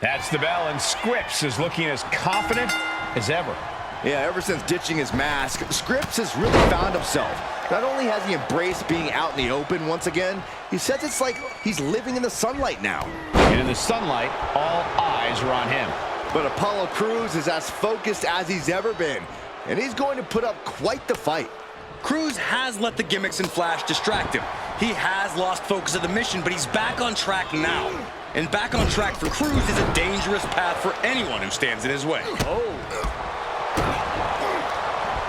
That's the bell, and Scripps is looking as confident as ever. Yeah, ever since ditching his mask, Scripps has really found himself. Not only has he embraced being out in the open once again, he says it's like he's living in the sunlight now. And in the sunlight, all eyes are on him. But Apollo Crews is as focused as he's ever been, and he's going to put up quite the fight. Crews has let the gimmicks and flash distract him. He has lost focus of the mission, but he's back on track now. And back on track for Crews is a dangerous path for anyone who stands in his way.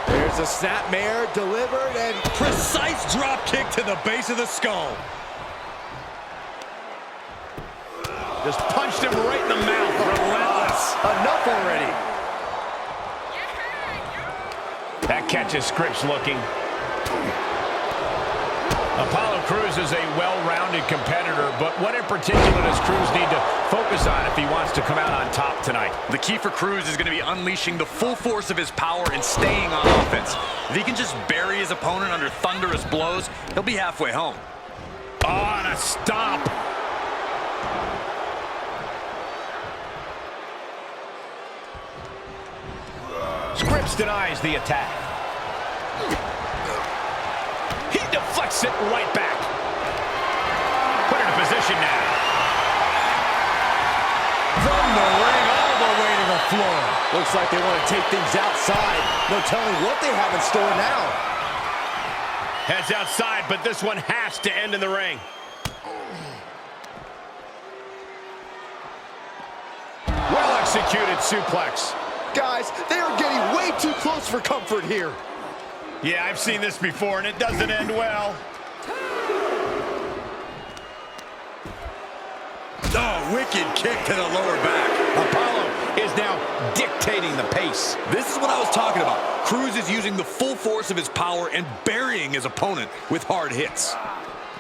There's a snapmare delivered, and Precise drop kick to the base of the skull. Just punched him right in the mouth. Relentless. Enough already. That catches Scripps looking. Apollo Crews is a well-rounded competitor, but what in particular does Crews need to focus on if he wants to come out on top tonight? The key for Crews is going to be unleashing the full force of his power and staying on offense. If he can just bury his opponent under thunderous blows, he'll be halfway home. Oh, and a stomp. Scripps denies the attack. He deflects it right back. Put it in position now. From the ring all the way to the floor. Looks like they want to take things outside. No telling what they have in store now. Heads outside, but this one has to end in the ring. Well executed suplex. Guys, they are getting way too close for comfort here. Yeah, I've seen this before, and it doesn't end well. Oh, wicked kick to the lower back. Apollo is now dictating the pace. This is what I was talking about. Crews is using the full force of his power and burying his opponent with hard hits.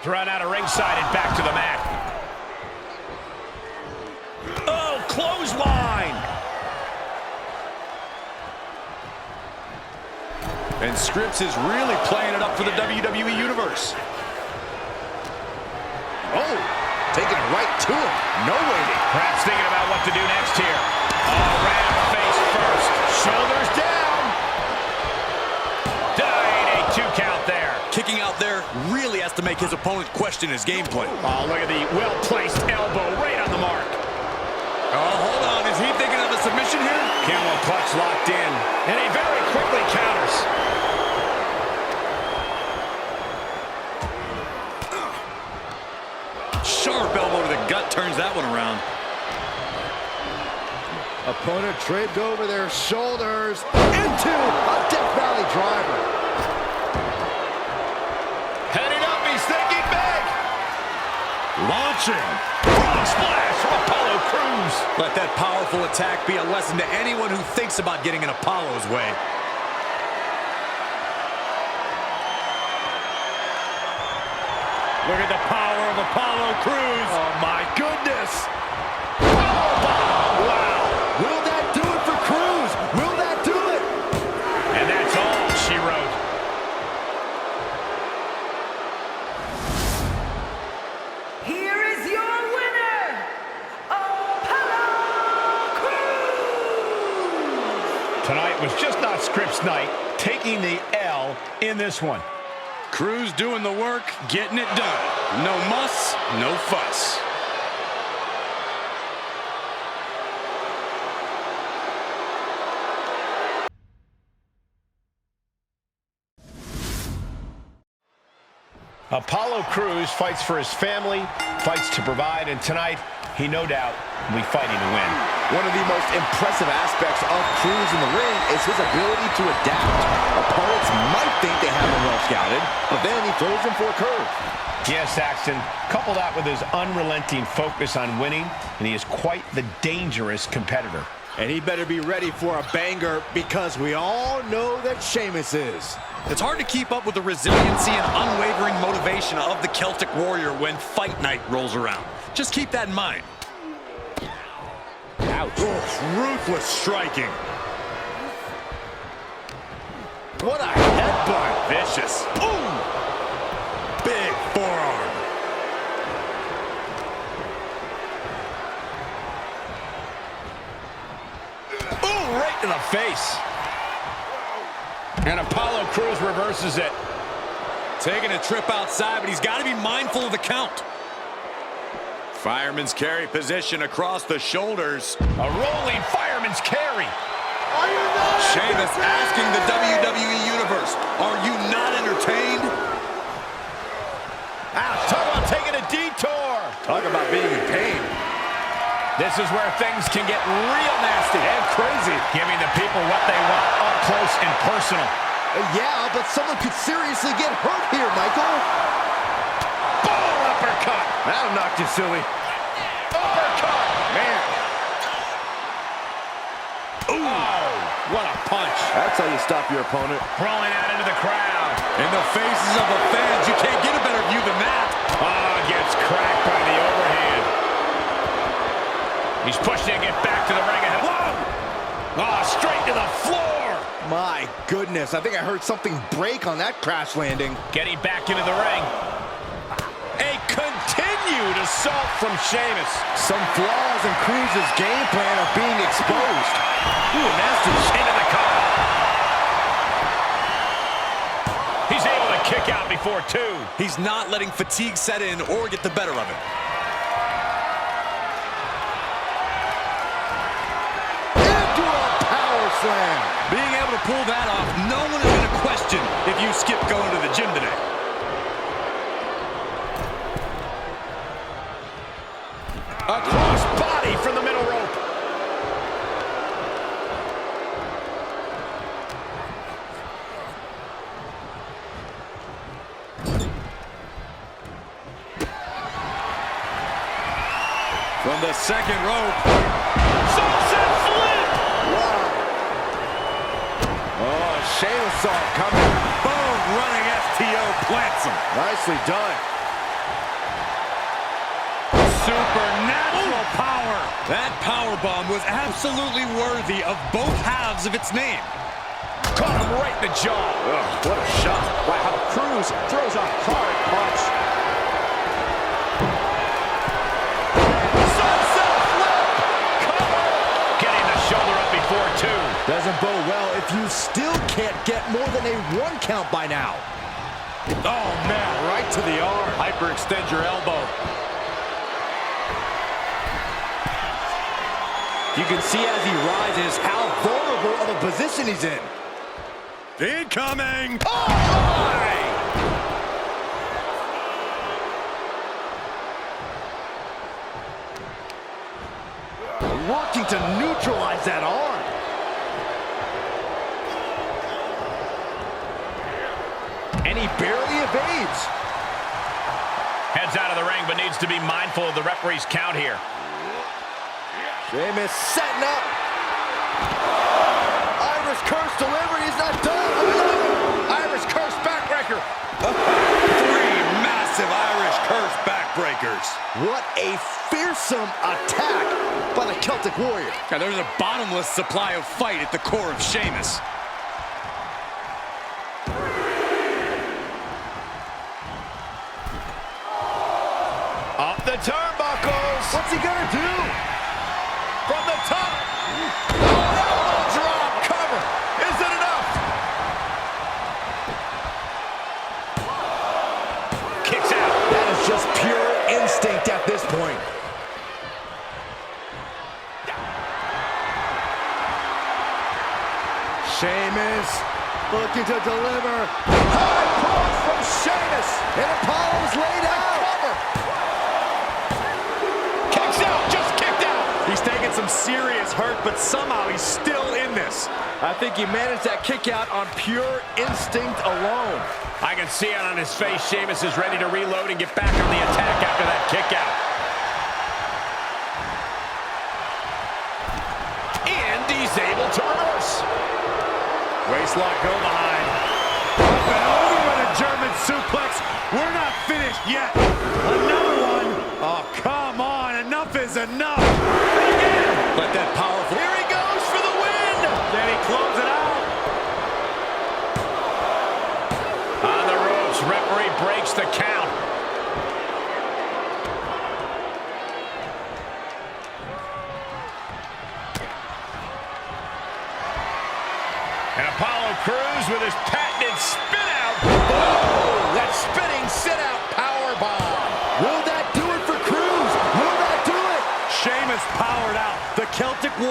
Thrown out of ringside and back to the mat. Oh, clothesline! And Scripps is really playing it up for the WWE Universe. Oh, taking it right to him. No waiting. Perhaps thinking about what to do next here. Oh, right in the face first. Shoulders down. Died a 2 count there. Kicking out there really has to make his opponent question his game plan. Oh, look at the well-placed elbow right on the mark. Oh, hold on. Is he thinking of a submission here? Camel clutch locked in. And he very quickly counters. Sharp elbow to the gut turns that one around. Opponent tripped over their shoulders into a Death Valley driver. Heading up, he's thinking big. Launching. Frog splash from Apollo Crews. Let that powerful attack be a lesson to anyone who thinks about getting in Apollo's way. Look at the power of Apollo Crews. Oh, my goodness. Oh, wow. Will that do it for Crews? Will that do it? And that's all she wrote. Here is your winner, Apollo Crews! Tonight was just not Scripps' night, taking the L in this one. Crews doing the work, getting it done. No muss, no fuss. Apollo Crews fights for his family, fights to provide, and tonight, he no doubt will be fighting to win. One of the most impressive aspects of Crews in the ring is his ability to adapt. Opponents might think they have him well scouted, but then he throws him for a curve. Yes, Saxton, couple that with his unrelenting focus on winning, and he is quite the dangerous competitor. And he better be ready for a banger, because we all know that Sheamus is. It's hard to keep up with the resiliency and unwavering motivation of the Celtic Warrior when fight night rolls around. Just keep that in mind. Ouch. Ruthless striking. What a headbutt. Vicious. Ooh! Big forearm. face. And Apollo Crews reverses it. Taking a trip outside, but he's got to be mindful of the count. Fireman's carry position across the shoulders. A rolling fireman's carry. Sheamus asking the WWE Universe, are you not entertained? Talk about taking a detour. Talk about being in pain. This is where things can get real nasty and crazy. Giving the people what they want up close and personal. Yeah, but someone could seriously get hurt here, Michael. Boom, uppercut. That'll knock you silly. Uppercut. Man. Ooh. Oh, what a punch. That's how you stop your opponent. Crawling out into the crowd. In the faces of the fans, you can't get a better view than that. Gets cracked by the overhand. He's pushing to get back to the ring. Whoa! Straight to the floor. My goodness, I think I heard something break on that crash landing. Getting back into the ring. A continued assault from Sheamus. Some flaws in Cruz's game plan are being exposed. Ooh, nasty into the cover. He's able to kick out before two. He's not letting fatigue set in or get the better of it. Into a power slam. Being able to pull that off, no one is going to question if you skip going to the gym today. A cross body from the middle rope. From the second rope. Sunset flip. Wow. Oh, Sheamus saw it coming. Boom, running FTO plants him. Nicely done. Supernatural power. That power bomb was absolutely worthy of both halves of its name. Caught him right in the jaw. Ugh, what a shot. Wow, Cruz throws a hard punch. Sunset flip. Cover. Getting the shoulder up before two. Doesn't bode well if you still can't get more than a 1 count by now. Oh, man, right to the arm. Hyperextend your elbow. You can see as he rises how vulnerable of a position he's in. Incoming. Oh, my! Working to neutralize that arm. And he barely evades. Heads out of the ring, but needs to be mindful of the referee's count here. Sheamus setting up. Irish curse delivery. He's not done. Irish curse backbreaker. 3 massive Irish curse backbreakers. What a fearsome attack by the Celtic Warrior. Now, there's a bottomless supply of fight at the core of Sheamus. Up the turnbuckles. What's he gonna do? From the top. Oh, drop. Cover. Is it enough? Kicks out. That is just pure instinct at this point. Sheamus looking to deliver. High cross from Sheamus. And Apollo's laid out. Cover. Kicks out. Just kicked out. He's taking some serious hurt, but somehow he's still in this. I think he managed that kick out on pure instinct alone. I can see it on his face. Sheamus is ready to reload and get back on the attack after that kick out. And he's able to reverse. Waistlock go behind. Up and over with a German suplex. We're not finished yet. Another one. Oh, come on. Enough is enough. And again. But that powerful. Here he goes for the win. Then he closes it out. On the ropes, referee breaks the count.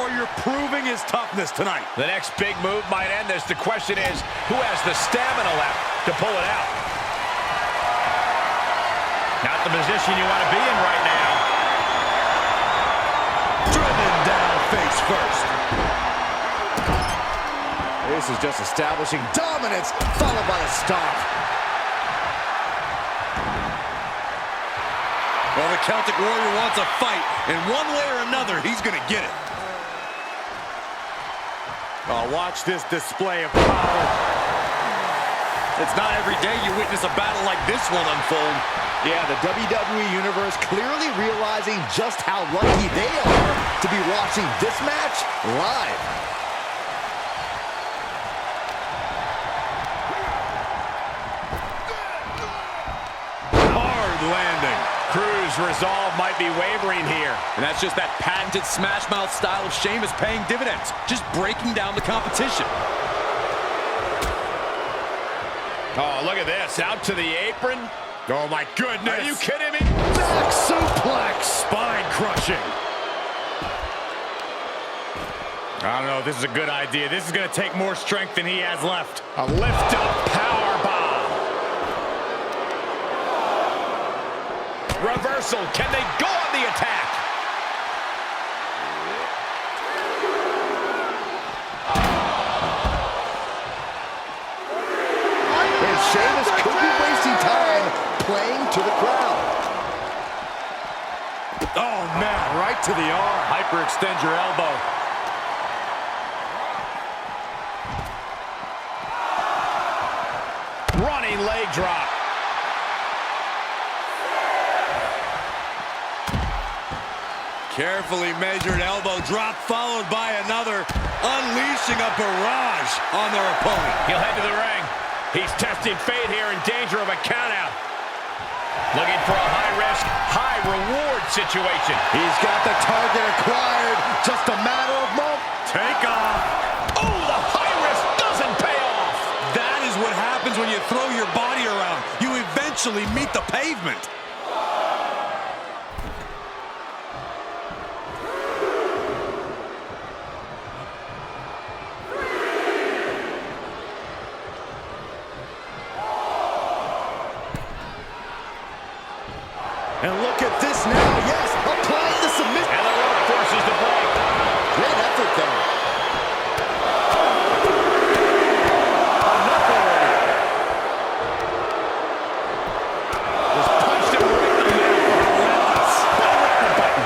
Warrior proving his toughness tonight. The next big move might end this. The question is, who has the stamina left to pull it out? Not the position you want to be in right now. Driven down face first. This is just establishing dominance, followed by a stomp. Well, the Celtic Warrior wants a fight, and one way or another, he's going to get it. Oh, watch this display of power. It's not every day you witness a battle like this one unfold. Yeah, the WWE Universe clearly realizing just how lucky they are to be watching this match live. Hard landing. Cruz' resolve might be wavering here. And that's just that patented smash mouth style of Sheamus paying dividends, just breaking down the competition. Oh, look at this. Out to the apron. Oh, my goodness. Are you kidding me? Back suplex. Spine crushing. I don't know if this is a good idea. This is going to take more strength than he has left. A lift-up power bomb. Reversal. Can they go on the attack? And Sheamus could be wasting time playing to the crowd. Oh, man, right to the arm. Hyperextend your elbow. Running leg drop. Carefully measured elbow drop followed by another, unleashing a barrage on their opponent. He'll head to the ring. He's testing fate here, in danger of a countout. Looking for a high-risk, high-reward situation. He's got the target acquired. Just a matter of moments. Take off. Oh, the high risk doesn't pay off. That is what happens when you throw your body around. You eventually meet the pavement. And look at this now. Yes, applying the submission. And the rope forces the break. Great effort there. Just punched him right in the mouth. Relentless. Right the button.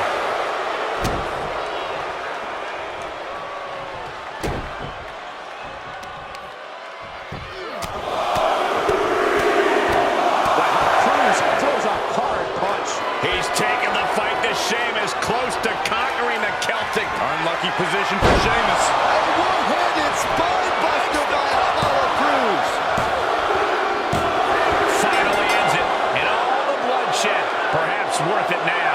Cruz throws a hard punch. He's taken the fight to Sheamus, close to conquering the Celtic. Unlucky position for Sheamus. A one-handed spine buster by Apollo Cruz. Finally ends it. And all the bloodshed, perhaps worth it now.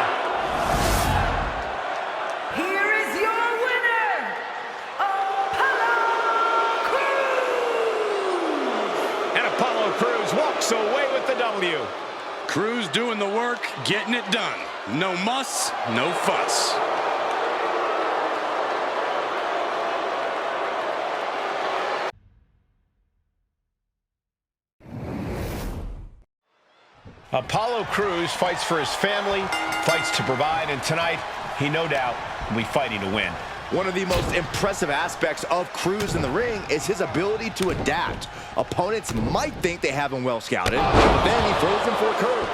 Here is your winner, Apollo Crews! And Apollo Crews walks away with the W. Cruz doing the work, getting it done. No muss, no fuss. Apollo Crews fights for his family, fights to provide, and tonight, he no doubt will be fighting to win. One of the most impressive aspects of Cruz in the ring is his ability to adapt. Opponents might think they have him well scouted, but then he throws them for a curve.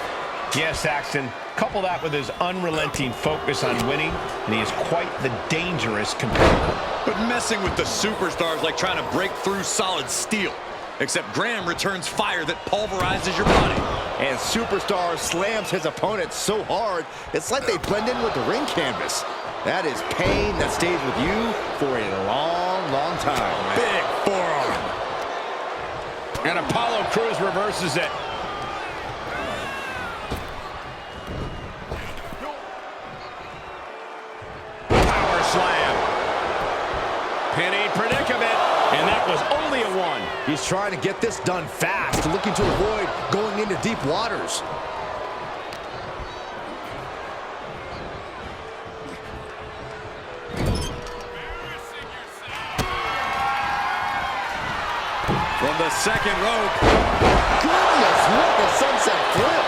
Yes, Saxton, couple that with his unrelenting focus on winning, and he is quite the dangerous competitor. But messing with the superstars like trying to break through solid steel. Except Graham returns fire that pulverizes your body. And Superstar slams his opponent so hard, it's like they blend in with the ring canvas. That is pain that stays with you for a long, long time. Big forearm. And Apollo Crews reverses it. Power slam. Penny predicament. And that was only a one. He's trying to get this done fast, looking to avoid going into deep waters. the second rope. Goodness, what a sunset flip.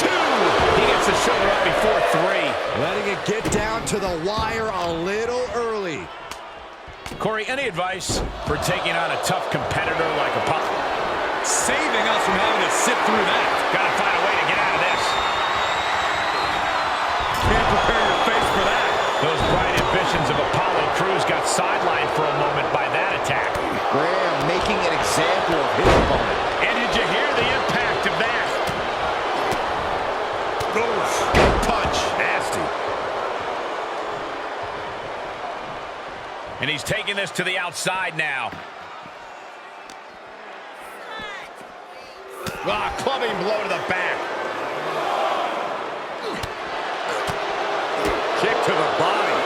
2. He gets the shoulder up before 3. Letting it get down to the wire a little early. Corey, any advice for taking on a tough competitor like Apollo? Saving us from having to sit through that. Gotta find a way to get out of this. Can't prepare your face for that. Those bright ambitions of Apollo Crews got sidelined for a moment by that attack. Graham making an example of his opponent. And did you hear the impact of that? Oof, good punch. Nasty. And he's taking this to the outside now. Clubbing blow to the back. Kick to the body.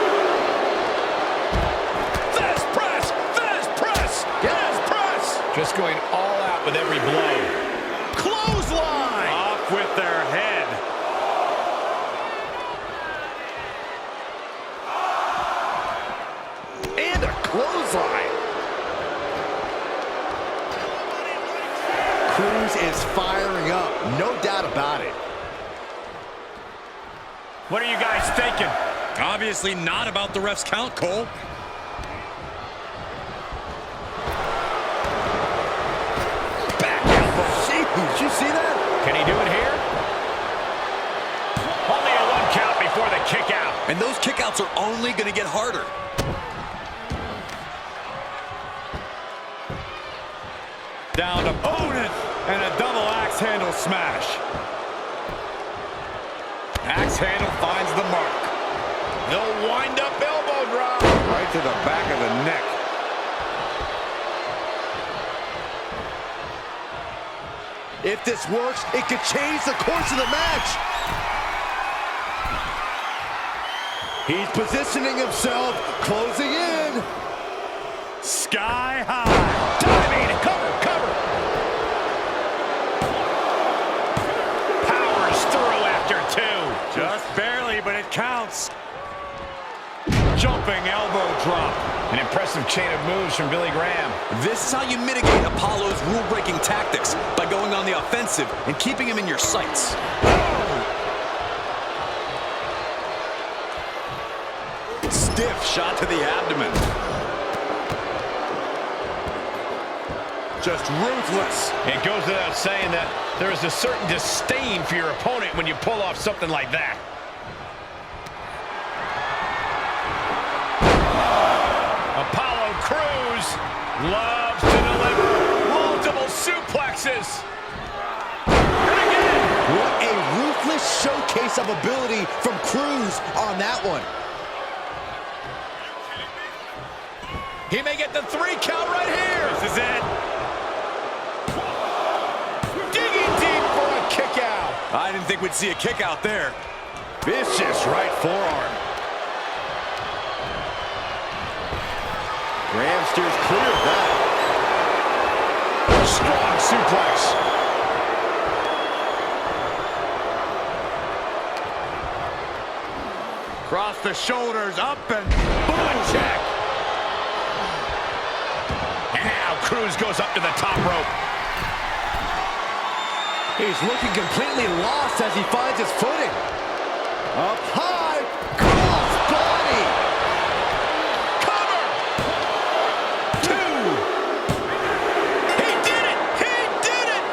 Fist press! Fist press! Fist press! Just going all out with every blow. Clothesline! Off with their head. And a clothesline. Crews is firing up, no doubt about it. What are you guys thinking? Obviously not about the ref's count, Cole. Back elbow. Did you see that? Can he do it here? Only a 1 count before the kick out. And those kickouts are only going to get harder. Down to opponent and a double axe handle smash. Axe handle finds the mark. No wind-up elbow drop. Right to the back of the neck. If this works, it could change the course of the match. He's positioning himself, closing in. Sky high. Diving, cover, cover. Powers through after 2. Just barely, but it counts. Jumping elbow drop. An impressive chain of moves from Billy Graham. This is how you mitigate Apollo's rule-breaking tactics, by going on the offensive and keeping him in your sights. Stiff shot to the abdomen. Just ruthless. It goes without saying that there is a certain disdain for your opponent when you pull off something like that. Apollo Crews loves to deliver multiple suplexes. And again. What a ruthless showcase of ability from Crews on that one. He may get the 3 count right here. This is it. Digging deep for a kick out. I didn't think we'd see a kick out there. Vicious right forearm. Graham steers clear of that. Strong suplex. Cross the shoulders, up and Boom check. And now Crews goes up to the top rope. He's looking completely lost as he finds his footing. Up high, cross body. Cover. 2. He did it. He did it.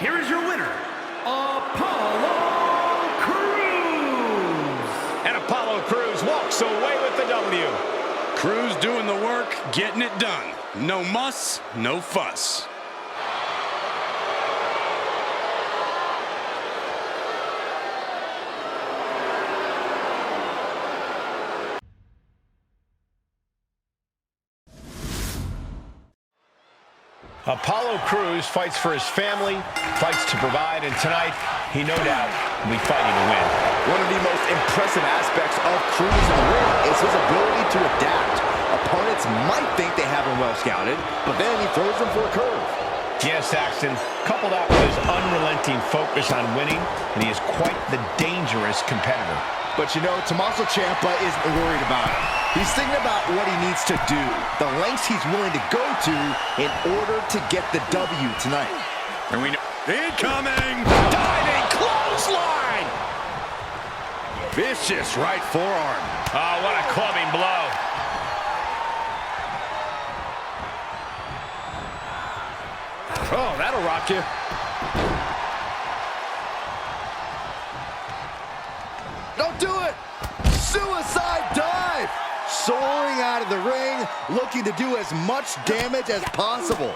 Here is your winner, Apollo Crews. And Apollo Crews walks away with the W. Crews doing the work, getting it done. No muss, no fuss. Apollo Crews fights for his family, fights to provide, and tonight, he no doubt will be fighting to win. One of the most impressive aspects of Crews in the ring is his ability to adapt. Opponents might think they have him well scouted, but then he throws them for a curve. Yes, Saxton, coupled out with his unrelenting focus on winning, and he is quite the dangerous competitor. But you know, Tommaso Ciampa isn't worried about it. He's thinking about what he needs to do, the lengths he's willing to go to in order to get the W tonight. And we know incoming Diving clothesline! vicious right forearm. Oh, what a clubbing blow. Oh, that'll rock you. Don't do it! Suicide dive! Soaring out of the ring, looking to do as much damage as possible.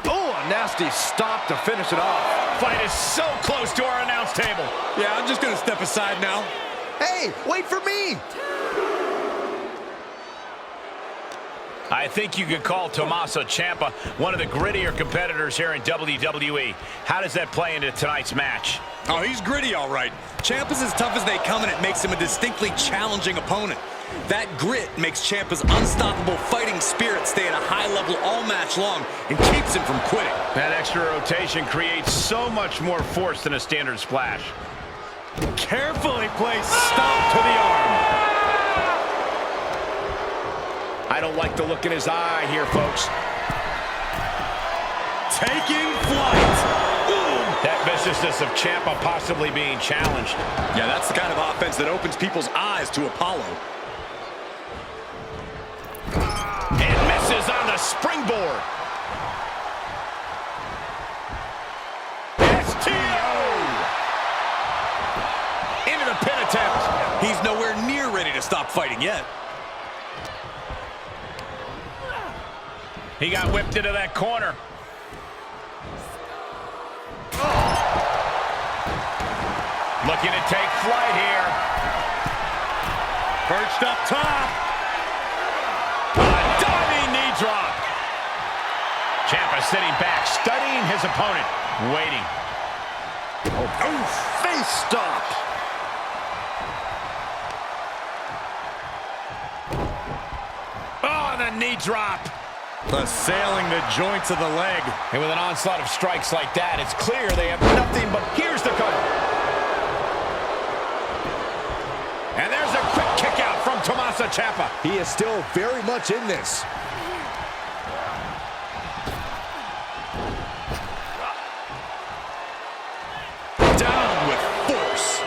Oh, a nasty stop to finish it off. Fight is so close to our announce table. Yeah, I'm just gonna step aside now. Hey, wait for me! I think you could call Tommaso Ciampa one of the grittier competitors here in WWE. How does that play into tonight's match? Oh, he's gritty, all right. Ciampa's as tough as they come, and it makes him a distinctly challenging opponent. That grit makes Ciampa's unstoppable fighting spirit stay at a high level all match long and keeps him from quitting. That extra rotation creates so much more force than a standard splash. Carefully placed stomp to the arm. I don't like the look in his eye here, folks. Taking flight. That viciousness of Ciampa possibly being challenged. Yeah, that's the kind of offense that opens people's eyes to Apollo. And misses on the springboard. STO! Into the pin attempt. He's nowhere near ready to stop fighting yet. He got whipped into that corner. Looking to take flight here. Perched up top. A diving knee drop. Ciampa sitting back, studying his opponent, waiting. Oh, face stop. Oh, the knee drop. Assailing the joints of the leg. And with an onslaught of strikes like that, it's clear they have nothing but... Here's the cover. And there's a quick kick out from Tommaso Ciampa. He is still very much in this. Down with force.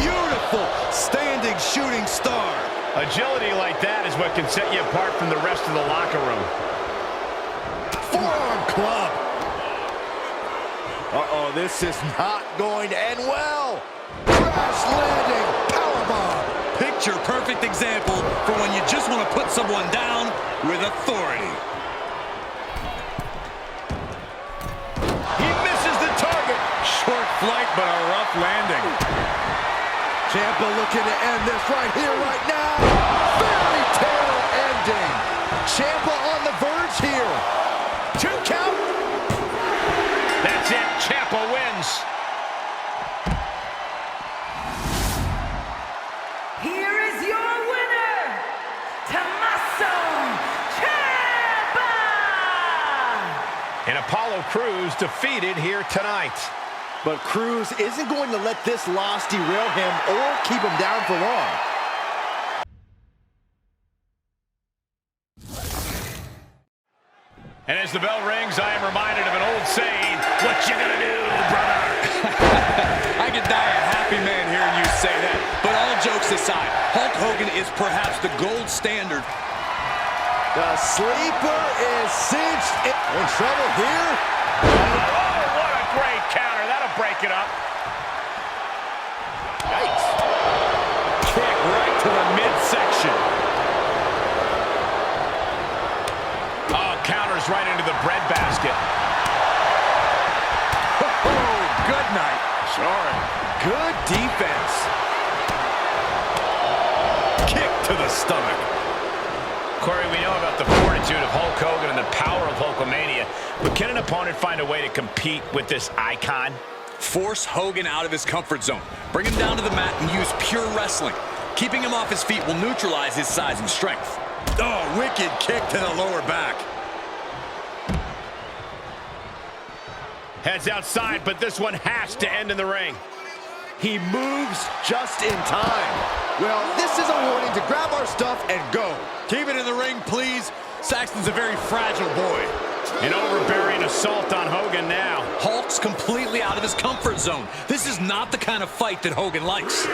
Beautiful standing shooting star. Agility like that is what can set you apart from the rest of the locker room. Forearm club. Uh-oh, this is not going to end well. Crash landing powerbomb. Picture perfect example for when you just want to put someone down with authority. He misses the target. Short flight, but a rough landing. Ciampa looking to end this right here, right now. Fairy tale ending. Ciampa on the verge here. 2 count. That's it. Ciampa wins. Here is your winner, Tommaso Ciampa! And Apollo Crews defeated here tonight. But Crews isn't going to let this loss derail him or keep him down for long. And as the bell rings, I am reminded of an old saying, what you gonna do, brother? I could die a happy man hearing you say that. But all jokes aside, Hulk Hogan is perhaps the gold standard. The sleeper is cinched. In trouble here. Oh, what a great counter. That'll break it up. Yikes. Kick right to the midsection. Oh, counters right into the breadbasket. Oh, good night. Sorry. Good defense. Kick to the stomach. Corey, we know about the fortitude of Hulk Hogan and the power of Hulkamania, but can an opponent find a way to compete with this icon? Force Hogan out of his comfort zone. Bring him down to the mat and use pure wrestling. Keeping him off his feet will neutralize his size and strength. Oh, wicked kick to the lower back. Heads outside, but this one has to end in the ring. He moves just in time. Well, this is a warning to grab our stuff and go. Keep it in the ring, please. Saxton's a very fragile boy. An overbearing assault on Hogan now. Hulk's completely out of his comfort zone. This is not the kind of fight that Hogan likes.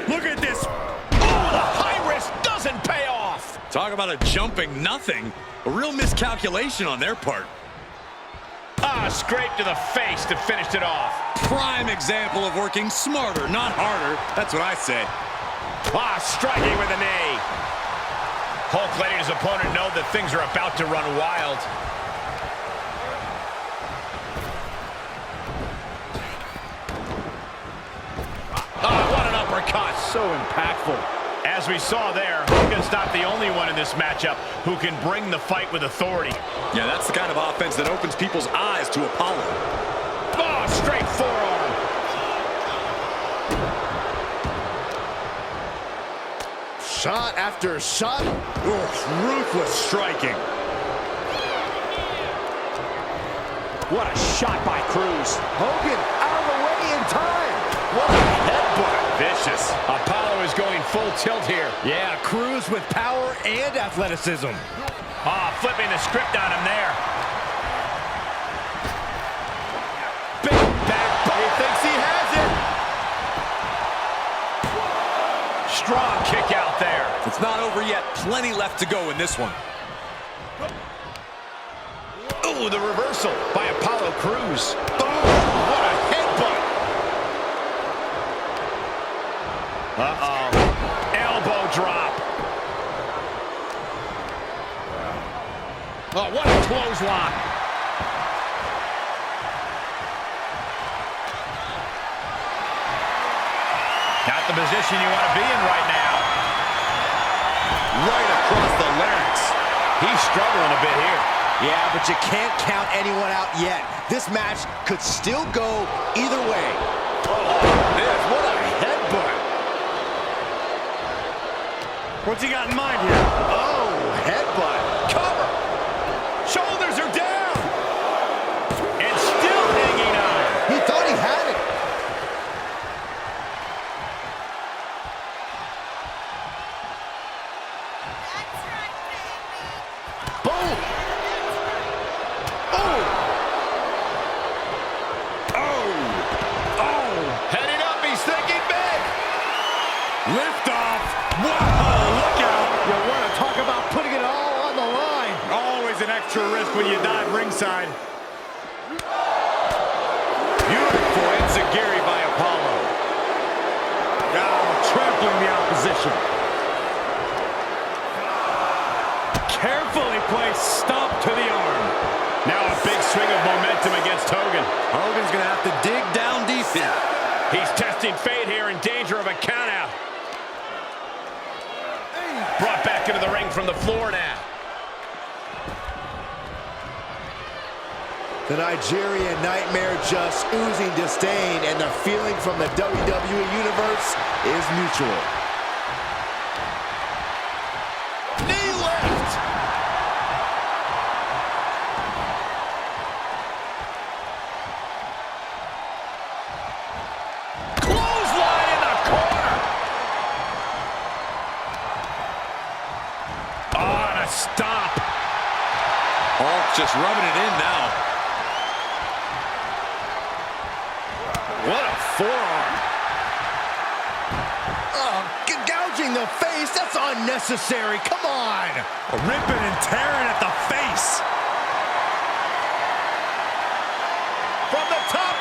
Look at this. Oh, the high risk doesn't pay off. Talk about a jumping nothing. A real miscalculation on their part. Ah, scrape to the face to finish it off. Prime example of working smarter, not harder. That's what I say. Ah, striking with a knee. Hulk letting his opponent know that things are about to run wild. Ah, what an uppercut. So impactful. As we saw there, Hogan's not the only one in this matchup who can bring the fight with authority. Yeah, that's the kind of offense that opens people's eyes to Apollo. Oh, straight forearm. Shot after shot. Ruthless striking. What a shot by Cruz. Hogan out of the way in time. What a headbutt. Vicious. Apollo is going full tilt here. Yeah, Cruz with power and athleticism. Ah, flipping the script on him there. Big back. He thinks he has it. Strong kick out there. It's not over yet. Plenty left to go in this one. Ooh, the reversal by Apollo Crews. Oh, what a headbutt. Uh-oh. Elbow drop. Oh, what a clothesline. Not the position you want to be in right now. Right across the larynx. He's struggling a bit here. Yeah, but you can't count anyone out yet. This match could still go either way. What a headbutt. What's he got in mind here? Oh, headbutt. Cover. Shoulders are down. And still hanging on. He thought he had it. Boom. Heading up, he's thinking big. Lift off. Whoa, look out. You want to talk about putting it all on the line. Always an extra risk when you dive ringside. Beautiful enziguri by Apollo. Now trampling the opposition. Carefully placed stomp to the arm. Now a big swing of momentum against Hogan. Hogan's going to have to dig down deep here. He's testing fate here, in danger of a countout. Brought back into the ring from the floor now. The Nigerian Nightmare just oozing disdain, and the feeling from the WWE Universe is mutual. Knee lift. Clothesline in the corner. Oh, and a stomp. Hulk just rubbing it in now. What a forearm. Gouging the face, that's unnecessary. Come on. Ripping and tearing at the face. From the top.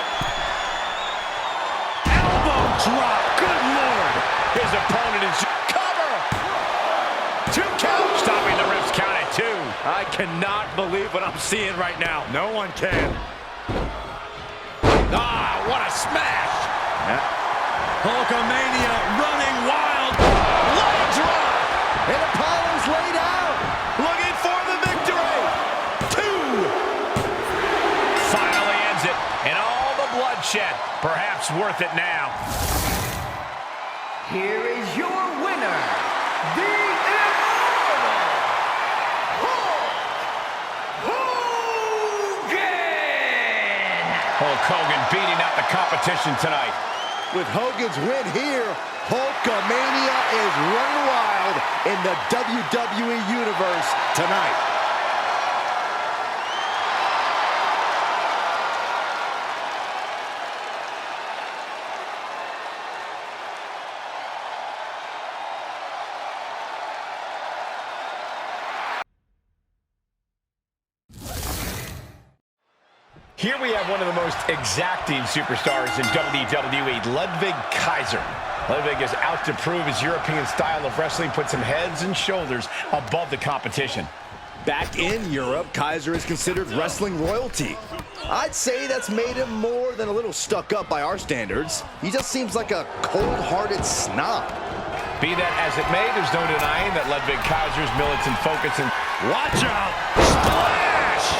Elbow drop. Good Lord. His opponent is cover. 2 count. Stopping the ribs, count at 2. I cannot believe what I'm seeing right now. No one can. Ah, what a smash. Hulkamania running wild. Leg drop. And Apollo's laid out. Looking for the victory. 2. Finally ends it. And all the bloodshed. Perhaps worth it now. Here is your winner, the immortal Hulk Hogan! Hulk Hogan beating out the competition tonight. With Hogan's win here, Hulkamania is running wild in the WWE Universe tonight. Here we have one of the most exacting superstars in WWE, Ludwig Kaiser. Ludwig is out to prove his European style of wrestling puts him heads and shoulders above the competition. Back in Europe, Kaiser is considered wrestling royalty. I'd say that's made him more than a little stuck up by our standards. He just seems like a cold-hearted snob. Be that as it may, there's no denying that Ludwig Kaiser's militant focus and Watch out! splash!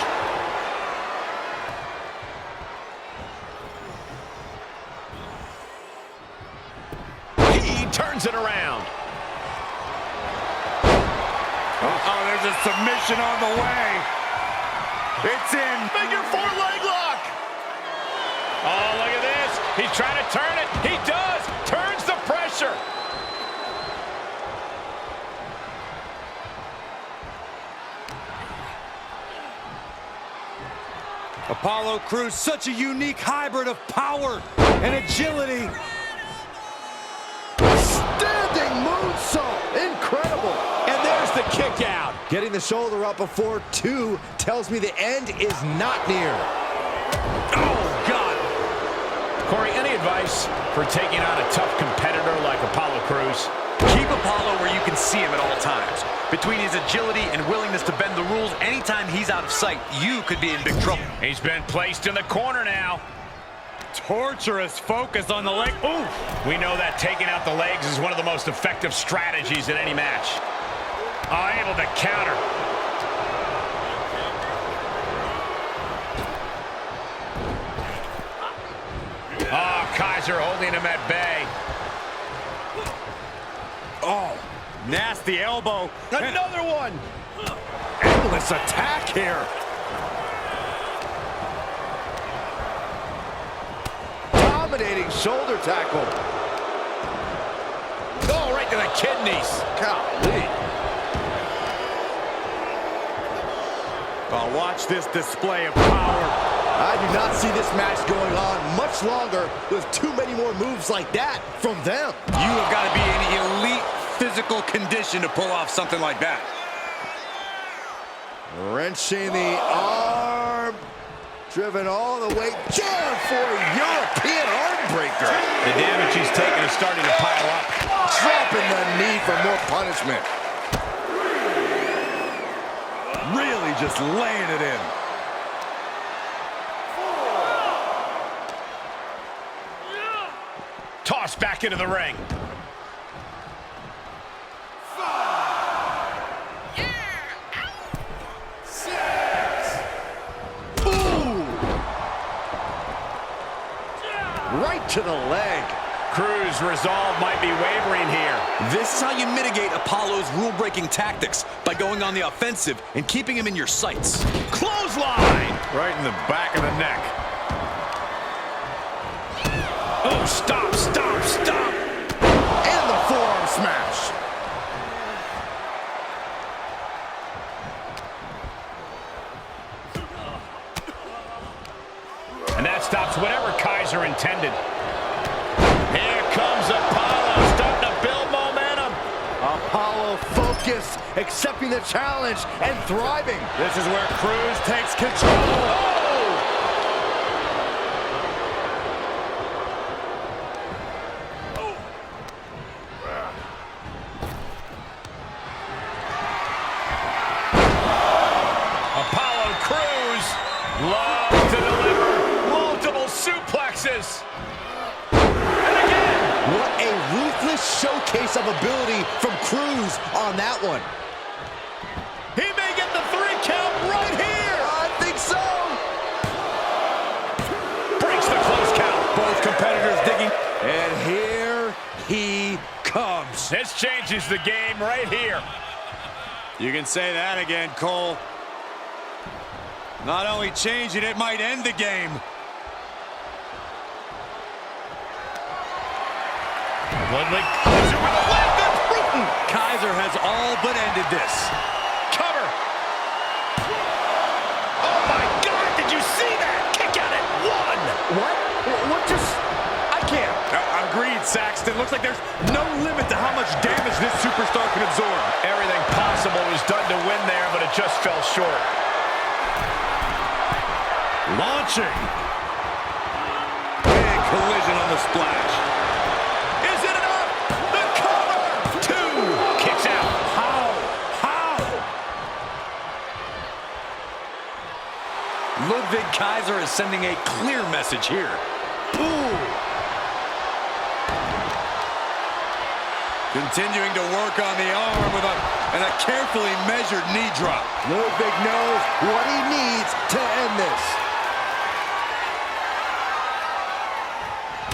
He turns it around. Oh, there's a submission on the way. It's in. Figure four leg lock. Oh, look at this. He's trying to turn it. He does. Turns the pressure. Apollo Crews, such a unique hybrid of power and agility. Standing moonsault, incredible. And there's the kick out. Getting the shoulder up before 2 tells me the end is not near. Oh, God. Corey, any advice for taking on a tough competitor like Apollo Crews? Keep Apollo where you can see him at all times. Between his agility and willingness to bend the rules, anytime he's out of sight, you could be in big trouble. He's been placed in the corner now. Torturous focus on the leg. Ooh! We know that taking out the legs is one of the most effective strategies in any match. Able to counter. Oh, Kaiser holding him at bay. Oh, nasty elbow. Another one. Endless attack here. Dominating shoulder tackle. Oh, right to the kidneys. Golly. Oh, watch this display of power. I do not see this match going on much longer with too many more moves like that from them. You have got to be in elite physical condition to pull off something like that. Wrenching the arm. Driven all the way down for a European arm breaker. The damage he's taken is starting to pile up. Dropping the knee for more punishment. Really just laying it in. Tossed back into the ring. Right to the leg. Crews' resolve might be wavering here. This is how you mitigate Apollo's rule-breaking tactics, by going on the offensive and keeping him in your sights. Clothesline! Right in the back of the neck. Oh, stop, stop, stop! And the forearm smash. And that stops whatever Kaiser intended. Here comes Apollo, starting to build momentum. Apollo focused, accepting the challenge, and thriving. This is where Crews takes control. Apollo Crews loves to deliver multiple suplexes. And again. What a ruthless showcase of ability from Crews on that one. He may get the 3 count right here. I think so. Breaks the close count. Both competitors digging. And here he comes. This changes the game right here. You can say that again, Cole. Not only change it, it might end the game. Ludwig Kaiser with a leg. They're rooting. Kaiser has all but ended this. Cover. Oh, my God. Did you see that? Kick out at one. What just... I can't. Agreed, Saxton. Looks like there's no limit to how much damage this superstar can absorb. Everything possible was done to win there, but it just fell short. Launching. Big collision on the splash. Is it enough? The cover. Two. Kicks out. How? Ludwig Kaiser is sending a clear message here. Ooh. Continuing to work on the arm with a carefully measured knee drop. Ludwig knows what he needs to end this.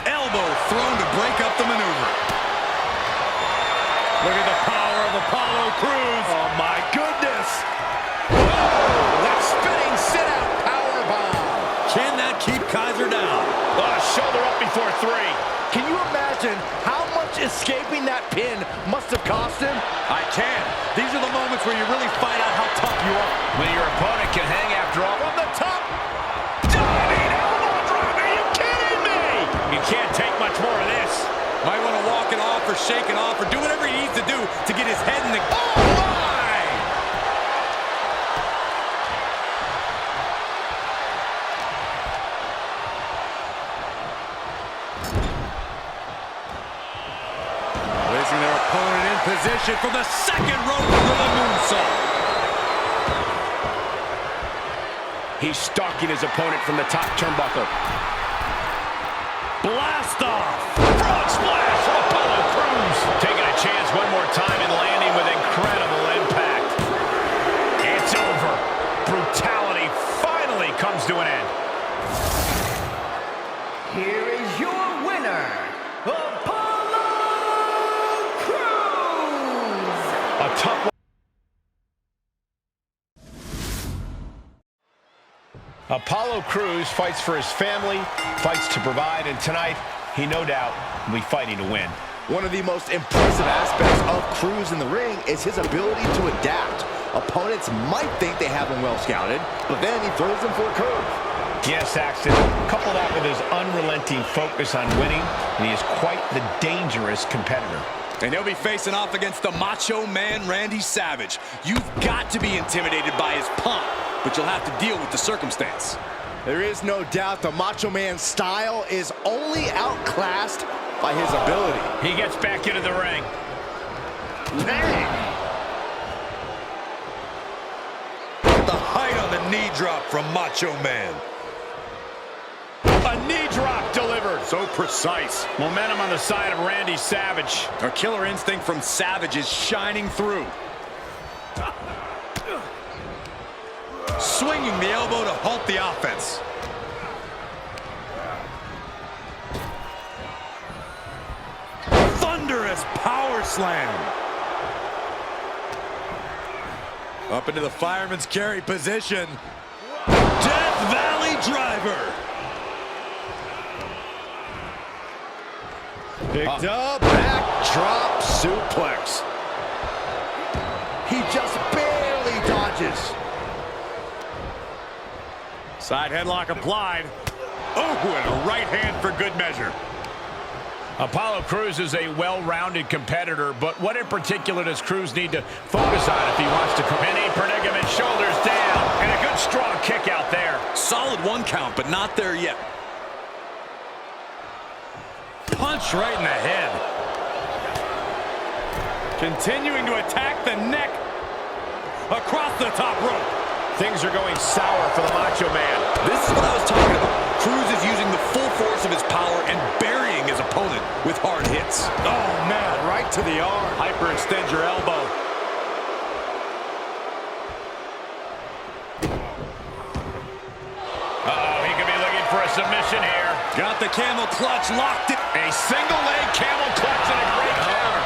Elbow thrown to break up the maneuver. Look at the power of Apollo Crews. Oh, my goodness. Oh, that spinning sit-out powerbomb. Can that keep Kaiser down? Oh, shoulder up before three. Can you imagine how much escaping that pin must have cost him? I can. These are the moments where you really find out how tough you are. When your opponent can hang after all. From the top. Diving elbow drop. Are you kidding me? You can't take much more of this. Might want to walk it off or shake it off or do whatever he needs to do to get his head in the... Oh, my! Placing their opponent in position from the second rope with a moonsault. He's stalking his opponent from the top turnbuckle. Blast off. Frog splash from Apollo Crews. Taking a chance one more time and landing with incredible impact. It's over. Brutality finally comes to an end. Here is your winner, Apollo Crews. A tough one. Apollo Crews fights for his family, fights to provide, and tonight, he no doubt will be fighting to win. One of the most impressive aspects of Crews in the ring is his ability to adapt. Opponents might think they have him well scouted, but then he throws them for a curve. Yes, Saxton. Couple that with his unrelenting focus on winning, and he is quite the dangerous competitor. And he'll be facing off against the Macho Man Randy Savage. You've got to be intimidated by his pomp, but you'll have to deal with the circumstance. There is no doubt the Macho Man's style is only outclassed by his ability. He gets back into the ring. Bang! The height on the knee drop from Macho Man. A knee drop delivered. So precise. Momentum on the side of Randy Savage. A killer instinct from Savage is shining through. Swinging the elbow to halt the offense. Thunderous power slam. Up into the fireman's carry position. Death Valley driver. Picked up, backdrop suplex. He just barely dodges. Side headlock applied. Oh, and a right hand for good measure. Apollo Crews is a well-rounded competitor, but what in particular does Crews need to focus on if he wants to come? Any predicament, shoulders down, and a good strong kick out there. Solid one count, but not there yet. Punch right in the head. Continuing to attack the neck. Across the top rope. Things are going sour for the Macho Man. This is what I was talking about. Crews is using the full force of his power and burying his opponent with hard hits. Oh, man, right to the arm. Hyperextend your elbow. Uh-oh, he could be looking for a submission here. Got the camel clutch locked in. A single leg camel clutch and a great counter.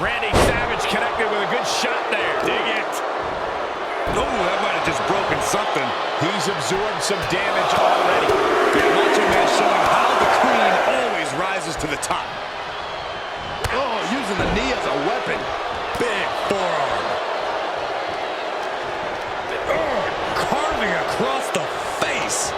Randy Savage connected with a good shot there. Dig it. Oh, that might have just broken something. He's absorbed some damage already. The Macho Man showing how the Queen always rises to the top. Oh, using the knee as a weapon. Big forearm. Carving across the face.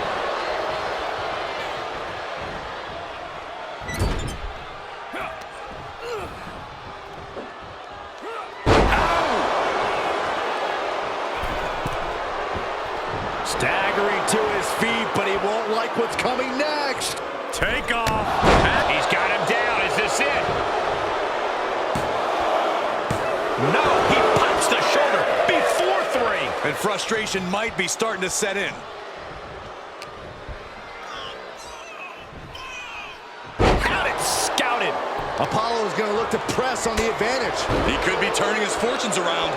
Staggering to his feet, but he won't like what's coming next. Take off. He's got him down. Is this it? No, he punches the shoulder before 3. And frustration might be starting to set in. Got it scouted. Apollo is going to look to press on the advantage. He could be turning his fortunes around.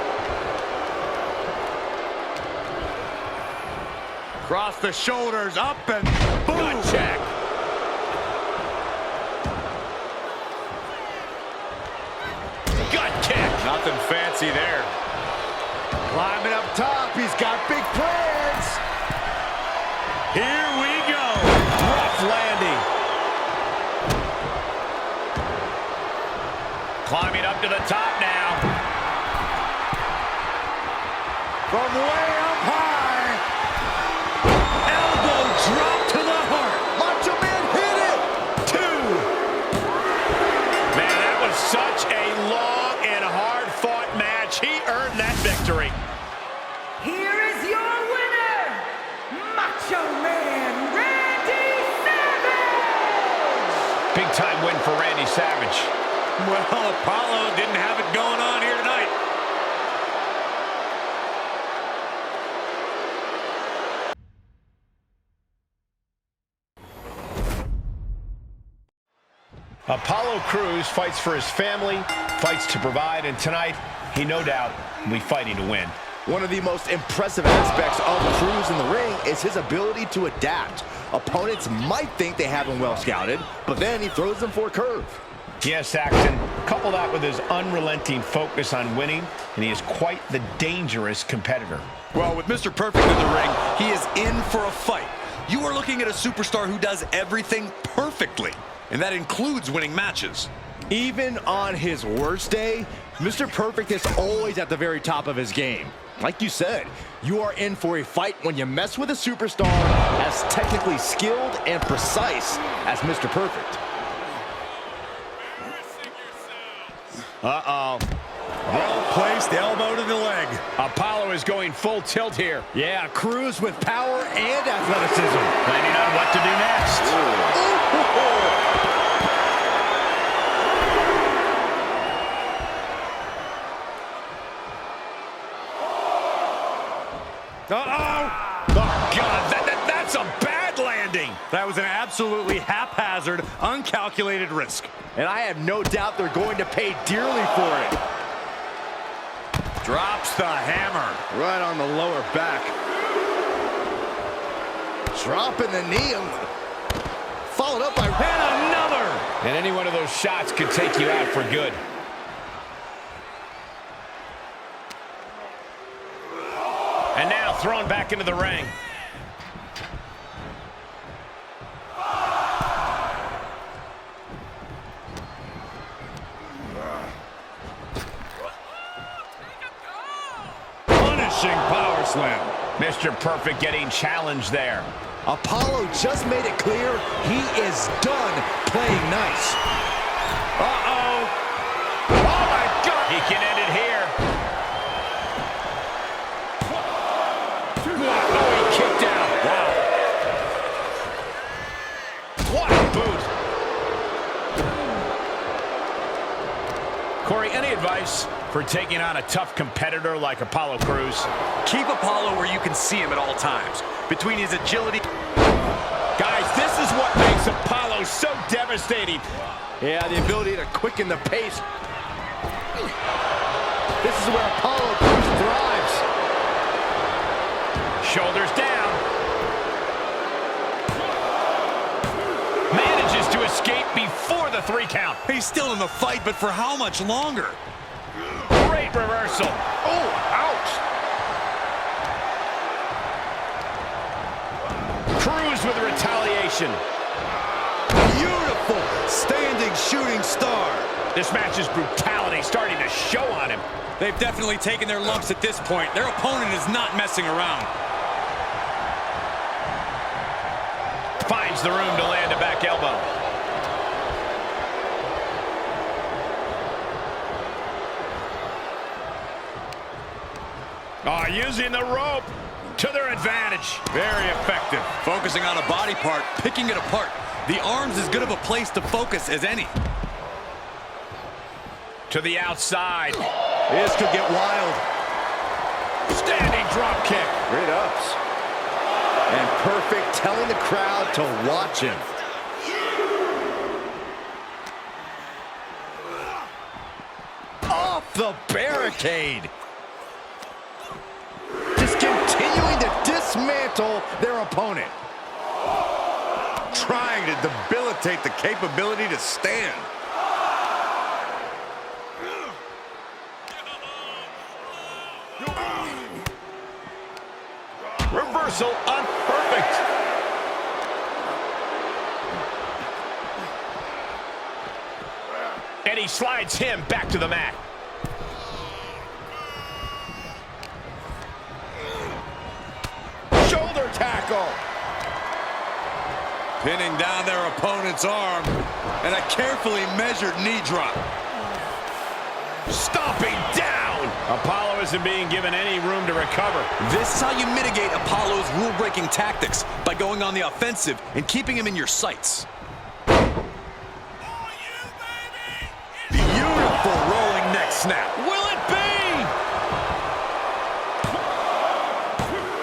Cross the shoulders, up and boom. Gut check. Gut kick. Nothing fancy there. Climbing up top, he's got big plans. Here we go. Rough landing. Climbing up to the top now. From way up high. Elbow drop to the heart. Macho Man hit it. 2. Man, that was such a long and hard-fought match. He earned that victory. Here is your winner, Macho Man Randy Savage! Big-time win for Randy Savage. Well, Apollo didn't have it going on here tonight. Apollo Crews fights for his family, fights to provide, and tonight, he no doubt will be fighting to win. One of the most impressive aspects of Crews in the ring is his ability to adapt. Opponents might think they have him well scouted, but then he throws them for a curve. Yes, Saxton, couple that with his unrelenting focus on winning, and he is quite the dangerous competitor. Well, with Mr. Perfect in the ring, he is in for a fight. You are looking at a superstar who does everything perfectly, and that includes winning matches. Even on his worst day, Mr. Perfect is always at the very top of his game. Like you said, you are in for a fight when you mess with a superstar as technically skilled and precise as Mr. Perfect. Uh-oh. Well-placed elbow to the leg. Apollo is going full tilt here. Yeah, Crews with power and athleticism. Planning on what to do next. Uh-oh. Oh, God, that's a bad landing. That was an absolutely haphazard, uncalculated risk. And I have no doubt they're going to pay dearly for it. Drops the hammer. Right on the lower back. Dropping the knee. Followed up by... And another. And any one of those shots could take you out for good. And now thrown back into the ring. Punishing power slam. Mr. Perfect getting challenged there. Apollo just made it clear he is done playing nice. Uh-oh. Oh, my God. He can end it here. Oh, he kicked out. Wow. What a boot. Corey, any advice for taking on a tough competitor like Apollo Crews? Keep Apollo where you can see him at all times. Between his agility... Guys, this is what makes Apollo so devastating. Yeah, the ability to quicken the pace. This is where Apollo Crews thrives. Shoulders down. Manages to escape before the 3 count. He's still in the fight, but for how much longer? Great reversal. Oh, ouch. Crews with retaliation. Beautiful powerful standing shooting star. This match's brutality starting to show on him. They've definitely taken their lumps at this point. Their opponent is not messing around. Finds the room to land a back elbow. Using the rope to their advantage. Very effective. Focusing on a body part, picking it apart. The arm's as good of a place to focus as any. To the outside. This could get wild. Standing drop kick. Great ups. And Perfect telling the crowd to watch him. Off the barricade. Just continuing to dismantle their opponent. Trying to debilitate the capability to stand. Reversal on Perfect. And he slides him back to the mat. Shoulder tackle. Pinning down their opponent's arm. And a carefully measured knee drop. Stomping down. Apollo isn't being given any room to recover. This is how you mitigate Apollo's rule-breaking tactics, by going on the offensive and keeping him in your sights. Beautiful rolling neck snap. Will it be?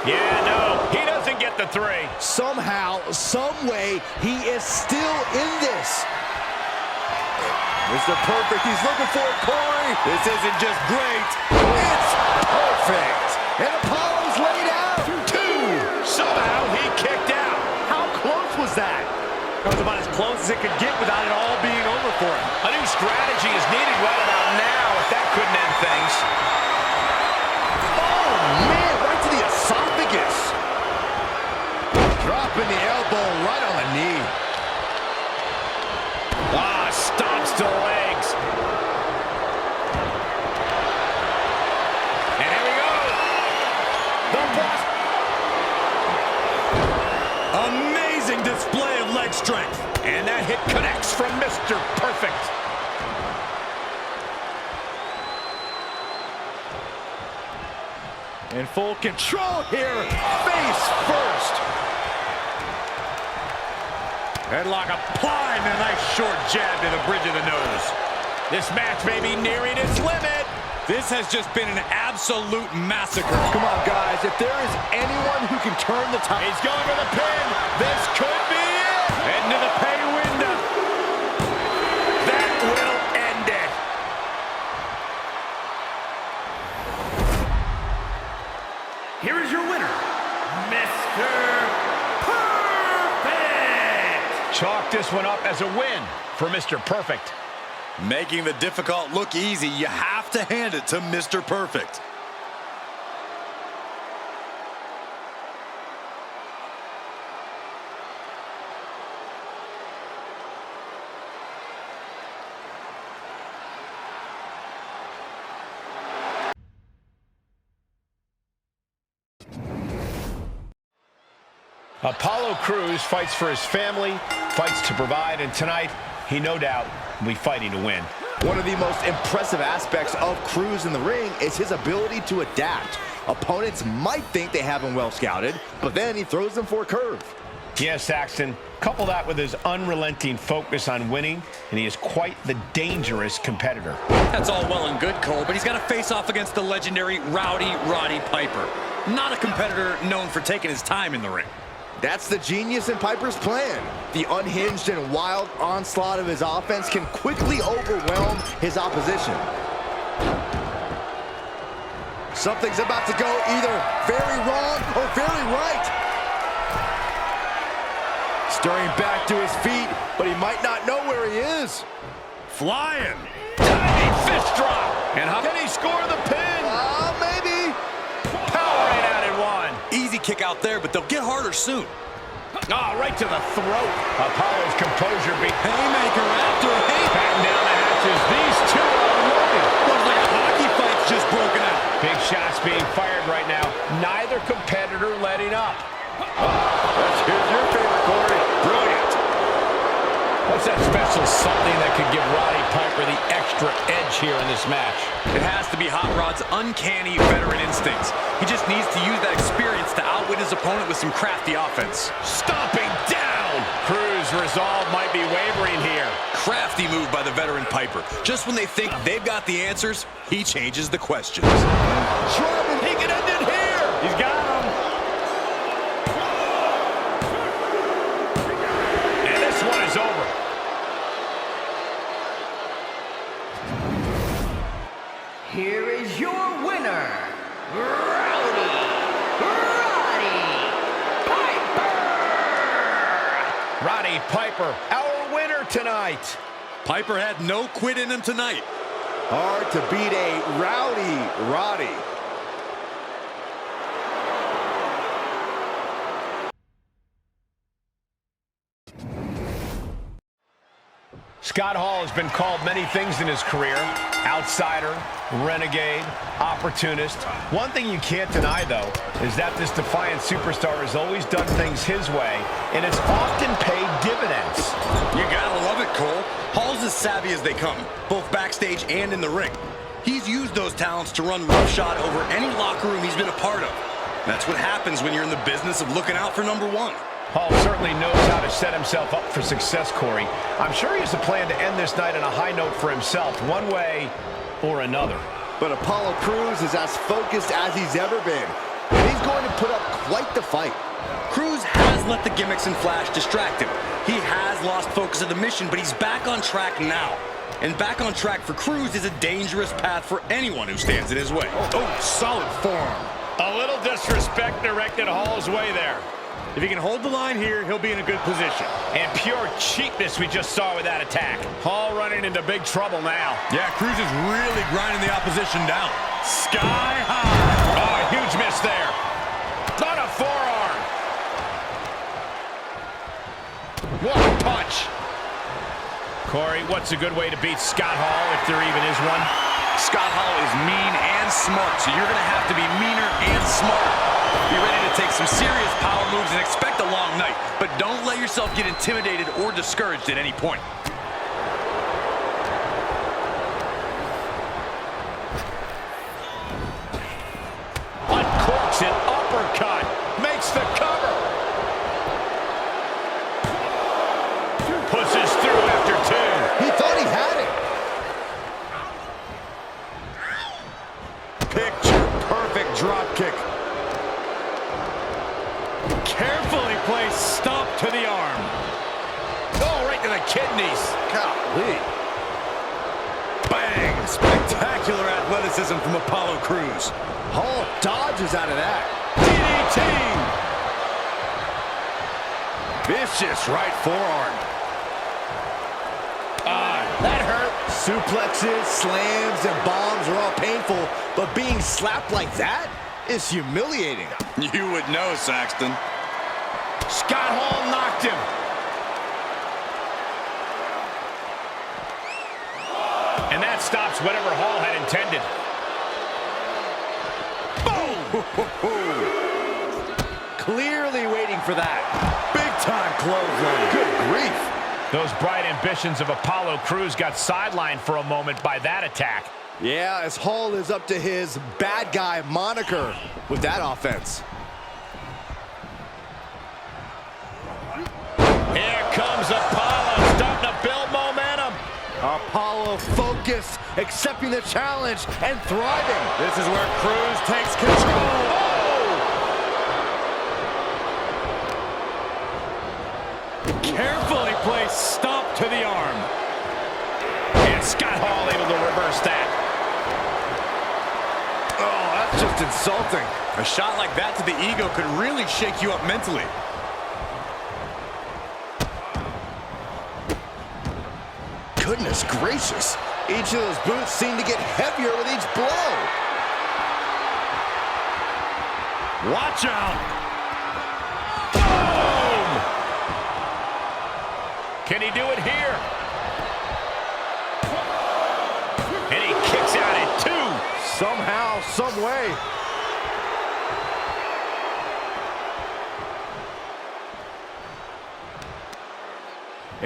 Yeah, no, he doesn't get the three. Somehow, some way, he is still in this. Mr. Perfect, he's looking for it, Corey. This isn't just great. It's perfect. And Apollo's laid out. Two. Somehow he kicked out. How close was that? That was about as close as it could get without it all being over for him. A new strategy is needed right about now if that couldn't end things. Oh, man, right to the esophagus. Dropping the elbow right on the knee. Ah, stomps to the legs. And here we go. The boss. Amazing display of leg strength. And that hit connects from Mr. Perfect. In full control here. Face first. Headlock applied and a nice short jab to the bridge of the nose. This match may be nearing its limit. This has just been an absolute massacre. Come on, guys. If there is anyone who can turn the tide. He's going for the pin. This could be it. Heading to the pay window. That will end it. Here is your winner, Mr. Perfect! Chalk this one up as a win for Mr. Perfect. Making the difficult look easy, you have to hand it to Mr. Perfect. Apollo Crews fights for his family, fights to provide, and tonight, he no doubt will be fighting to win. One of the most impressive aspects of Crews in the ring is his ability to adapt. Opponents might think they have him well scouted, but then he throws them for a curve. Yes, Saxton, couple that with his unrelenting focus on winning, and he is quite the dangerous competitor. That's all well and good, Cole, but he's got to face off against the legendary Rowdy Roddy Piper. Not a competitor known for taking his time in the ring. That's the genius in Piper's plan. The unhinged and wild onslaught of his offense can quickly overwhelm his opposition. Something's about to go either very wrong or very right. Stirring back to his feet, but he might not know where he is. Flying. Diving fist drop. And how can he score the pin? Maybe. Powering out at one. Easy kick out there, but they'll get harder soon. Oh, right to the throat. Apollo's composure beat. Haymaker after haymaker. Batten down the hatches. These two are loaded. Looks like a hockey fight's just broken out. Big shots being fired right now. Neither competitor letting up. Here's your favorite, Corey. Brilliant. What's that special something that could give Roddy Piper the extra edge here in this match? It has to be Hot Rod's uncanny veteran instincts. He just needs to use that experience to outwit his opponent with some crafty offense. Stomping down. Cruz resolve might be wavering here. Crafty move by the veteran Piper. Just when they think they've got the answers, he changes the questions. He can end it here. He's got him. And this one is over. Here is your winner, Roddy Piper! Roddy Piper, our winner tonight. Piper had no quit in him tonight. Hard to beat a rowdy Roddy. Scott Hall has been called many things in his career. Outsider, renegade, opportunist. One thing you can't deny, though, is that this defiant superstar has always done things his way, and it's often paid dividends. You gotta love it, Cole. Hall's as savvy as they come, both backstage and in the ring. He's used those talents to run roughshod over any locker room he's been a part of. That's what happens when you're in the business of looking out for number one. Hall certainly knows how to set himself up for success, Corey. I'm sure he has a plan to end this night on a high note for himself, one way or another. But Apollo Crews is as focused as he's ever been. And he's going to put up quite the fight. Cruz has let the gimmicks and flash distract him. He has lost focus of the mission, but he's back on track now. And back on track for Cruz is a dangerous path for anyone who stands in his way. Oh, solid forearm. A little disrespect directed Hall's way there. If he can hold the line here, he'll be in a good position. And pure cheapness we just saw with that attack. Hall running into big trouble now. Yeah, Cruz is really grinding the opposition down. Sky high. Oh, a huge miss there. On a forearm. What a punch. Corey, what's a good way to beat Scott Hall, if there even is one? Scott Hall is mean and smart, so you're going to have to be meaner and smarter. Be ready to take some serious power moves and expect a long night, but don't let yourself get intimidated or discouraged at any point. Uncorks an uppercut. Makes the cover. Pushes through after two. He thought he had it. Picture perfect drop kick. Carefully placed stomp to the arm. Oh, right to the kidneys. Golly. Bang! Spectacular athleticism from Apollo Crews. Hall dodges out of that. DDT! Vicious right forearm. That hurt. Suplexes, slams, and bombs are all painful, but being slapped like that is humiliating. You would know, Saxton. Scott Hall knocked him. And that stops whatever Hall had intended. Clearly waiting for that. Big time clothesline. Good grief. Those bright ambitions of Apollo Crews got sidelined for a moment by that attack. Yeah, as Hall is up to his bad guy moniker with that offense. Here comes Apollo, starting to build momentum. Apollo focused, accepting the challenge, and thriving. This is where Crews takes control. Carefully placed stomp to the arm. And Scott Hall able to reverse that. Oh, that's just insulting. A shot like that to the ego could really shake you up mentally. Goodness gracious. Each of those boots seem to get heavier with each blow. Watch out. Boom! Can he do it here? And he kicks out at 2. Somehow, some way.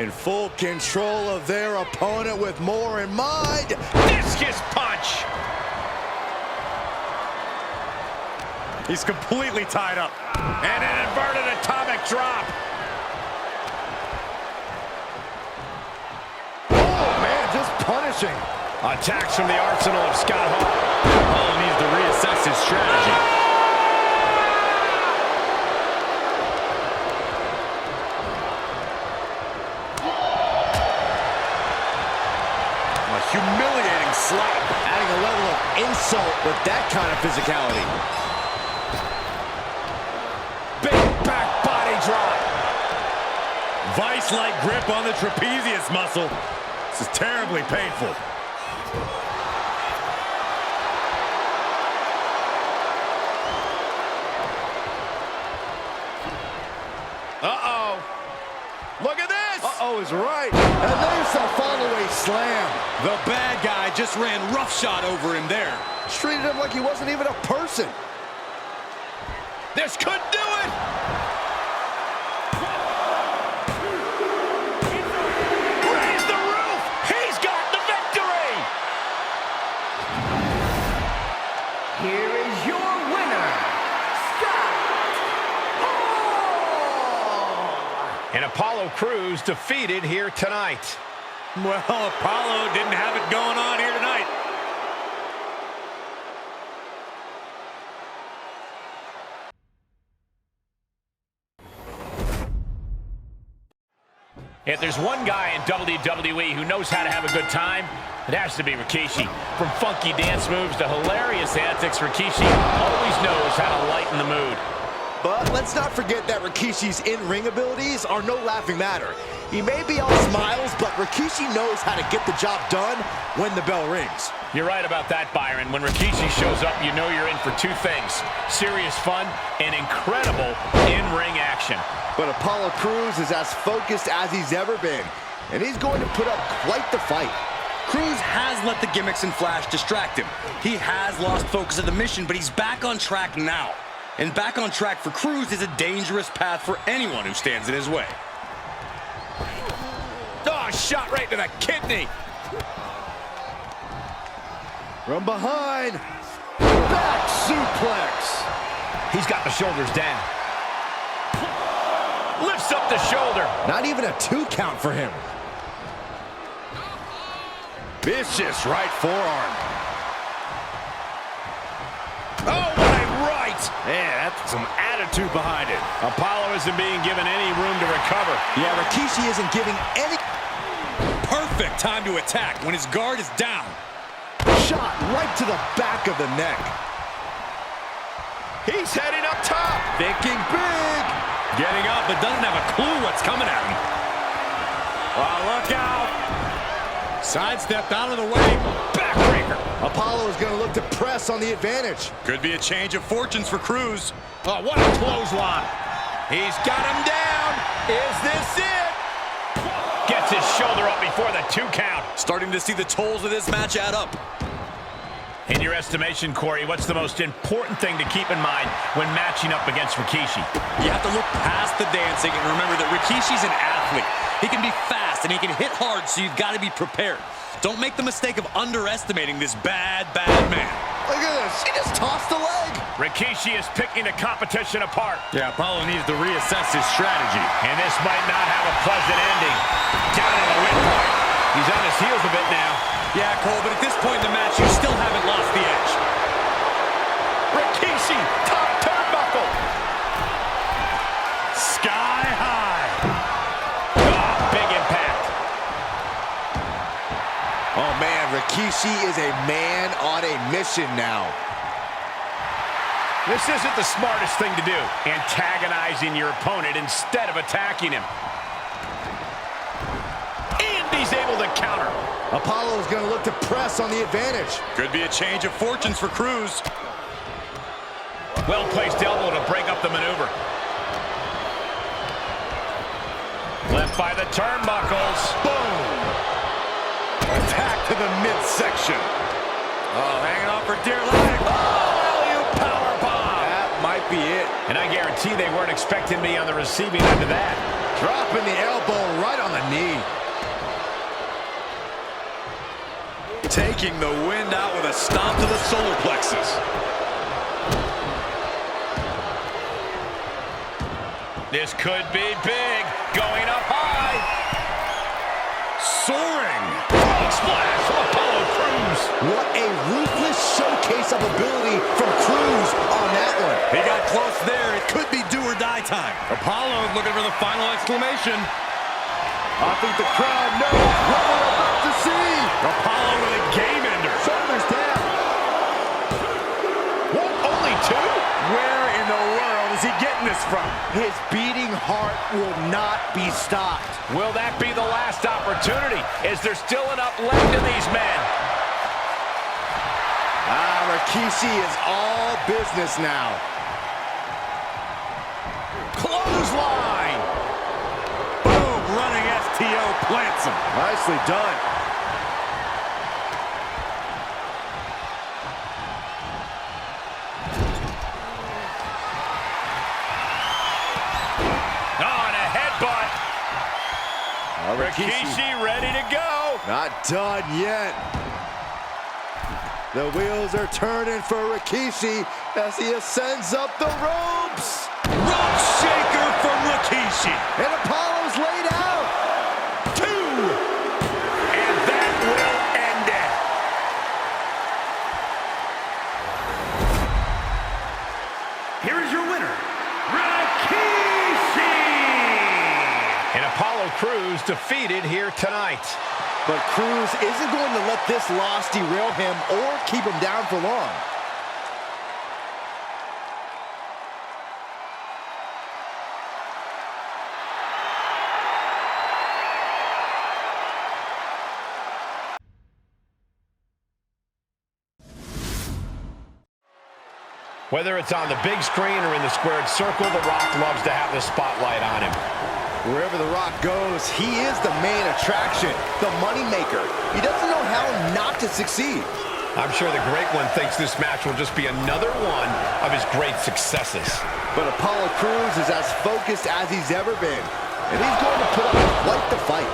In full control of their opponent with more in mind. Discus punch. He's completely tied up. And an inverted atomic drop. Oh, man, just punishing. Attacks from the arsenal of Scott Hall. Hall needs to reassess his strategy. Humiliating slap. Adding a level of insult with that kind of physicality. Big back body drop. Vice-like grip on the trapezius muscle. This is terribly painful. Uh-oh. Look at this. Uh-oh is right. And there's a fall-away slam. The bad guy just ran roughshod over him there. Treated him like he wasn't even a person. This could do it. Raise the roof. He's got the victory. Here is your winner, Scott Hall! And Apollo Crews defeated here tonight. Well, Apollo didn't have it going on here tonight. If there's one guy in WWE who knows how to have a good time, it has to be Rikishi. From funky dance moves to hilarious antics, Rikishi always knows how to lighten the mood. But let's not forget that Rikishi's in-ring abilities are no laughing matter. He may be all smiles, but Rikishi knows how to get the job done when the bell rings. You're right about that, Byron. When Rikishi shows up, you know you're in for 2 things: serious fun and incredible in-ring action. But Apollo Crews is as focused as he's ever been, and he's going to put up quite the fight. Crews has let the gimmicks and flash distract him. He has lost focus of the mission, but he's back on track now. And back on track for Crews is a dangerous path for anyone who stands in his way. Oh, shot right to the kidney. From behind, back suplex. He's got the shoulders down. Lifts up the shoulder. Not even a 2 count for him. Vicious right forearm. Oh, what a right. Man, that's some attitude behind it. Apollo isn't being given any room to recover. Yeah, Rikishi isn't giving any... Perfect time to attack when his guard is down. Shot right to the back of the neck. He's heading up top. Thinking big. Getting up, but doesn't have a clue what's coming at him. Oh, look out. Sidestepped out of the way. Backbreaker. Apollo is going to look to press on the advantage. Could be a change of fortunes for Crews. Oh, what a clothesline. He's got him down. Is this it? Gets his shoulder up before the 2 count. Starting to see the tolls of this match add up. In your estimation, Corey, what's the most important thing to keep in mind when matching up against Rikishi? You have to look past the dancing and remember that Rikishi's an athlete. He can be fast and he can hit hard, so you've got to be prepared. Don't make the mistake of underestimating this bad, bad man. Look at this. He just tossed a leg. Rikishi is picking the competition apart. Yeah, Apollo needs to reassess his strategy. And this might not have a pleasant ending. Down in the windpipe. He's on his heels a bit now. Yeah, Cole, but at this point in the match, you still haven't lost the edge. Rikishi, top turnbuckle. Sky high. Oh, big impact. Oh, man, Rikishi is a man on a mission now. This isn't the smartest thing to do, antagonizing your opponent instead of attacking him. And he's able to counter. Apollo is going to look to press on the advantage. Could be a change of fortunes for Crews. Well-placed elbow to break up the maneuver. Left Caught by the turnbuckles. Boom. Attack to the midsection. Oh, hanging on for dear life. Oh, powerbomb. That might be it. And I guarantee they weren't expecting me on the receiving end of that. Dropping the elbow right on the knee. Taking the wind out with a stomp to the solar plexus. This could be big. Going up high. Soaring. Frog splash from Apollo Crews. What a ruthless showcase of ability from Crews on that one. He got close there. It could be do or die time. Apollo looking for the final exclamation. I think the crowd knows what we're about to see. Apollo with a game ender. Shoulders down. What? Only two? Where in the world is he getting this from? His beating heart will not be stopped. Will that be the last opportunity? Is there still enough left in these men? Rikishi is all business now. Clothesline. Boom, running STO plants him. Nicely done. Oh, and a headbutt. Rikishi ready to go. Not done yet. The wheels are turning for Rikishi as he ascends up the ropes. Rope shaker from Rikishi. And Apollo's laid out. 2. And that will end it. Here is your winner, Rikishi! And Apollo Crews defeated here tonight. But Crews isn't going to let this loss derail him or keep him down for long. Whether it's on the big screen or in the squared circle, The Rock loves to have the spotlight on him. Wherever The Rock goes, he is the main attraction, the moneymaker. He doesn't know how not to succeed. I'm sure the Great One thinks this match will just be another one of his great successes. But Apollo Crews is as focused as he's ever been. And he's going to put up quite the fight.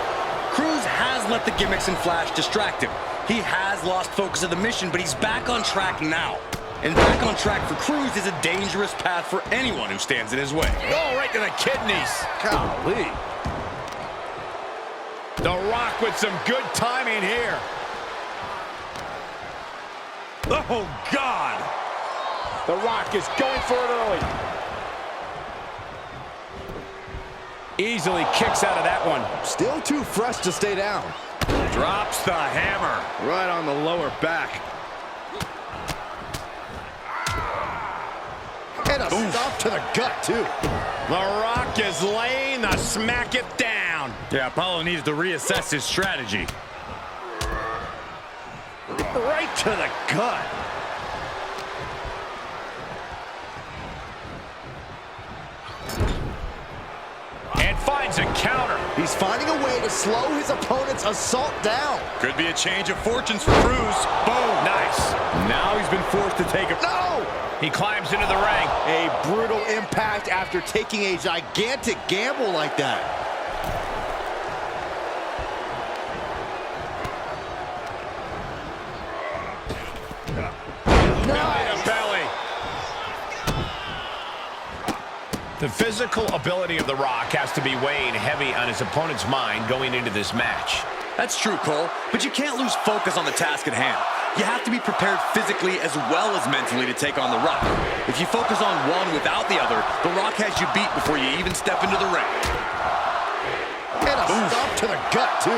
Crews has let the gimmicks and flash distract him. He has lost focus of the mission, but he's back on track now. And back on track for Crews is a dangerous path for anyone who stands in his way. Oh, right to the kidneys. Golly. The Rock with some good timing here. Oh, God. The Rock is going for it early. Easily kicks out of that one. Still too fresh to stay down. Drops the hammer. Right on the lower back. And a stop to the gut, too. The Rock is laying the smack it down. Yeah, Apollo needs to reassess his strategy. Right to the gut. And finds a counter. He's finding a way to slow his opponent's assault down. Could be a change of fortunes for Crews. Boom. Nice. Now he's been forced to take a... No! He climbs into the ring. A brutal impact after taking a gigantic gamble like that. Belly to belly. The physical ability of The Rock has to be weighing heavy on his opponent's mind going into this match. That's true, Cole, but you can't lose focus on the task at hand. You have to be prepared physically as well as mentally to take on The Rock. If you focus on one without the other, The Rock has you beat before you even step into the ring. And a stop to the gut, too.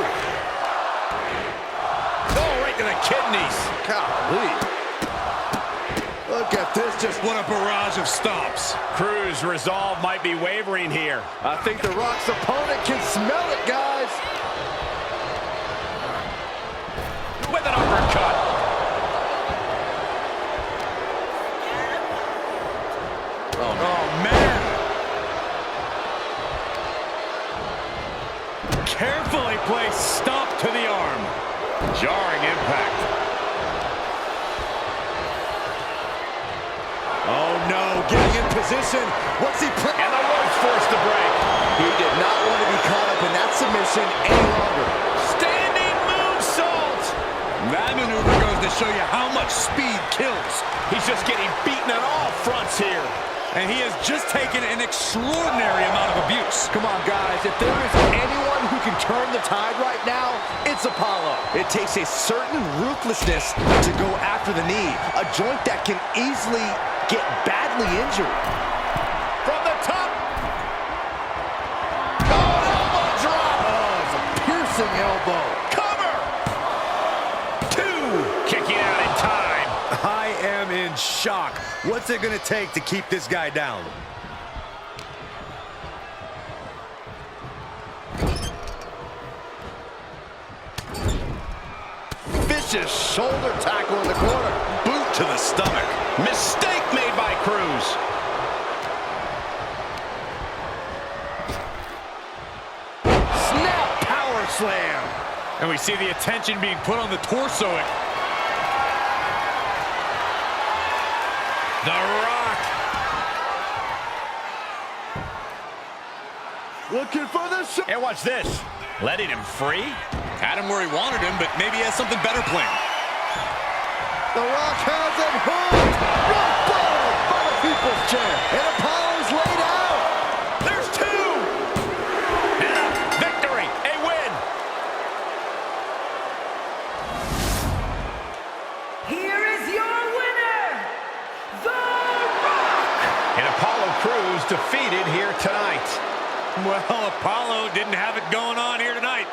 Oh, right to the kidneys. Golly. Look at this, just What a barrage of stomps. Crews' resolve might be wavering here. I think The Rock's opponent can smell it, guys. With an uppercut. Oh, man. Carefully placed stomp to the arm. Jarring impact. Oh no, getting in position. What's he And the ropes forced the break. He did not want to be caught up in that submission any longer. Standing moonsault. That maneuver goes to show you how much speed kills. He's just getting beaten on all fronts here. And he has just taken an extraordinary amount of abuse. Come on, guys. If there is anyone who can turn the tide right now, it's Apollo. It takes a certain ruthlessness to go after the knee, a joint that can easily get badly injured. From the top. Oh, elbow drop. Oh, it's a piercing elbow. Cover. 2. Kicking out in time. I am in shock. What's it going to take to keep this guy down? Vicious shoulder tackle in the corner. Boot to the stomach. Mistake made by Cruz. Snap power slam. And we see the attention being put on the torso. The Rock. Looking for the shot. And watch this. Letting him free. Had him where he wanted him, but maybe he has something better planned. The Rock has him hooked. Rock bottom by the People's Chair. And Apollo's laid out. There's 2. And a victory. A win. Here is your winner, The Rock! And Apollo Crews defeated here tonight. Well, Apollo didn't have it going on here tonight.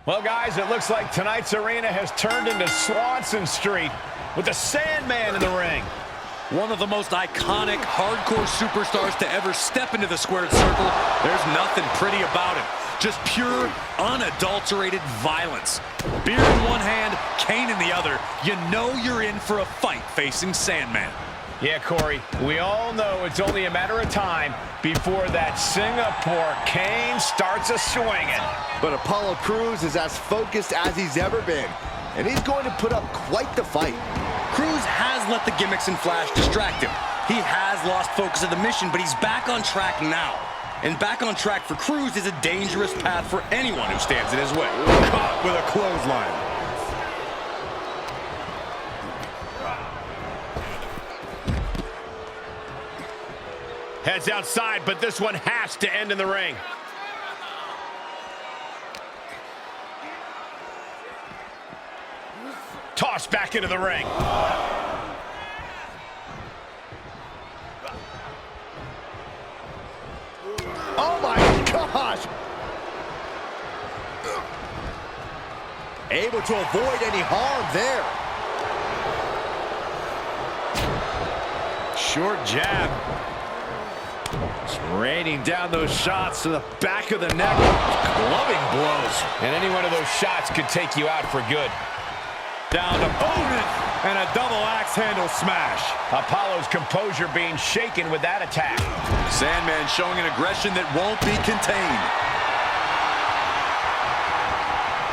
Well, guys, it looks like tonight's arena has turned into Swanson Street with the Sandman in the ring. One of the most iconic hardcore superstars to ever step into the squared circle. There's nothing pretty about him. Just pure, unadulterated violence. Beer in one hand, cane in the other. You know you're in for a fight facing Sandman. Yeah, Corey, we all know it's only a matter of time before that Singapore cane starts a-swinging. But Apollo Crews is as focused as he's ever been. And he's going to put up quite the fight. Cruz has let the gimmicks and flash distract him. He has lost focus of the mission, but he's back on track now. And back on track for Cruz is a dangerous path for anyone who stands in his way. Caught with a clothesline. Heads outside, but this one has to end in the ring. Tossed back into the ring. Oh my gosh! Able to avoid any harm there. Short jab. Just raining down those shots to the back of the neck. Clubbing blows. And any one of those shots could take you out for good. Down to opponent and a double axe handle smash. Apollo's composure being shaken with that attack. Sandman showing an aggression that won't be contained.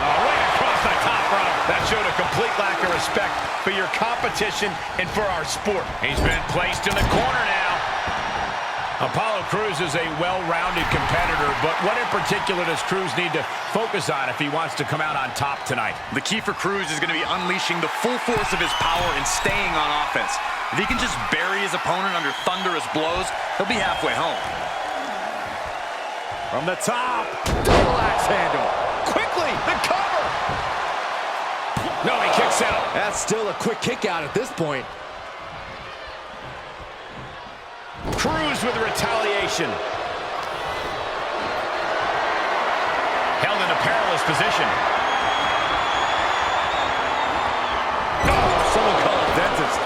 Right across the top rope. That showed a complete lack of respect for your competition and for our sport. He's been placed in the corner now. Apollo Crews is a well-rounded competitor, but what in particular does Crews need to focus on if he wants to come out on top tonight? The key for Cruz is going to be unleashing the full force of his power and staying on offense. If he can just bury his opponent under thunderous blows, he'll be halfway home. From the top, double axe handle. Quickly, the cover! No, he kicks out. That's still a quick kick out at this point. Cruz with retaliation. Held in a perilous position. Oh, someone call a dentist.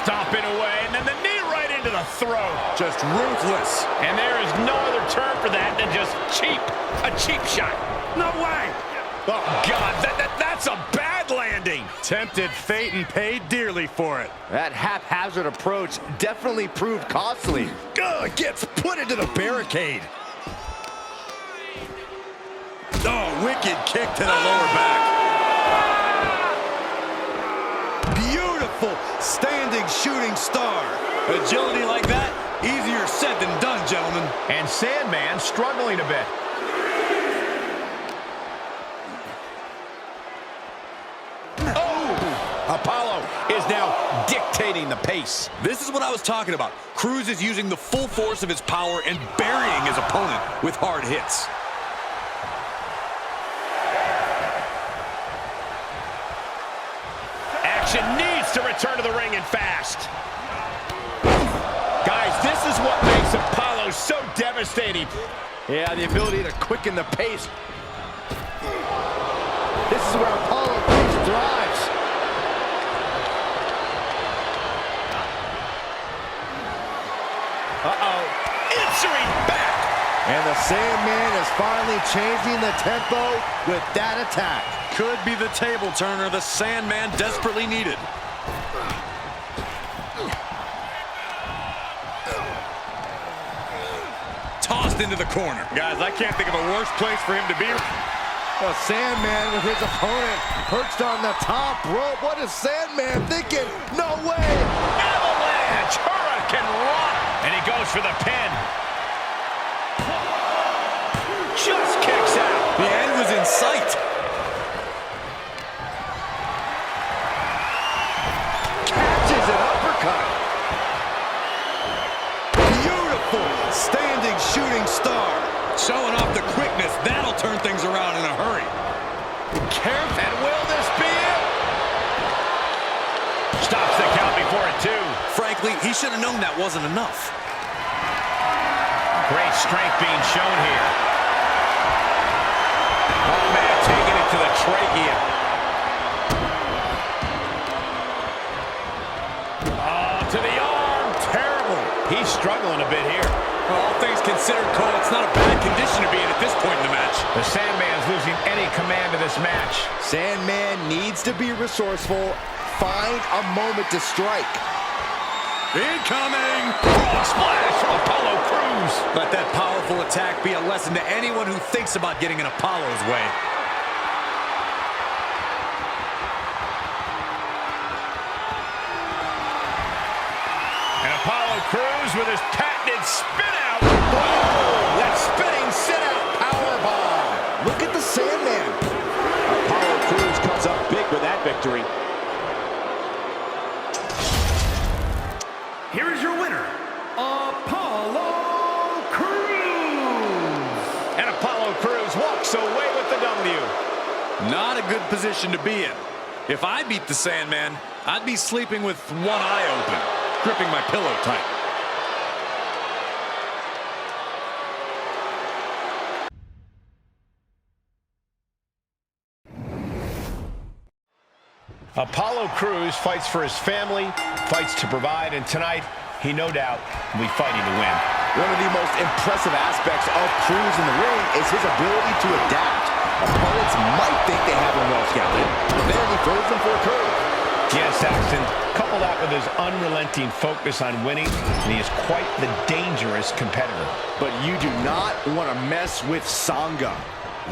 Stomping away, and then the knee right into the throat. Just ruthless. And there is no other term for that than just cheap. A cheap shot. No way. Oh, God, that's a bad landing. Tempted fate and paid dearly for it. That haphazard approach definitely proved costly. Gets put into the barricade. Oh, wicked kick to the lower back. Beautiful standing shooting star. Agility like that, easier said than done, gentlemen. And Sandman struggling a bit. Apollo is now dictating the pace. This is what I was talking about. Cruz is using the full force of his power and burying his opponent with hard hits. Action needs to return to the ring and fast. Guys, this is what makes Apollo so devastating. Yeah, the ability to quicken the pace. This is where Apollo Crews thrives. Answering back. And the Sandman is finally changing the tempo with that attack. Could be the table turner the Sandman desperately needed. Tossed into the corner. Guys, I can't think of a worse place for him to be. The Sandman with his opponent perched on the top rope. What is Sandman thinking? No way! Avalanche, Hurricane Run. And he goes for the pin. Just kicks out. The end was in sight. Catches an uppercut. Beautiful standing shooting star. Showing off the quickness. That'll turn things around in a hurry. Careful. And will this be it? Stops the count before it, too. Frankly, he should have known that wasn't enough. Great strength being shown here. Oh, man, taking it to the trachea. Oh, to the arm. Terrible. He's struggling a bit here. Well, all things considered, Cole, it's not a bad condition to be in at this point in the match. The Sandman's losing any command of this match. Sandman needs to be resourceful. Find a moment to strike. Incoming! Frog splash from Apollo Crews. Let that powerful attack be a lesson to anyone who thinks about getting in Apollo's way. And Apollo Crews with his patented spin out. Oh, that spinning sit out powerbomb. Look at the Sandman. Apollo Crews comes up big with that victory. Here is your winner, Apollo Crews. And Apollo Crews walks away with the W. Not a good position to be in. If I beat the Sandman, I'd be sleeping with one eye open, gripping my pillow tight. Apollo Crews fights for his family, fights to provide, and tonight, he no doubt will be fighting to win. One of the most impressive aspects of Crews in the ring is his ability to adapt. Opponents might think they have him well scouted, but then he throws them for a curve. Yes, Saxton, couple that with his unrelenting focus on winning, and he is quite the dangerous competitor. But you do not want to mess with Sanga.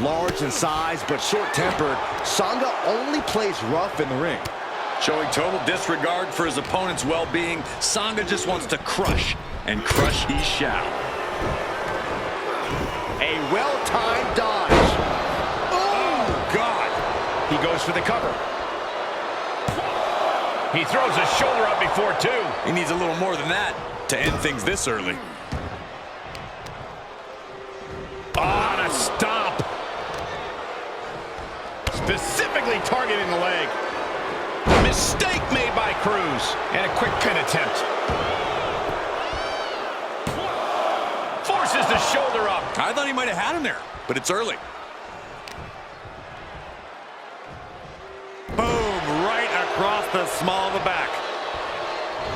Large in size, but short-tempered, Sanga only plays rough in the ring. Showing total disregard for his opponent's well-being, Sanga just wants to crush, and crush he shall. A well-timed dodge. Oh, God! He goes for the cover. He throws his shoulder up before two. He needs a little more than that to end things this early. On a stomp. Specifically targeting the leg. Mistake made by Crews. And a quick pin attempt. Forces the shoulder up. I thought he might have had him there, but it's early. Boom, right across the small of the back.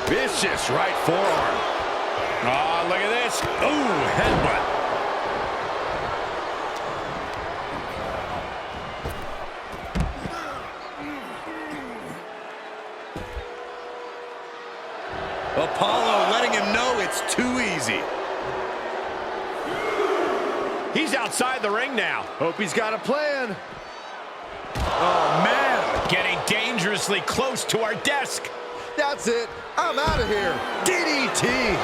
Vicious right forearm. Oh, look at this. Ooh, headbutt. He's outside the ring now. Hope he's got a plan. Oh, man. Getting dangerously close to our desk. That's it. I'm out of here. DDT.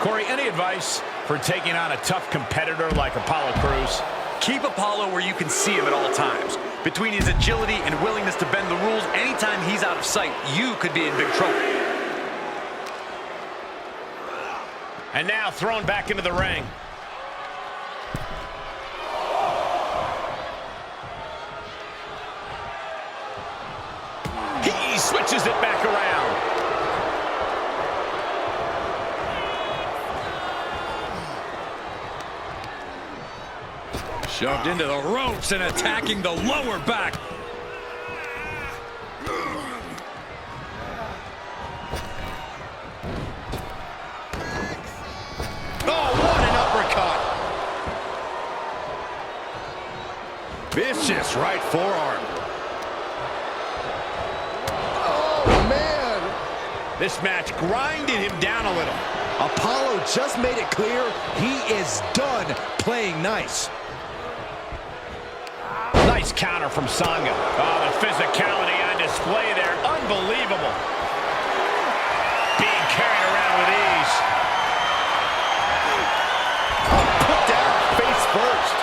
Corey, any advice for taking on a tough competitor like Apollo Crews? Keep Apollo where you can see him at all times. Between his agility and willingness to bend the rules, anytime he's out of sight, you could be in big trouble. And now thrown back into the ring. He switches it back around. Shoved into the ropes and attacking the lower back. Oh, what an uppercut. Vicious right forearm. Oh, man. This match grinded him down a little. Apollo just made it clear he is done playing nice. Nice counter from Sanga. Oh, the physicality on display there. Unbelievable. Being carried around with ease. Put down face first.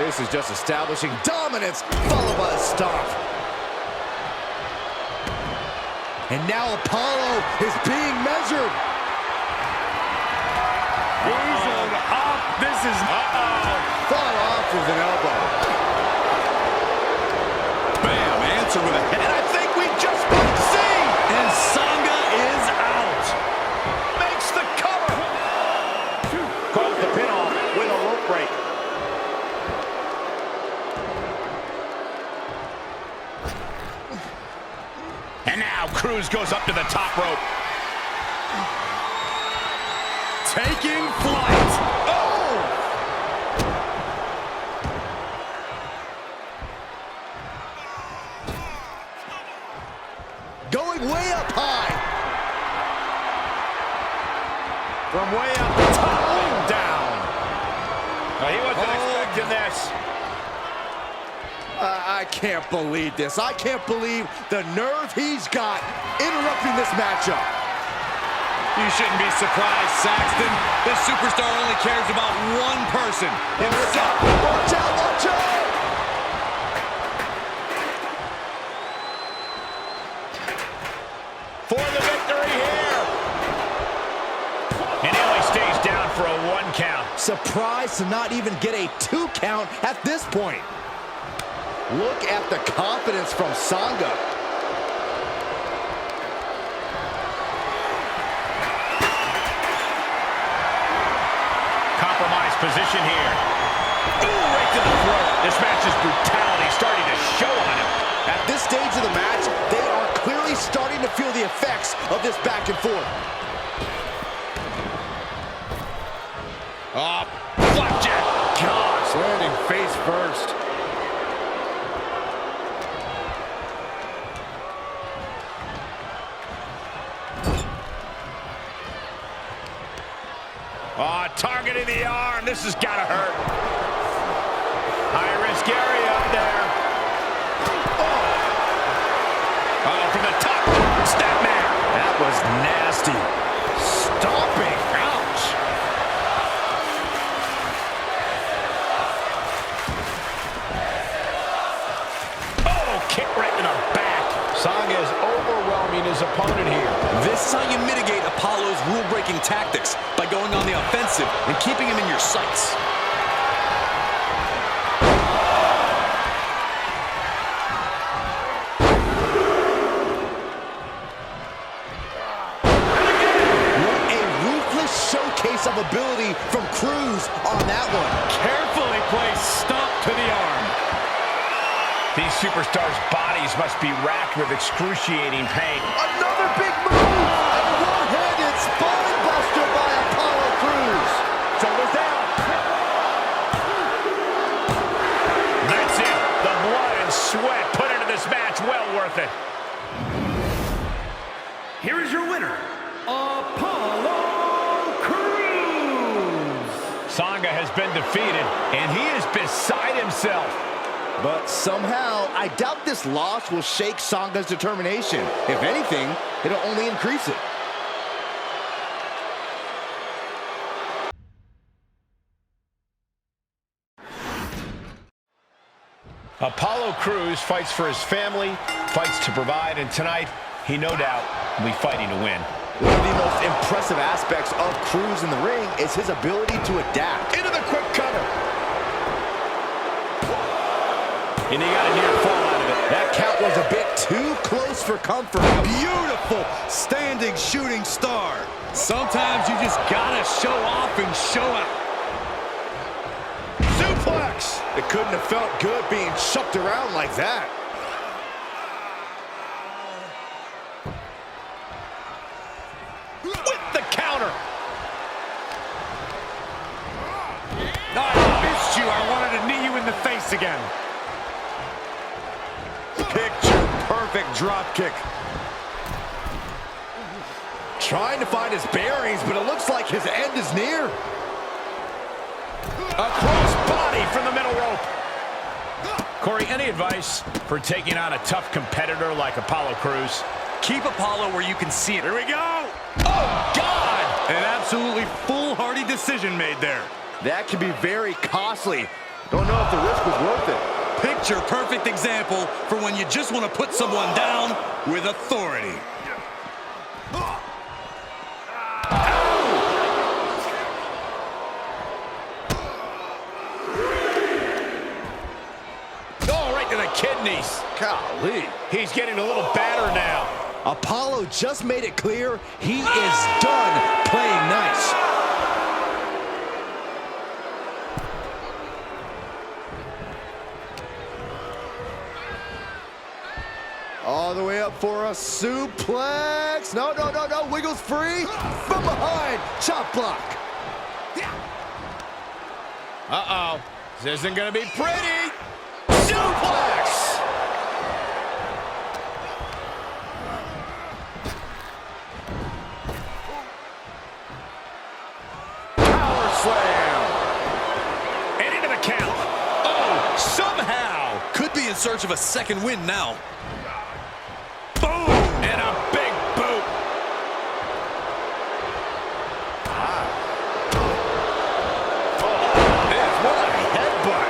This is just establishing dominance, followed by a stomp. And now Apollo is being measured. He's up. This is... Fought off with an elbow. Bam, answer with a head. And I think we just might see. And Sanga is out. Makes the cover. Calls the pin off with a rope break. And now Crews goes up to the top rope. Taking flight. Going way up high. From way up the top and down. Well, he wasn't expecting this. I can't believe this. I can't believe the nerve he's got interrupting this matchup. You shouldn't be surprised, Saxton. This superstar only cares about one person, himself. Watch out, watch out! For the victory here. And he only stays down for a 1 count. Surprised to not even get a 2 count at this point. Look at the confidence from Sanga. Compromised position here. Ooh, right to the throat. This match's brutality starting to show on him. At this stage of the match, they are clearly starting to feel the effects of this back and forth. Oh, flapjack. Gosh, landing face first. Oh, targeting the arm. This has got to hurt. High-risk area up there. Oh, from the top. Snapmare. That was nasty. Stomping. Ouch. Oh, kick right in the back. Sanga is overwhelming his opponent here. This is how you mitigate Apollo's rule-breaking tactics, by going on the offensive and keeping him in your sights. What a ruthless showcase of ability from Crews on that one. Carefully placed stomp to the arm. These superstars' bodies must be racked with excruciating pain. Another big move! And a one-handed spine buster by Apollo Crews. Shoulders down. That's it. The blood and sweat put into this match. Well worth it. Here is your winner, Apollo Crews. Sanga has been defeated, and he is beside himself. But somehow, I doubt this loss will shake Sanga's determination. If anything, it'll only increase it. Apollo Crews fights for his family, fights to provide, and tonight, he no doubt will be fighting to win. One of the most impressive aspects of Crews in the ring is his ability to adapt. Into the quick cover. And he got a near fall out of it. That count was a bit too close for comfort. Beautiful standing shooting star. Sometimes you just gotta show off and show out. Suplex. It couldn't have felt good being chucked around like that. With the counter. I missed you. I wanted to knee you in the face again. Picture perfect drop kick. Trying to find his bearings, but it looks like his end is near. A cross body from the middle rope. Corey, any advice for taking on a tough competitor like Apollo Crews? Keep Apollo where you can see it. Here we go. Oh, God! An absolutely foolhardy decision made there. That can be very costly. Don't know if the risk was worth it. Picture perfect example for when you just want to put someone down with authority. Oh, right to the kidneys. Golly. He's getting a little battered now. Apollo just made it clear he is done playing nice. All the way up for a suplex. No, no, no, no. Wiggles free. From behind. Chop block. Uh-oh. This isn't going to be pretty. Suplex! Power slam. And into the count. Oh, somehow. Could be in search of a second win now. Boom! And a big boot. What a headbutt.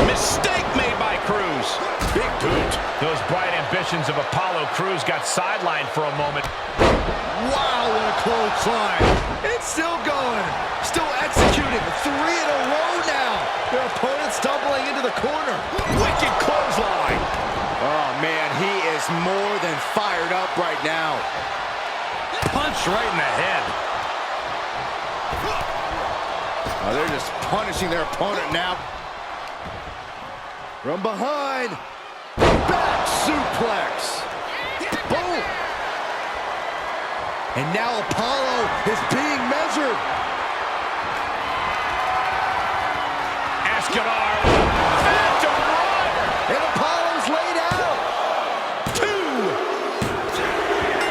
Mistake made by Crews. Big boot. Those bright ambitions of Apollo Crews got sidelined for a moment. Wow, what a clothesline. It's still going. Still executing. 3 in a row now. Their opponent stumbling into the corner. Wicked clothesline. Oh, man, he is more than fired up right now. Punch right in the head. Oh, they're just punishing their opponent now. From behind. Back suplex. Boom. And now Apollo is being measured. Escobar. Phantom driver. And Apollo's laid out. 2.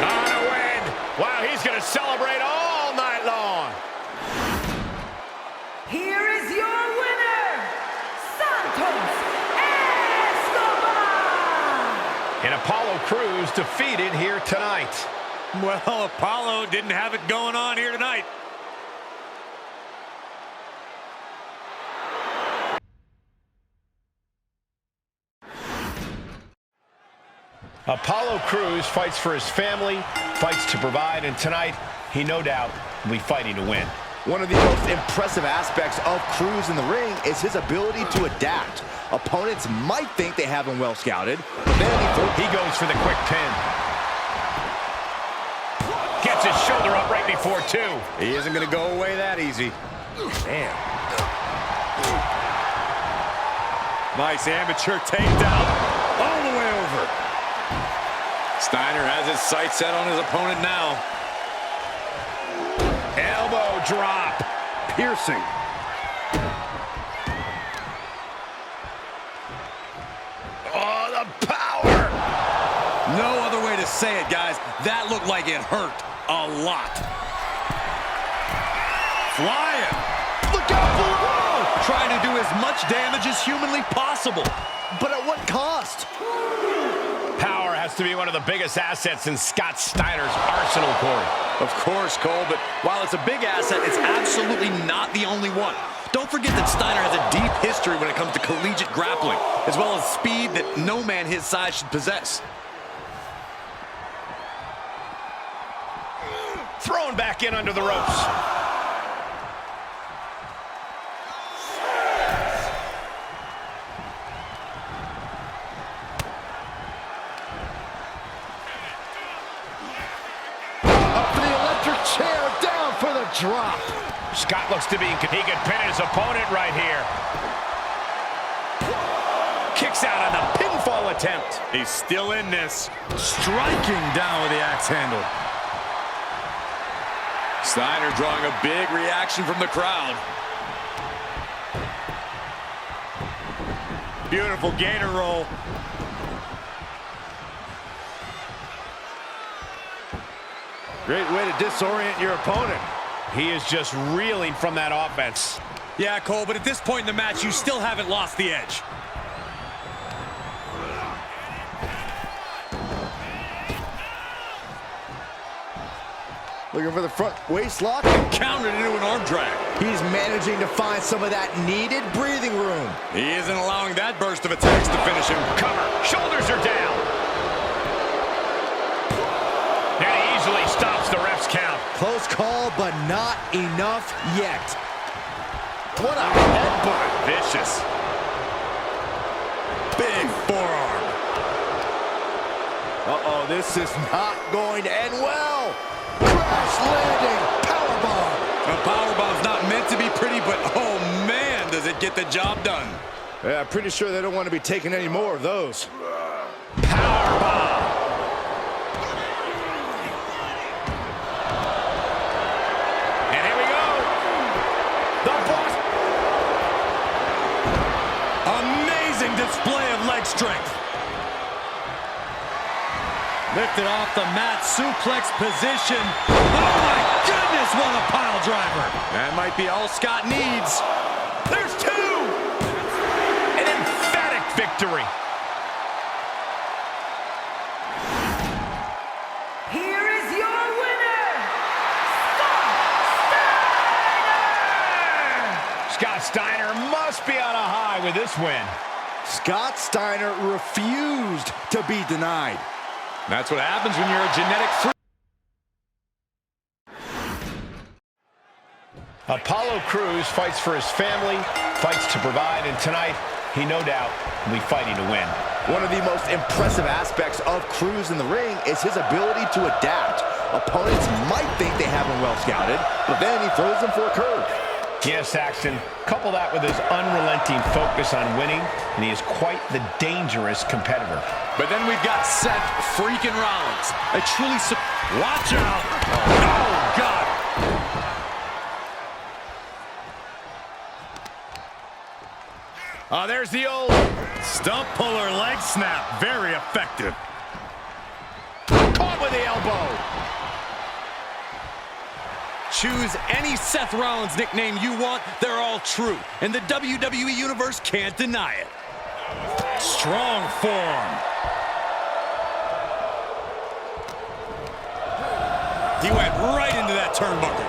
On a win. Wow, he's going to celebrate all night long. Here is your winner, Santos Escobar! And Apollo Crews defeated here tonight. Well, Apollo didn't have it going on here tonight. Apollo Crews fights for his family, fights to provide, and tonight, he no doubt will be fighting to win. One of the most impressive aspects of Crews in the ring is his ability to adapt. Opponents might think they have him well scouted, but then he goes for the quick pin. Gets his shoulder up right before 2. He isn't going to go away that easy. Man. Nice amateur takedown. All the way over. Steiner has his sights set on his opponent now. Elbow drop. Piercing. Oh, the power. No other way to say it, guys. That looked like it hurt a lot. Flying. blow! Trying to do as much damage as humanly possible. But at what cost? Power has to be one of the biggest assets in Scott Steiner's arsenal, Corey. Of course, Cole, but while it's a big asset, it's absolutely not the only one. Don't forget that Steiner has a deep history when it comes to collegiate grappling, as well as speed that no man his size should possess. Thrown back in under the ropes. Up for the electric chair, down for the drop. Scott looks to be, he could pin his opponent right here. Kicks out on the pinfall attempt. He's still in this. Striking down with the axe handle. Steiner drawing a big reaction from the crowd. Beautiful gator roll. Great way to disorient your opponent. He is just reeling from that offense. Yeah, Cole, but at this point in the match, you still haven't lost the edge. Looking for the front waist lock. Countered into an arm drag. He's managing to find some of that needed breathing room. He isn't allowing that burst of attacks to finish him. Cover, shoulders are down. And he easily stops the ref's count. Close call, but not enough yet. What a headbutt. Vicious. Big forearm. Uh-oh, this is not going to end well. Crash landing, powerbomb. A powerbomb's not meant to be pretty, but oh man, does it get the job done. Yeah, I'm pretty sure they don't want to be taking any more of those. Powerbomb. And here we go. The boss. Amazing display of leg strength. Lifted off the mat, suplex position. Oh my goodness, what a pile driver. That might be all Scott needs. There's two. An emphatic victory. Here is your winner, Scott Steiner! Scott Steiner must be on a high with this win. Scott Steiner refused to be denied. That's what happens when you're a genetic freak. Apollo Crews fights for his family, fights to provide, and tonight, he no doubt will be fighting to win. One of the most impressive aspects of Crews in the ring is his ability to adapt. Opponents might think they have him well scouted, but then he throws them for a curve. Yes, Saxton, couple that with his unrelenting focus on winning, and he is quite the dangerous competitor. But then we've got Seth freaking Rollins. A truly... Watch out! Oh, God! There's the old Stump puller leg snap. Very effective. caught with the elbow. Choose any Seth Rollins nickname you want, they're all true. And the WWE Universe can't deny it. Strong forearm. He went right into that turnbuckle.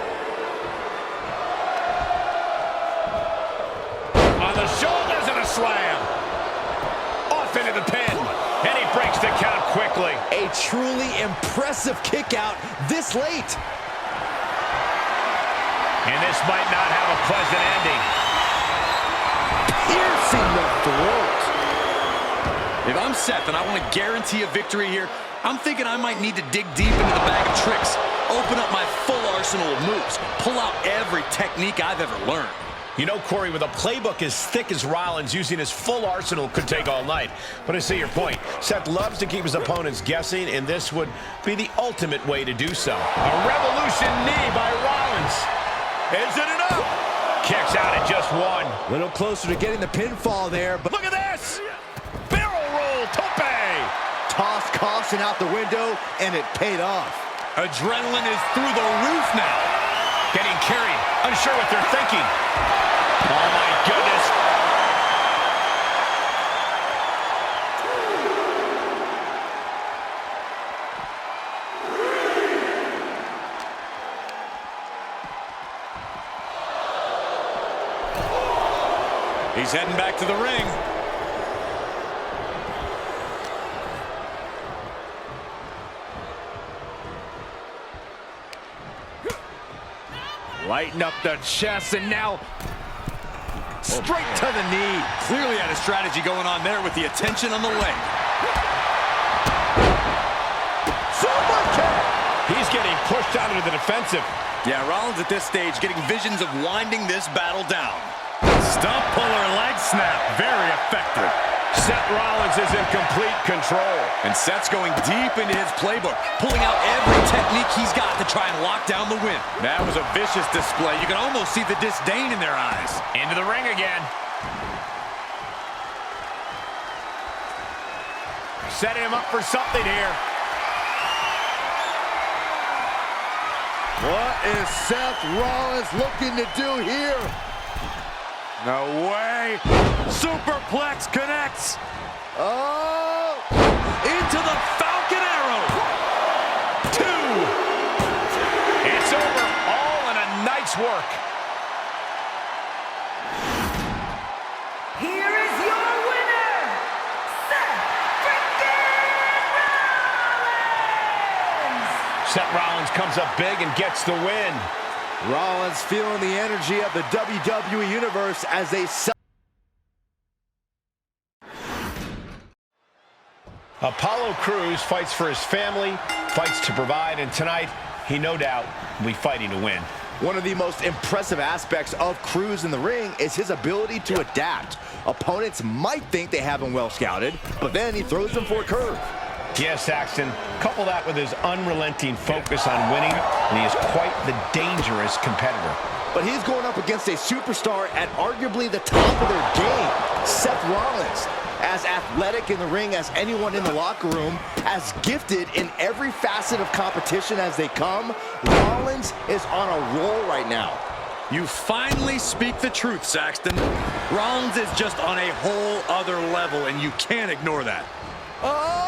On the shoulders and a slam. Off into the pin. And he breaks the count quickly. A truly impressive kick out this late. And this might not have a pleasant ending. Piercing the throat. If I'm Seth and I want to guarantee a victory here, I'm thinking I might need to dig deep into the bag of tricks, open up my full arsenal of moves, pull out every technique I've ever learned. You know, Corey, with a playbook as thick as Rollins, using his full arsenal could take all night. But I see your point. Seth loves to keep his opponents guessing, and this would be the ultimate way to do so. A revolution knee by Rollins. Is it enough? Kicks out at just one. A little closer to getting the pinfall there, but Look at this! Barrel roll tope! tossed caution out the window, and it paid off. Adrenaline is through the roof now. getting carried, unsure what they're thinking. Oh, my goodness. He's heading back to the ring. Lighten up the chest, and now straight to the knee. Clearly had a strategy going on there with the attention on the leg. Super kick! He's getting pushed out into the defensive. Yeah, Rollins at this stage getting visions of winding this battle down. Stump puller leg snap. Very effective. Seth Rollins is in complete control. And Seth's going deep into his playbook, pulling out every technique he's got to try and lock down the win. That was a vicious display. You can almost see the disdain in their eyes. Into the ring again. Setting him up for something here. What is Seth Rollins looking to do here? No way. Superplex connects. Oh! Into the Falcon Arrow. 2. It's over. All in a night's work. Here is your winner, Seth freaking Rollins! Seth Rollins comes up big and gets the win. Rollins feeling the energy of the WWE Universe as they... Apollo Crews fights for his family, fights to provide, and tonight, he no doubt will be fighting to win. One of the most impressive aspects of Crews in the ring is his ability to adapt. Opponents might think they have him well scouted, but then he throws them for a curve. Yes, Saxton, couple that with his unrelenting focus on winning, and he is quite the dangerous competitor. But he's going up against a superstar at arguably the top of their game, Seth Rollins. As athletic in the ring as anyone in the locker room, as gifted in every facet of competition as they come, Rollins is on a roll right now. You finally speak the truth, Saxton. Rollins is just on a whole other level, and you can't ignore that. Oh!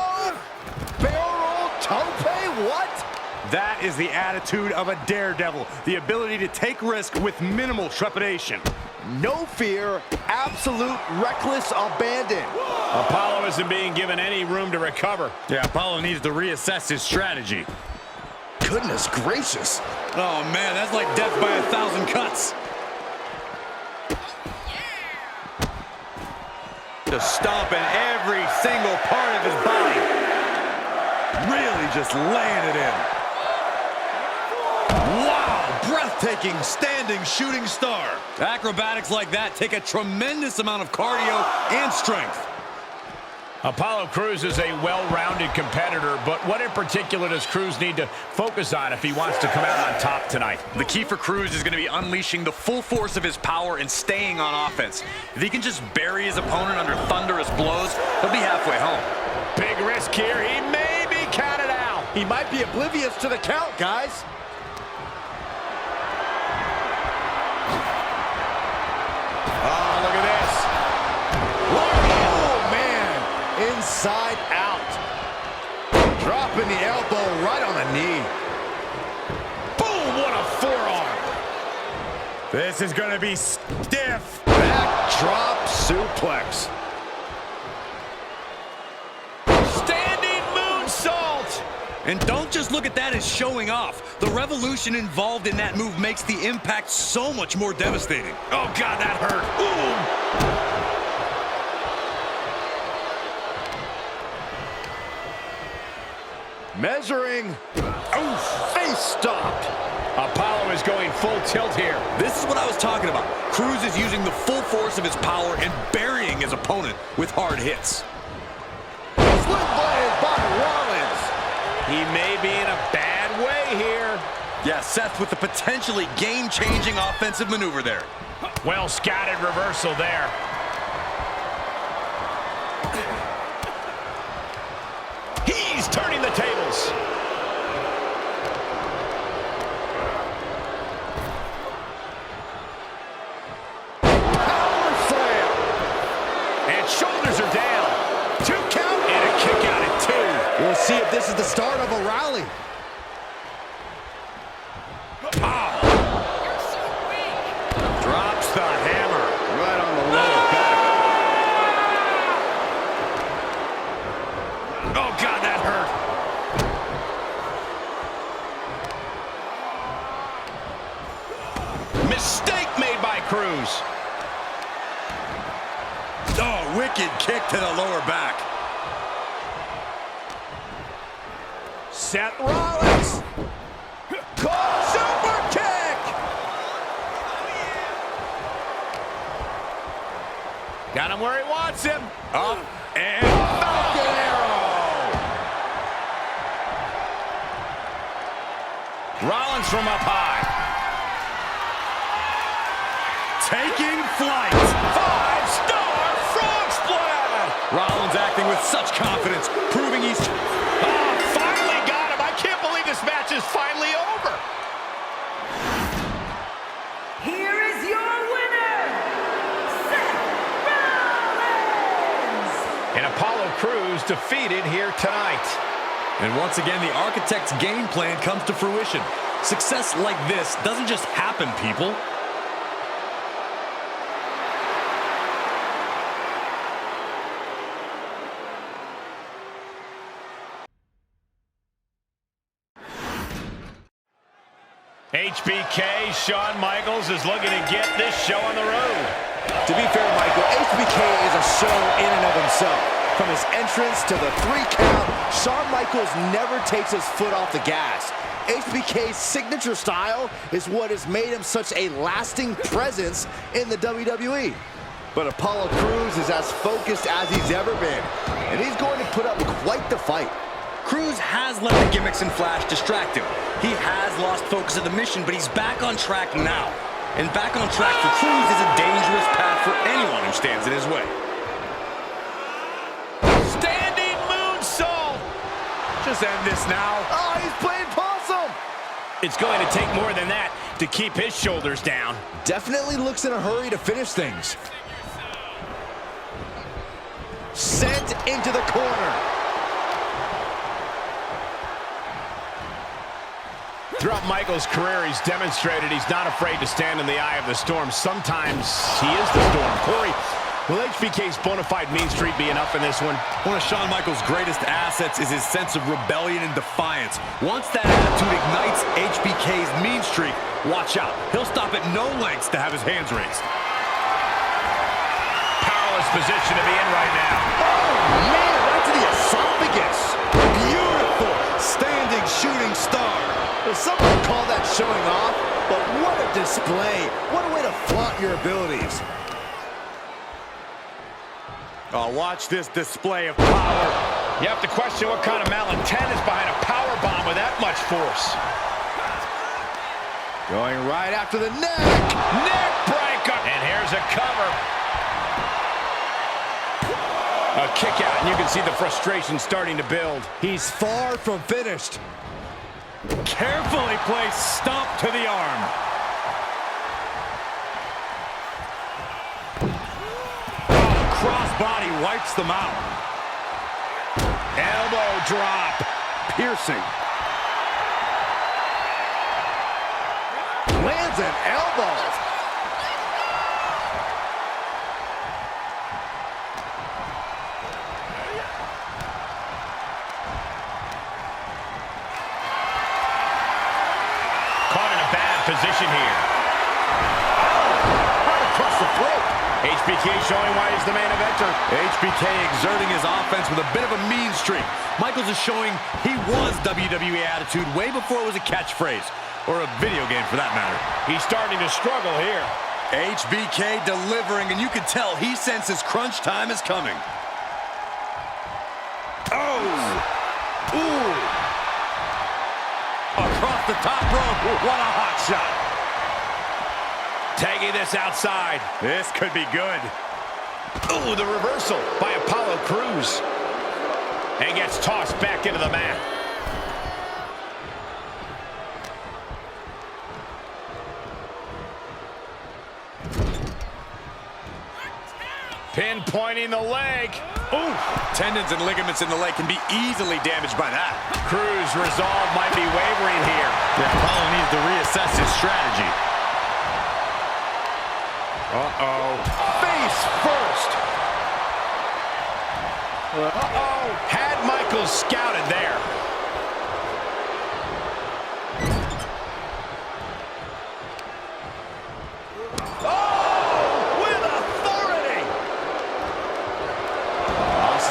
Barrel roll tope? What? That is the attitude of a daredevil. The ability to take risk with minimal trepidation. No fear, absolute reckless abandon. Apollo isn't being given any room to recover. Yeah, Apollo needs to reassess his strategy. Goodness gracious. Oh, man, that's like death by 1,000 cuts. Just stomping every single part of his body. Really just laying it in. Wow, breathtaking standing shooting star. Acrobatics like that take a tremendous amount of cardio and strength. Apollo Crews is a well-rounded competitor, but what in particular does Crews need to focus on if he wants to come out on top tonight? The key for Crews is going to be unleashing the full force of his power and staying on offense. If he can just bury his opponent under thunderous blows, he'll be halfway home. Big risk here. He may be counted out. He might be oblivious to the count, guys. Oh, look at this. Oh, man. Inside out. Dropping the elbow right on the knee. Boom, what a forearm. This is going to be stiff. Backdrop suplex. Standing moonsault. And don't just look at that as showing off. The revolution involved in that move makes the impact so much more devastating. Oh, God, that hurt. Boom. Measuring. Oh, face stopped. Apollo is going full tilt here. This is what I was talking about. Crews is using the full force of his power and burying his opponent with hard hits. Slim blade by Rollins. He may be in a bad way here. Yeah, Seth with the potentially game-changing offensive maneuver there. Well scattered reversal there. He's turning the tables. And shoulders are down. 2 count and a kick out at 2. We'll see if this is the start of a rally. Drops the hammer right on the lower back. Oh, God, that hurt. Mistake made by Cruz. Oh, wicked kick to the lower back. Seth Rollins. Super kick. Got him where he wants him. Up and Falcon Arrow. Rollins from up high. Taking flight. 5-star frog splash. Rollins acting with such confidence, proving he's... Oh, finally got him. I can't believe this match is finally over. Here is your winner, Seth Rollins! And Apollo Crews defeated here tonight. And once again, the Architect's game plan comes to fruition. Success like this doesn't just happen, people. HBK, Shawn Michaels is looking to get this show on the road. To be fair, Michael, HBK is a show in and of himself. From his entrance to the 3 count, Shawn Michaels never takes his foot off the gas. HBK's signature style is what has made him such a lasting presence in the WWE. But Apollo Crews is as focused as he's ever been, and he's going to put up quite the fight. Cruz has let the gimmicks and Flash distract him. He has lost focus of the mission, but he's back on track now. And back on track for Cruz is a dangerous path for anyone who stands in his way. Standing moonsault. Just end this now. Oh, he's playing possum. It's going to take more than that to keep his shoulders down. Definitely looks in a hurry to finish things. Sent into the corner. Throughout Michaels' career, he's demonstrated he's not afraid to stand in the eye of the storm. Sometimes he is the storm. Corey, will HBK's bona fide mean streak be enough in this one? One of Shawn Michaels' greatest assets is his sense of rebellion and defiance. Once that attitude ignites HBK's mean streak, watch out. He'll stop at no lengths to have his hands raised. Powerless position to be in right now. Oh, man, right to the esophagus. Beautiful standing shooting star. Well, some would call that showing off, but what a display. What a way to flaunt your abilities. Oh, watch this display of power. You have to question what kind of malintent is behind a power bomb with that much force. Going right after the neck. Neck breaker. And here's a cover. A kick out, and you can see the frustration starting to build. He's far from finished. Carefully placed stomp to the arm. Crossbody wipes them out. Elbow drop. Piercing. Lands an elbow. Position here. Right across the throat. HBK showing why he's the main eventer. HBK exerting his offense with a bit of a mean streak. Michaels is showing he was WWE Attitude way before it was a catchphrase, or a video game for that matter. He's starting to struggle here. HBK delivering, and you can tell he senses crunch time is coming. Oh! Ooh! Across the top rope. What a hot shot. Tagging this outside. This could be good. Ooh, the reversal by Apollo Crews. And gets tossed back into the mat. Pinpointing the leg. Ooh, tendons and ligaments in the leg can be easily damaged by that. Cruz' resolve might be wavering here. Yeah, Apollo needs to reassess his strategy. Uh-oh. Face first. Uh-oh. Had Michaels scouted there.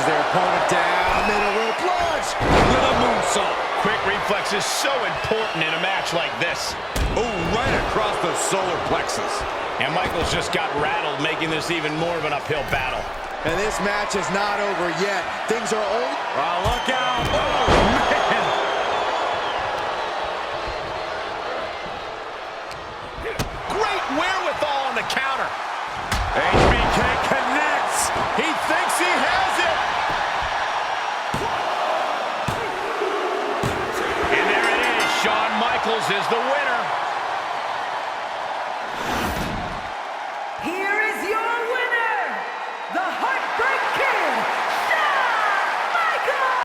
Their opponent down, middle rope lunge with a moonsault. Quick reflex is so important in a match like this. Oh, right across the solar plexus. And Michaels just got rattled, making this even more of an uphill battle. And this match is not over yet. Things are only... Oh, look out. Oh, man. Great wherewithal on the counter. HBK connects. He thinks he has it. And there it is. Shawn Michaels is the winner. Here is your winner, the Heartbreak Kid, Shawn Michaels!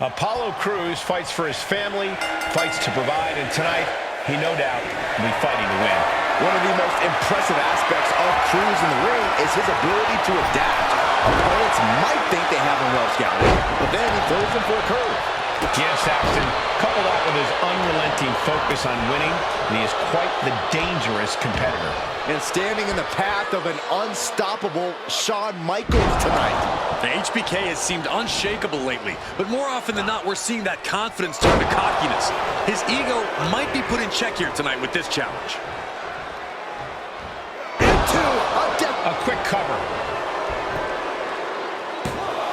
Apollo Crews fights for his family, fights to provide, and tonight, he no doubt will be fighting to win. One of the most impressive aspects of Cruz in the ring is his ability to adapt. Opponents might think they have him well scouted, but then he throws them for a curve. Yes, Saxton, couple that with his unrelenting focus on winning, and he is quite the dangerous competitor. And standing in the path of an unstoppable Shawn Michaels tonight. The HBK has seemed unshakable lately, but more often than not, we're seeing that confidence turn to cockiness. His ego might be put in check here tonight with this challenge. A quick cover.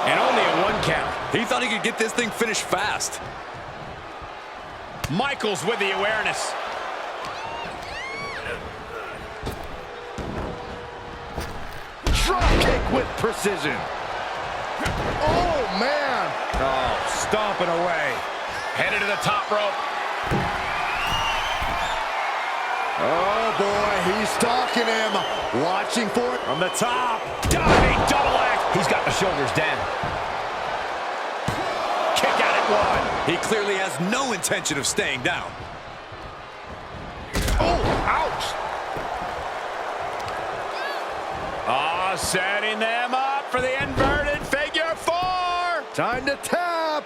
And only a 1 count. He thought he could get this thing finished fast. Michaels with the awareness. Drop kick with precision. Oh, man. Oh, stomping away. Headed to the top rope. Oh, boy, he's stalking him. Watching for it. From the top. Diving double axe. He's got the shoulders down. Kick out at 1. He clearly has no intention of staying down. Oh, ouch. Ah, setting them up for the inverted figure 4. Time to tap.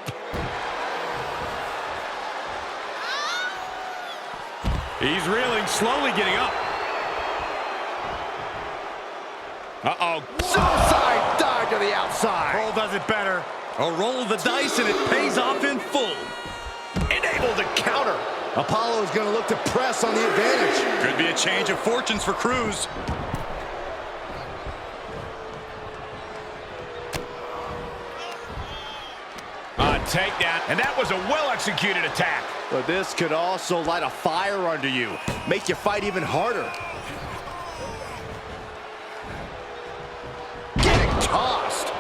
He's reeling, slowly getting up. Uh-oh. Suicide dive to the outside. Cole does it better. A roll of the dice, and it pays off in full. Enabled to counter. Apollo is going to look to press on the advantage. Could be a change of fortunes for Cruz. Takedown, and that was a well-executed attack. But this could also light a fire under you, make you fight even harder. Getting tossed.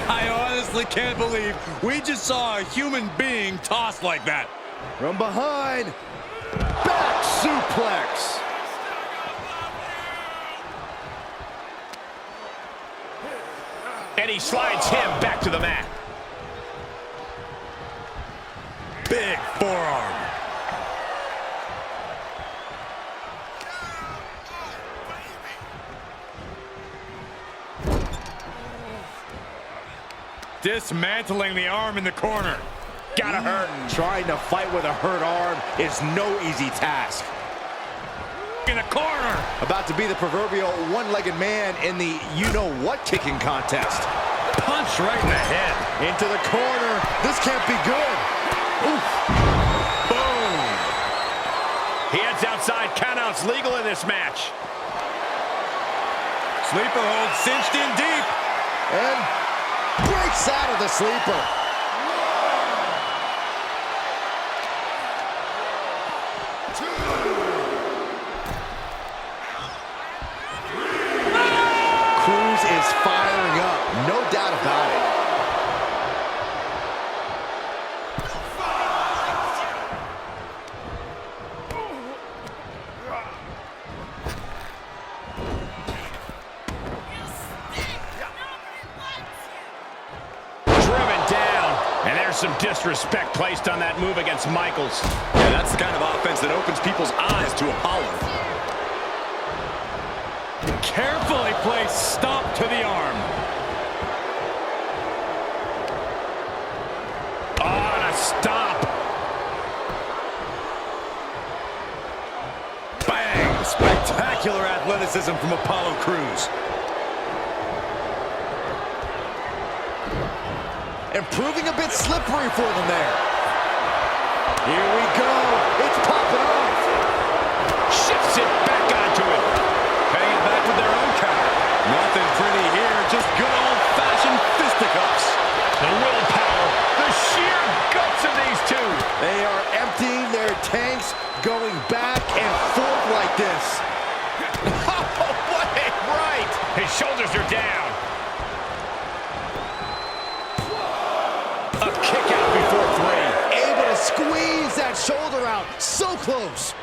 I honestly can't believe we just saw a human being tossed like that. From behind, back suplex. And he slides him back to the mat. Big forearm. Dismantling the arm in the corner. Gotta hurt. Trying to fight with a hurt arm is no easy task. In the corner. About to be the proverbial one-legged man in the you-know-what kicking contest. Punch right in the head. Into the corner. This can't be good. Oof. Boom. He heads outside. Countouts legal in this match. Sleeper hold cinched in deep. And breaks out of the sleeper. Cruz is firing up, no doubt about it. some disrespect placed on that move against Michaels. Yeah, that's the kind of offense that opens people's eyes to Apollo. Carefully placed stomp to the arm. Oh, and a stomp. Bang! Spectacular athleticism from Apollo Crews. And proving a bit slippery for them there. Here we go. It's popping off. Shifts it back onto him. Paying it back with their own counter. Nothing pretty here, just good old-fashioned fisticuffs. The willpower, the sheer guts of these two. They are emptying their tanks, going back and forth like this. Oh, what a right. His shoulders are down. A kick out before three. Able to squeeze that shoulder out. So close.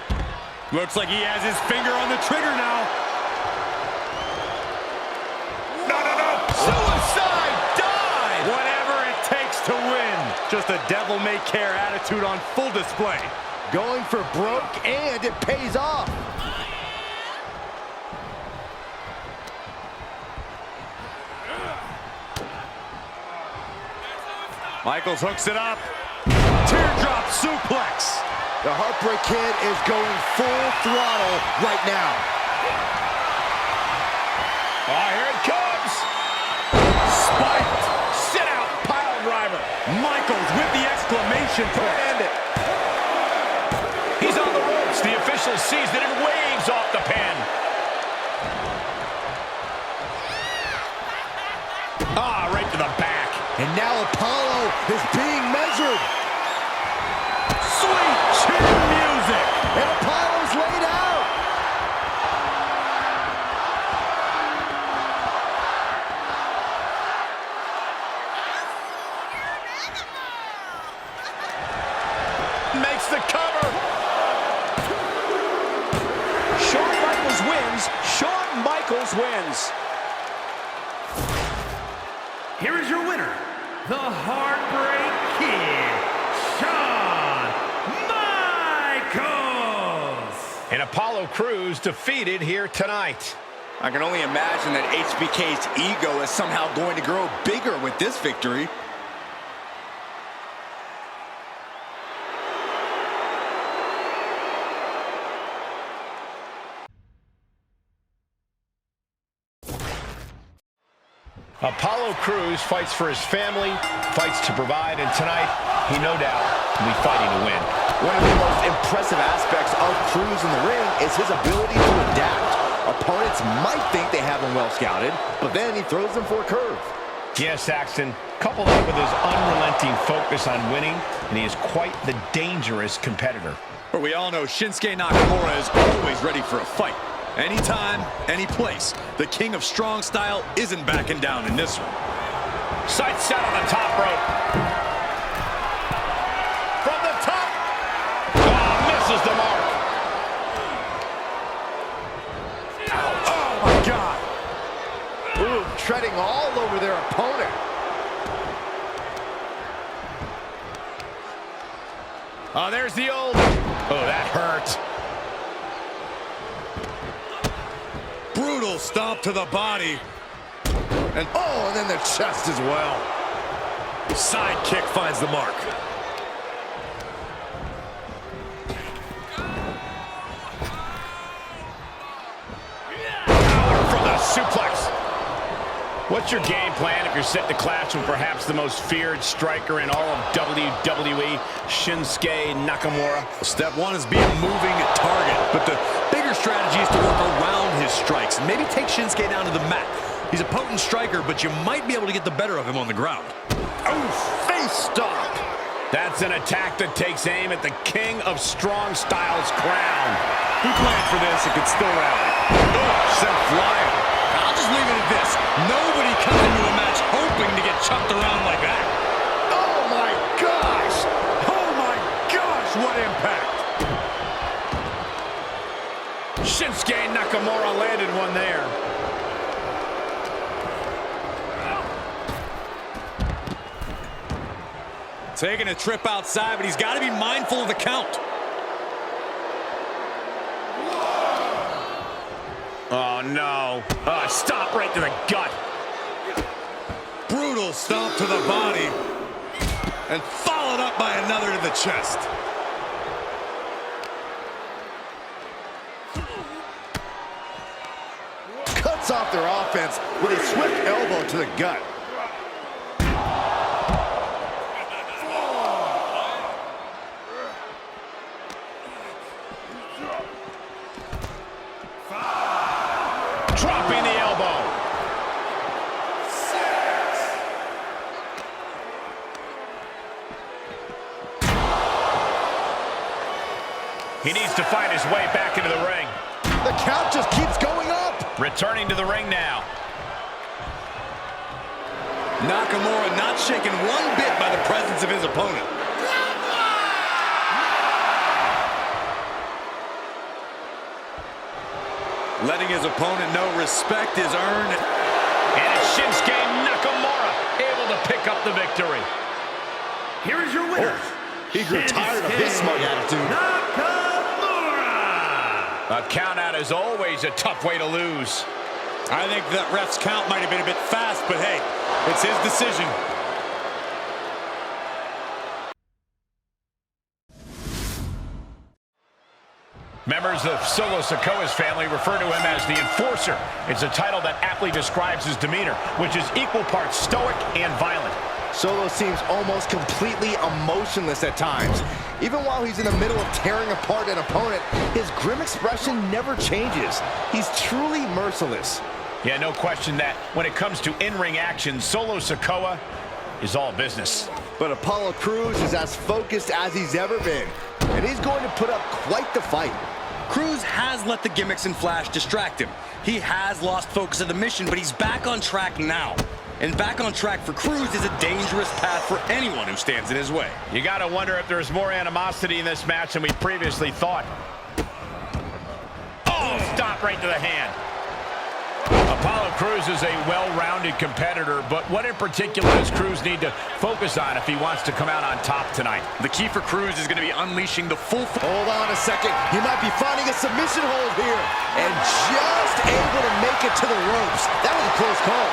Looks like he has his finger on the trigger now. No. Suicide dive. Whatever it takes to win. Just a devil-may-care attitude on full display. Going for broke, and it pays off. Michaels hooks it up. Teardrop suplex. The Heartbreak Kid is going full throttle right now. Oh, here it comes. Spiked. Sit out. Pile driver. Michaels with the exclamation point. And it. He's on the ropes. The official sees that it waves off the pin. Ah, right to the back. And now Apollo is being measured. Sweet chin music. And Apollo's laid out. Makes the cover. Shawn Michaels wins. Shawn Michaels wins. Here is your winner, the Heartbreak Kid, Shawn Michaels. And Apollo Crews defeated here tonight. I can only imagine that HBK's ego is somehow going to grow bigger with this victory. Apollo Crews fights for his family, fights to provide, and tonight, he no doubt will be fighting to win. One of the most impressive aspects of Crews in the ring is his ability to adapt. Opponents might think they have him well scouted, but then he throws them for a curve. Yes, Saxton, couple that with his unrelenting focus on winning, and he is quite the dangerous competitor. But we all know Shinsuke Nakamura is always ready for a fight. Anytime, any place. The king of strong style isn't backing down in this one. Sights set on the top rope. From the top. Oh, misses the mark. Oh, my God. Ooh, treading all over their opponent. Oh, there's the old. Oh, that hurt. Brutal stomp to the body. And then the chest as well. Side kick finds the mark. Power from the suplex. What's your game plan if you're set to clash with perhaps the most feared striker in all of WWE, Shinsuke Nakamura? Step one is be a moving target, but the bigger strategy is to work around his strikes and maybe take Shinsuke down to the mat. He's a potent striker, but you might be able to get the better of him on the ground. Oh, face stop. That's an attack that takes aim at the king of strong style's crown. He planned for this and could still rally. Oh, sent flying. I'll just leave it at this. Nobody comes into a match hoping to get chucked around like that. Oh, my gosh. Oh, my gosh, what impact. Shinsuke Nakamura landed one there. Taking a trip outside, but he's got to be mindful of the count. Oh, no. Stop right to the gut. Brutal stomp to the body. And followed up by another to the chest. Cuts off their offense with a swift elbow to the gut. Dropping the elbow. He needs to find his way back into the ring. The count just keeps going up. Returning to the ring now. Nakamura not shaken one bit by the presence of his opponent. Letting his opponent know respect is earned. And it's Shinsuke Nakamura able to pick up the victory. Here is your winner. He grew tired of his smug attitude. Nakamura! A count out is always a tough way to lose. I think that ref's count might have been a bit fast, but hey, it's his decision. Members of Solo Sikoa's family refer to him as the Enforcer. It's a title that aptly describes his demeanor, which is equal parts stoic and violent. Solo seems almost completely emotionless at times. Even while he's in the middle of tearing apart an opponent, his grim expression never changes. He's truly merciless. Yeah, no question that when it comes to in-ring action, Solo Sikoa is all business. But Apollo Crews is as focused as he's ever been, and he's going to put up quite the fight. Crews has let the gimmicks and flash distract him. He has lost focus of the mission, but he's back on track now. And back on track for Crews is a dangerous path for anyone who stands in his way. You gotta wonder if there's more animosity in this match than we previously thought. Oh, stop right to the hand. Apollo Crews is a well-rounded competitor, but what in particular does Crews need to focus on if he wants to come out on top tonight? The key for Crews is going to be unleashing the full... Hold on a second. He might be finding a submission hold here. And just able to make it to the ropes. That was a close call.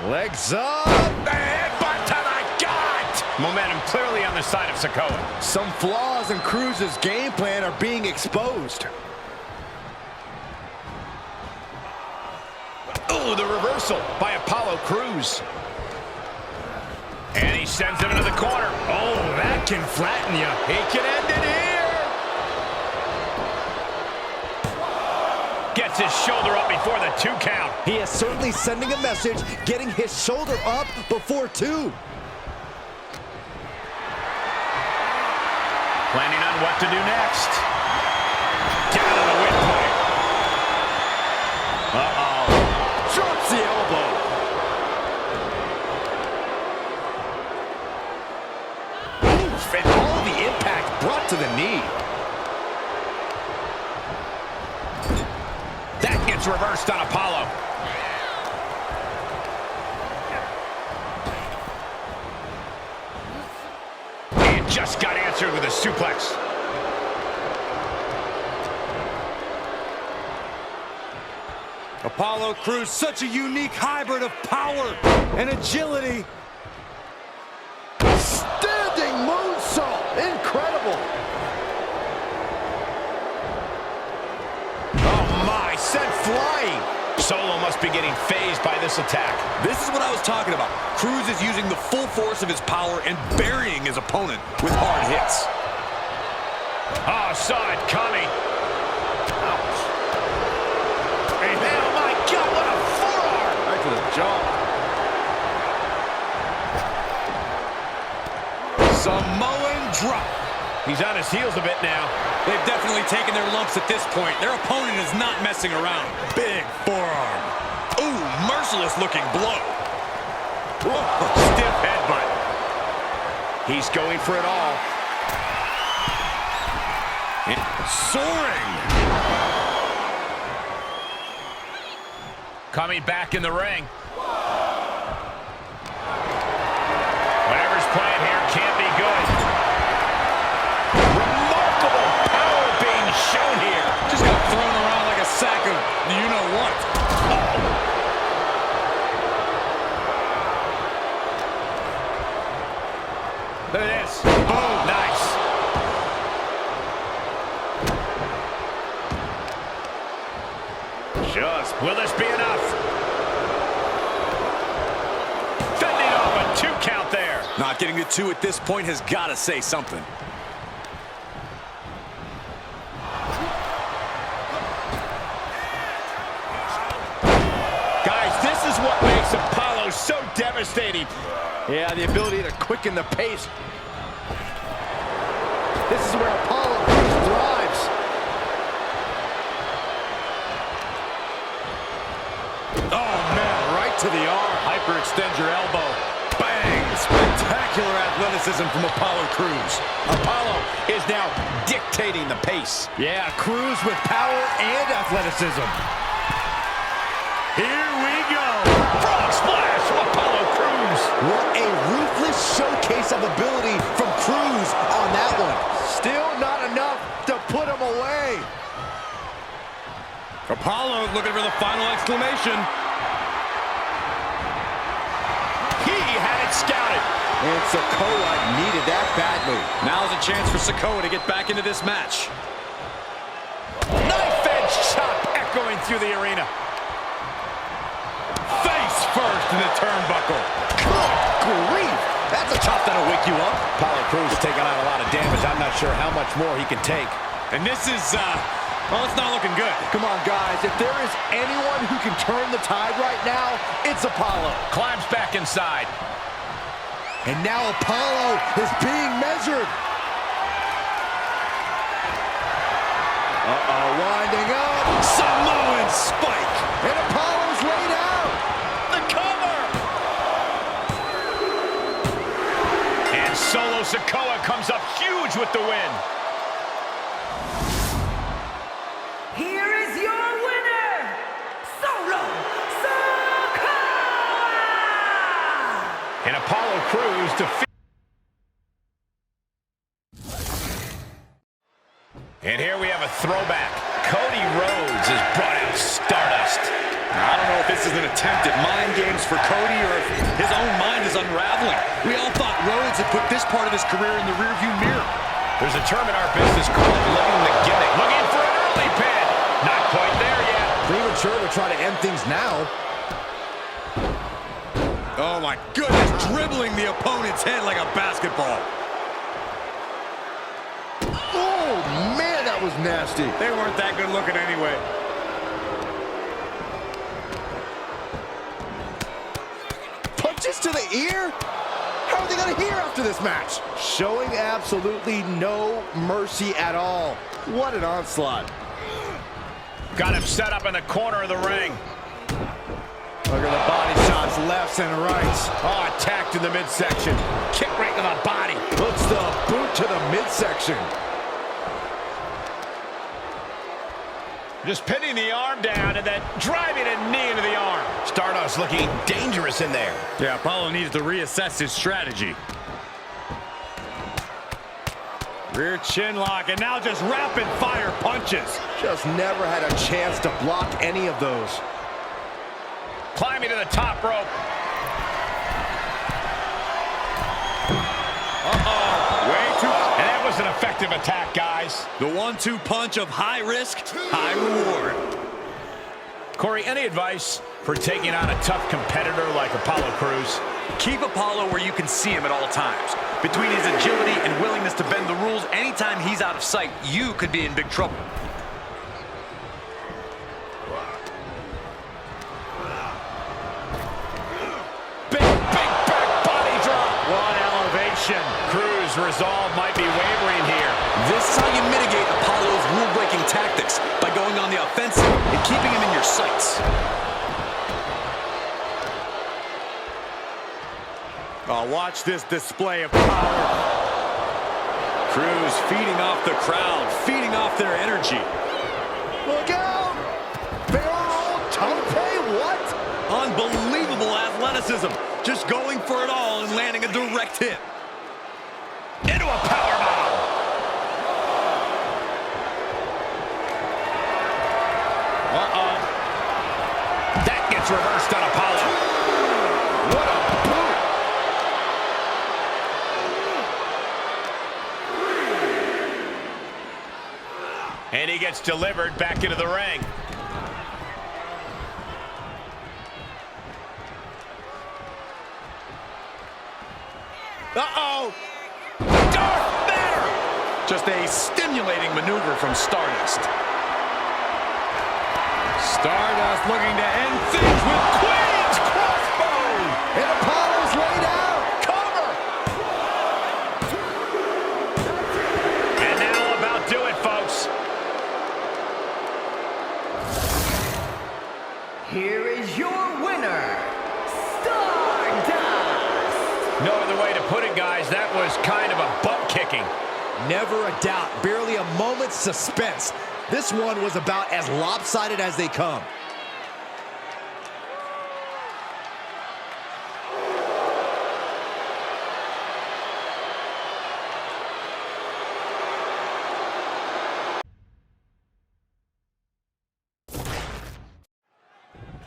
Legs up. Headbutt to the gut! Momentum clearly on the side of Sikoa. Some flaws in Crews' game plan are being exposed. Oh, the reversal by Apollo Crews. And he sends him into the corner. Oh, that can flatten you. He can end it here. Gets his shoulder up before the 2 count. He is certainly sending a message, getting his shoulder up before 2. Planning on what to do next. Down on the wind point. Uh-oh. Drops the elbow. Oof, and all the impact brought to the knee. That gets reversed on Apollo. And just got answered with a suplex. Apollo Crews, such a unique hybrid of power and agility. Standing moonsault. Incredible. Oh my, sent flying. Solo must be getting phased by this attack. This is what I was talking about. Crews is using the full force of his power and burying his opponent with hard hits. Oh, saw it coming. Ouch. And oh my God, what a forearm. Right to the jaw. Samoan drop. He's on his heels a bit now. They've definitely taken their lumps at this point. Their opponent is not messing around. Big forearm. Ooh, merciless looking blow. Whoa, stiff headbutt. He's going for it all. Soaring. Coming back in the ring. Whatever's playing here can't be good. Remarkable power being shown here. Just got thrown around like a sack of you-know-what. Look at this. Boom. Nice. Will this be enough? Fending off a 2 count there. Not getting to 2 at this point has got to say something. Guys, this is what makes Apollo so devastating. Yeah, the ability to quicken the pace. This is where Apollo thrives. Oh, man, right to the arm. Hyperextend your elbow. Bang! Spectacular athleticism from Apollo Crews. Apollo is now dictating the pace. Yeah, Crews with power and athleticism. Here we go. Frog splash from Apollo Crews. What a ruthless showcase of ability from Crews on that one. Still not enough to put him away. Apollo looking for the final exclamation. He had it scouted. And Sikoa needed that badly. Now's a chance for Sikoa to get back into this match. Knife edge chop echoing through the arena. Face first in the turnbuckle. Good grief. That's a chop that'll wake you up. Apollo Crews taking on a lot of damage. I'm not sure how much more he can take. And this is, well, it's not looking good. Come on, guys. If there is anyone who can turn the tide right now, it's Apollo. Climbs back inside. And now Apollo is being measured. Uh-oh, winding up. Samoan spike. And Apollo's laid out. The cover. And Solo Sikoa comes up huge with the win. Here is your winner, Solo Sikoa! And Apollo Crews defeats. And here we have a throwback. Cody Rhodes has brought out Stardust. I don't know if this is an attempt at mind games for Cody or if his own mind is unraveling. We all thought Rhodes had put this part of his career in the rearview mirror. There's a term in our business called living the gimmick. Looking for an early pin. Not quite there yet. Premature to try to end things now. Oh my goodness, dribbling the opponent's head like a basketball. Oh, man, that was nasty. They weren't that good looking anyway. Punches to the ear? How are they going to hear after this match? Showing absolutely no mercy at all. What an onslaught. Got him set up in the corner of the ring. Look at the body shots, lefts and rights. Oh, attacked in the midsection. Kick right to the body. Puts the boot to the midsection. Just pinning the arm down and then driving a knee into the arm. Stardust looking dangerous in there. Yeah, Apollo needs to reassess his strategy. Rear chin lock, and now just rapid fire punches. Just never had a chance to block any of those. Climbing to the top rope. Uh-oh, way too... And that was an effective attack, guys. The 1-2 punch of high risk, high reward. Corey, any advice for taking on a tough competitor like Apollo Crews? Keep Apollo where you can see him at all times. Between his agility and willingness to bend the rules, anytime he's out of sight, you could be in big trouble. Big back body drop. What elevation. Crews' resolve might be wavering here. This is how you mitigate Apollo's rule-breaking tactics, by going on the offensive and keeping him in your sights. Oh, watch this display of power. Crews feeding off the crowd, feeding off their energy. Look out! Barrel roll, tope what? Unbelievable athleticism. Just going for it all and landing a direct hit. Into a powerbomb. Uh-oh. That gets reversed on Apollo. What a boot. And he gets delivered back into the ring. Uh-oh. Darth Vader. Just a stimulating maneuver from Stardust. Stardust looking to end things with Queen's crossbow. And Apollo's laid out. Cover. And that'll about do it, folks. Here is your winner, Stardust. No other way to put it, guys. That was kind of a butt kicking. Never a doubt, barely a moment's suspense. This one was about as lopsided as they come.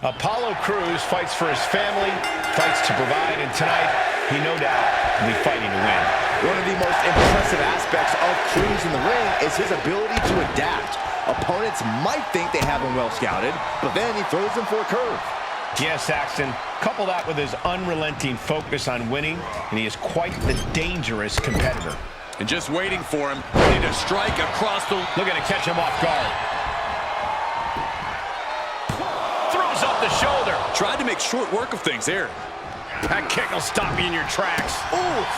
Apollo Crews fights for his family, fights to provide, and tonight, he no doubt will be fighting to win. One of the most impressive aspects of Crews in the ring is his ability to adapt. Opponents might think they have him well scouted, but then he throws them for a curve. Yes, Saxton. Couple that with his unrelenting focus on winning, and he is quite the dangerous competitor. And just waiting for him, ready to strike across the... Looking to catch him off guard. Throws up the shoulder. Tried to make short work of things here. That kick will stop you in your tracks. Oof.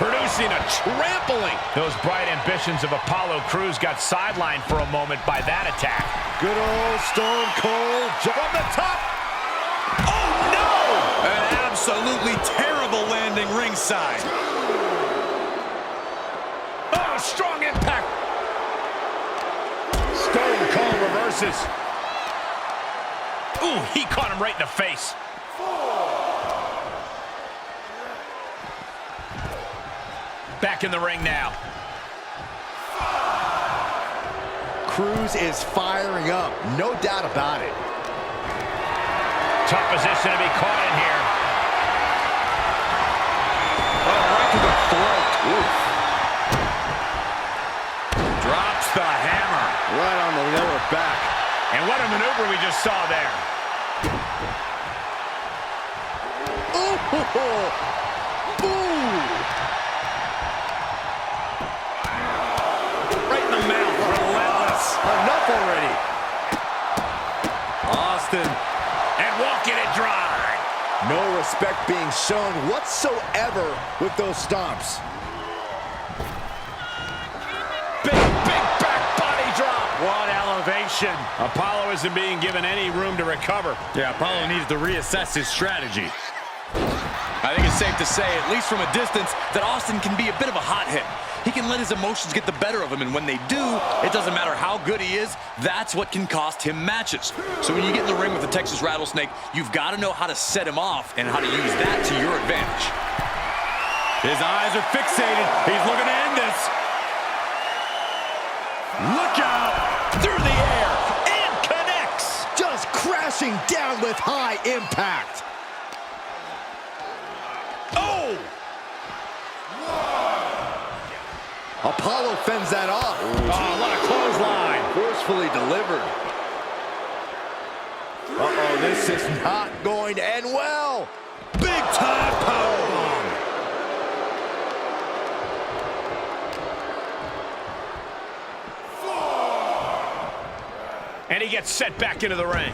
Producing a trampling. Those bright ambitions of Apollo Crews got sidelined for a moment by that attack. Good old Stone Cold From the top. Oh, no! An absolutely terrible landing ringside. Oh, strong impact. Stone Cold reverses. Ooh, he caught him right in the face. Back in the ring now. Crews is firing up, no doubt about it. Tough position to be caught in here. Oh, right to the throat. Oof. Drops the hammer. Right on the lower back. And what a maneuver we just saw there. Ooh. Ooh. Right in the mouth. Relentless. Enough already. Austin. And walking it dry. No respect being shown whatsoever with those stomps. Big back body drop. What elevation. Apollo isn't being given any room to recover. Yeah, Apollo needs to reassess his strategy. I think it's safe to say, at least from a distance, that Austin can be a bit of a hothead. He can let his emotions get the better of him, and when they do, it doesn't matter how good he is, that's what can cost him matches. So when you get in the ring with the Texas Rattlesnake, you've got to know how to set him off and how to use that to your advantage. His eyes are fixated. He's looking to end this. Look out! Through the air. And connects. Just crashing down with high impact. Oh! Apollo fends that off. Oh, what a clothesline. Forcefully delivered. Uh-oh, this is not going to end well. Big time powerbomb. And he gets set back into the ring.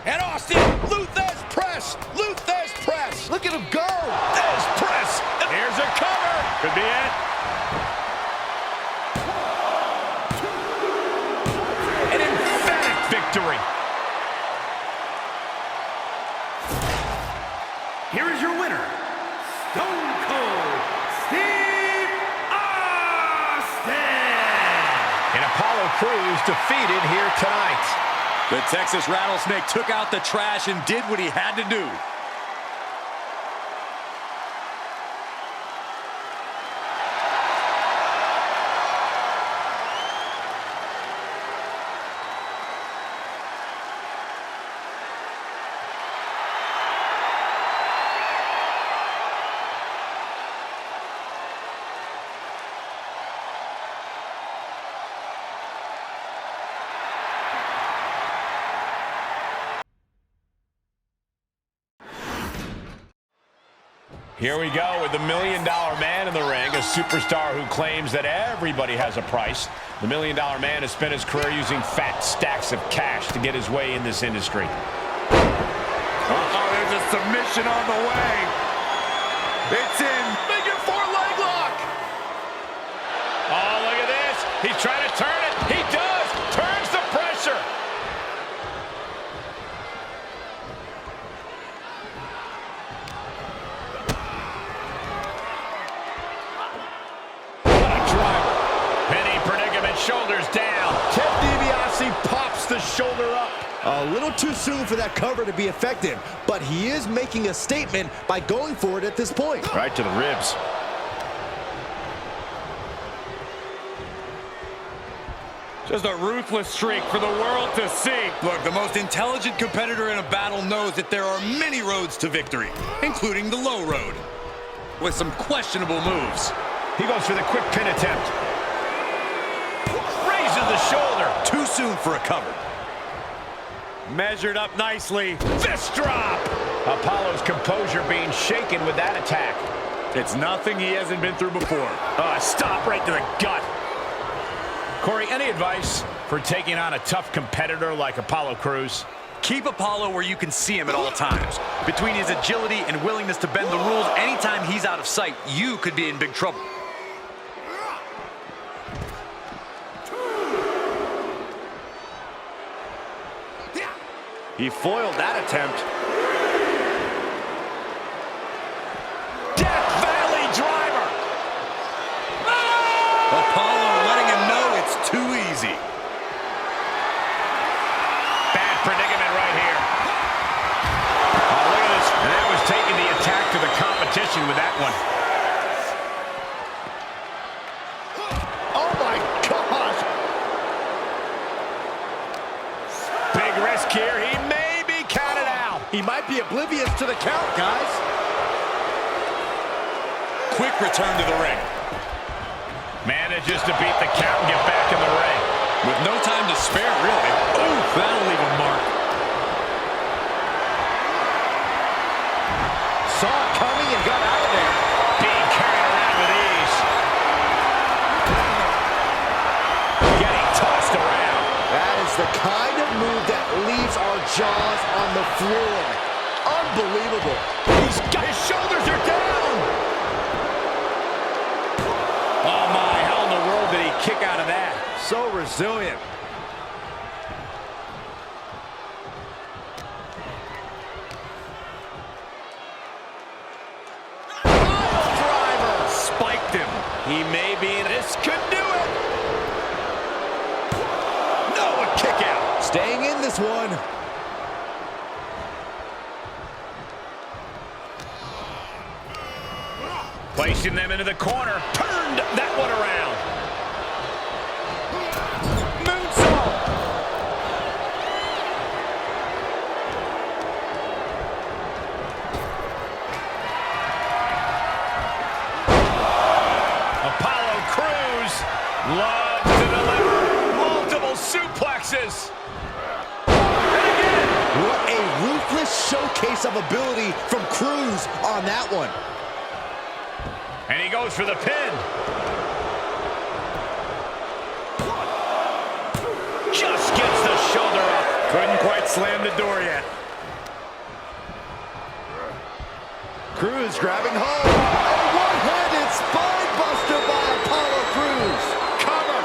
And Austin, Luther's press. Luther's press. Look at him go. There's press. Here's a cover. Could be it. An emphatic victory. Here is your winner, Stone Cold Steve Austin. And Apollo Cruz defeated here tonight. The Texas Rattlesnake took out the trash and did what he had to do. Here we go with the $1 Million Man in the ring, a superstar who claims that everybody has a price. The $1 Million Man has spent his career using fat stacks of cash to get his way in this industry. Uh-oh, there's a submission on the way. It's in. Figure 4 leg lock. Oh, look at this. He's trying to turn it. He does. Turns the pressure. Shoulders down. Ted DiBiase pops the shoulder up. A little too soon for that cover to be effective, but he is making a statement by going for it at this point. Right to the ribs. Just a ruthless streak for the world to see. Look, the most intelligent competitor in a battle knows that there are many roads to victory, including the low road, with some questionable moves. He goes for the quick pin attempt. The shoulder. Too soon for a cover. Measured up nicely. Fist drop. Apollo's composure being shaken with that attack. It's nothing he hasn't been through before. Stop right to the gut. Corey, any advice for taking on a tough competitor like Apollo Crews? Keep Apollo where you can see him at all times. Between his agility and willingness to bend the rules, anytime he's out of sight, you could be in big trouble. He foiled that attempt. Death Valley driver. Apollo letting him know it's too easy. Bad predicament right here. Oh, look at this. And that was taking the attack to the competition with that one. Oh my gosh. Big risk here. He may be counted out. He might be oblivious to the count, guys. Quick return to the ring. Manages to beat the count and get back in the ring. With no time to spare, really. Ooh, that'll leave a mark. Saw it coming and got out of there. Being carried around with ease. Getting tossed around. That is the kind of move that leaves our jaws on the floor. Unbelievable. He's got his shoulders are down. Oh my, how in the world did he kick out of that? So resilient. Pile driver. Spiked him. He may be in. This could do it. No, a kick out. Staying in this one. Placing them into the corner. Turned that one around. Moonsault. Apollo Crews loves to deliver multiple suplexes. And again. What a ruthless showcase of ability from Crews on that one. And he goes for the pin. Just gets the shoulder up. Couldn't quite slam the door yet. Crews grabbing hold. A one-handed spine buster by Apollo Crews. Cover.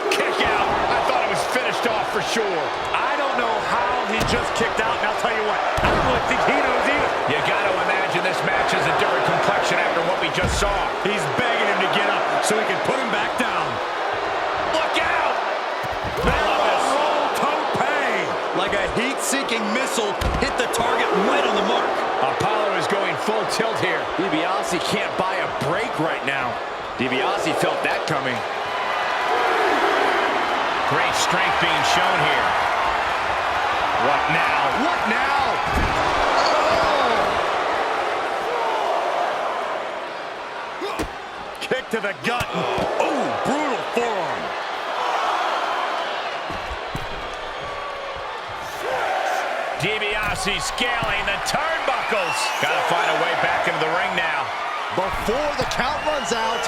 Kick out. I thought it was finished off for sure. I don't know how he just kicked out, and I'll tell you what, I don't really think he knows either. You got to imagine this match has a different complexion after what we just saw. He's begging him to get up so he can put him back down. Kick out! Roll tope. Like a heat-seeking missile, hit the target right on the mark. Apollo is going full tilt here. DiBiase can't buy a break right now. DiBiase felt that coming. Great strength being shown here. What now? What now? Oh! Kick to the gut. Oh, brutal forearm. DiBiase scaling the turnbuckles. Gotta find a way back into the ring now. Before the count runs out.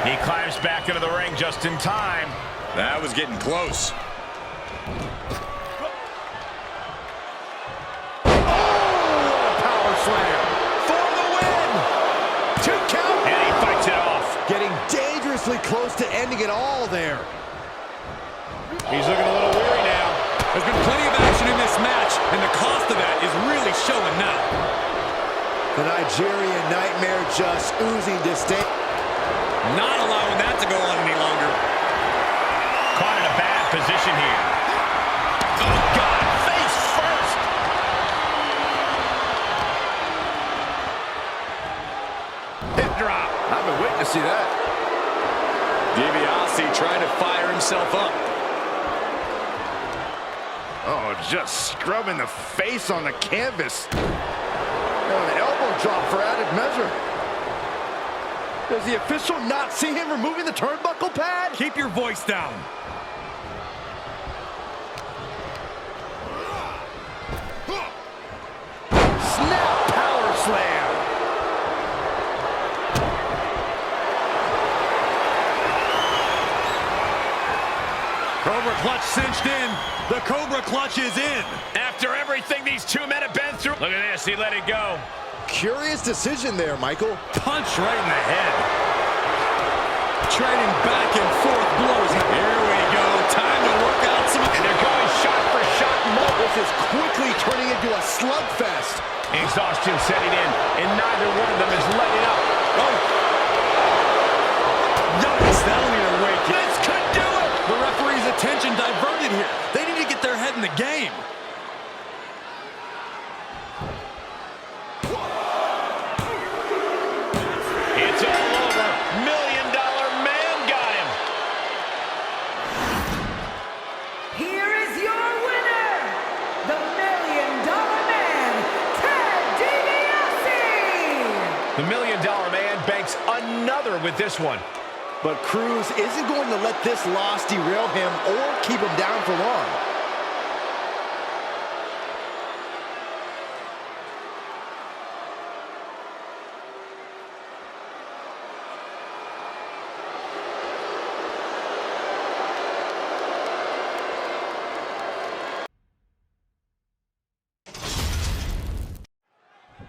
He climbs back into the ring just in time. That was getting close. Power slam for the win. 2 count. And he fights it off. Getting dangerously close to ending it all there. He's looking a little weary now. There's been plenty of action in this match, and the cost of that is really showing now. The Nigerian Nightmare just oozing disdain. Not allowing that to go on any longer. Caught in a bad position here. Oh, God, face first. Hip drop. I've been waiting to see that. DiBiase trying to fire himself up. Oh, just scrubbing the face on the canvas. And an elbow drop for added measure. Does the official not see him removing the turnbuckle pad? Keep your voice down. Snap power slam. Cobra clutch cinched in. The Cobra clutch is in. After everything these two men have been through. Look at this, he let it go. Curious decision there, Michael. Punch right in the head. Trading back and forth blows. Here we go. Time to work out some. And they're going shot for shot. This is quickly turning into a slugfest. Exhaustion setting in, and neither one of them is letting up. Oh. Yikes, that'll need a wake. This could do it. The referee's attention diverted here. They need to get their head in the game. It's all over. $1 Million Man got him. Here is your winner, the $1 Million Man, Ted DiBiase. The $1 Million Man banks another with this one. But Cruz isn't going to let this loss derail him or keep him down for long.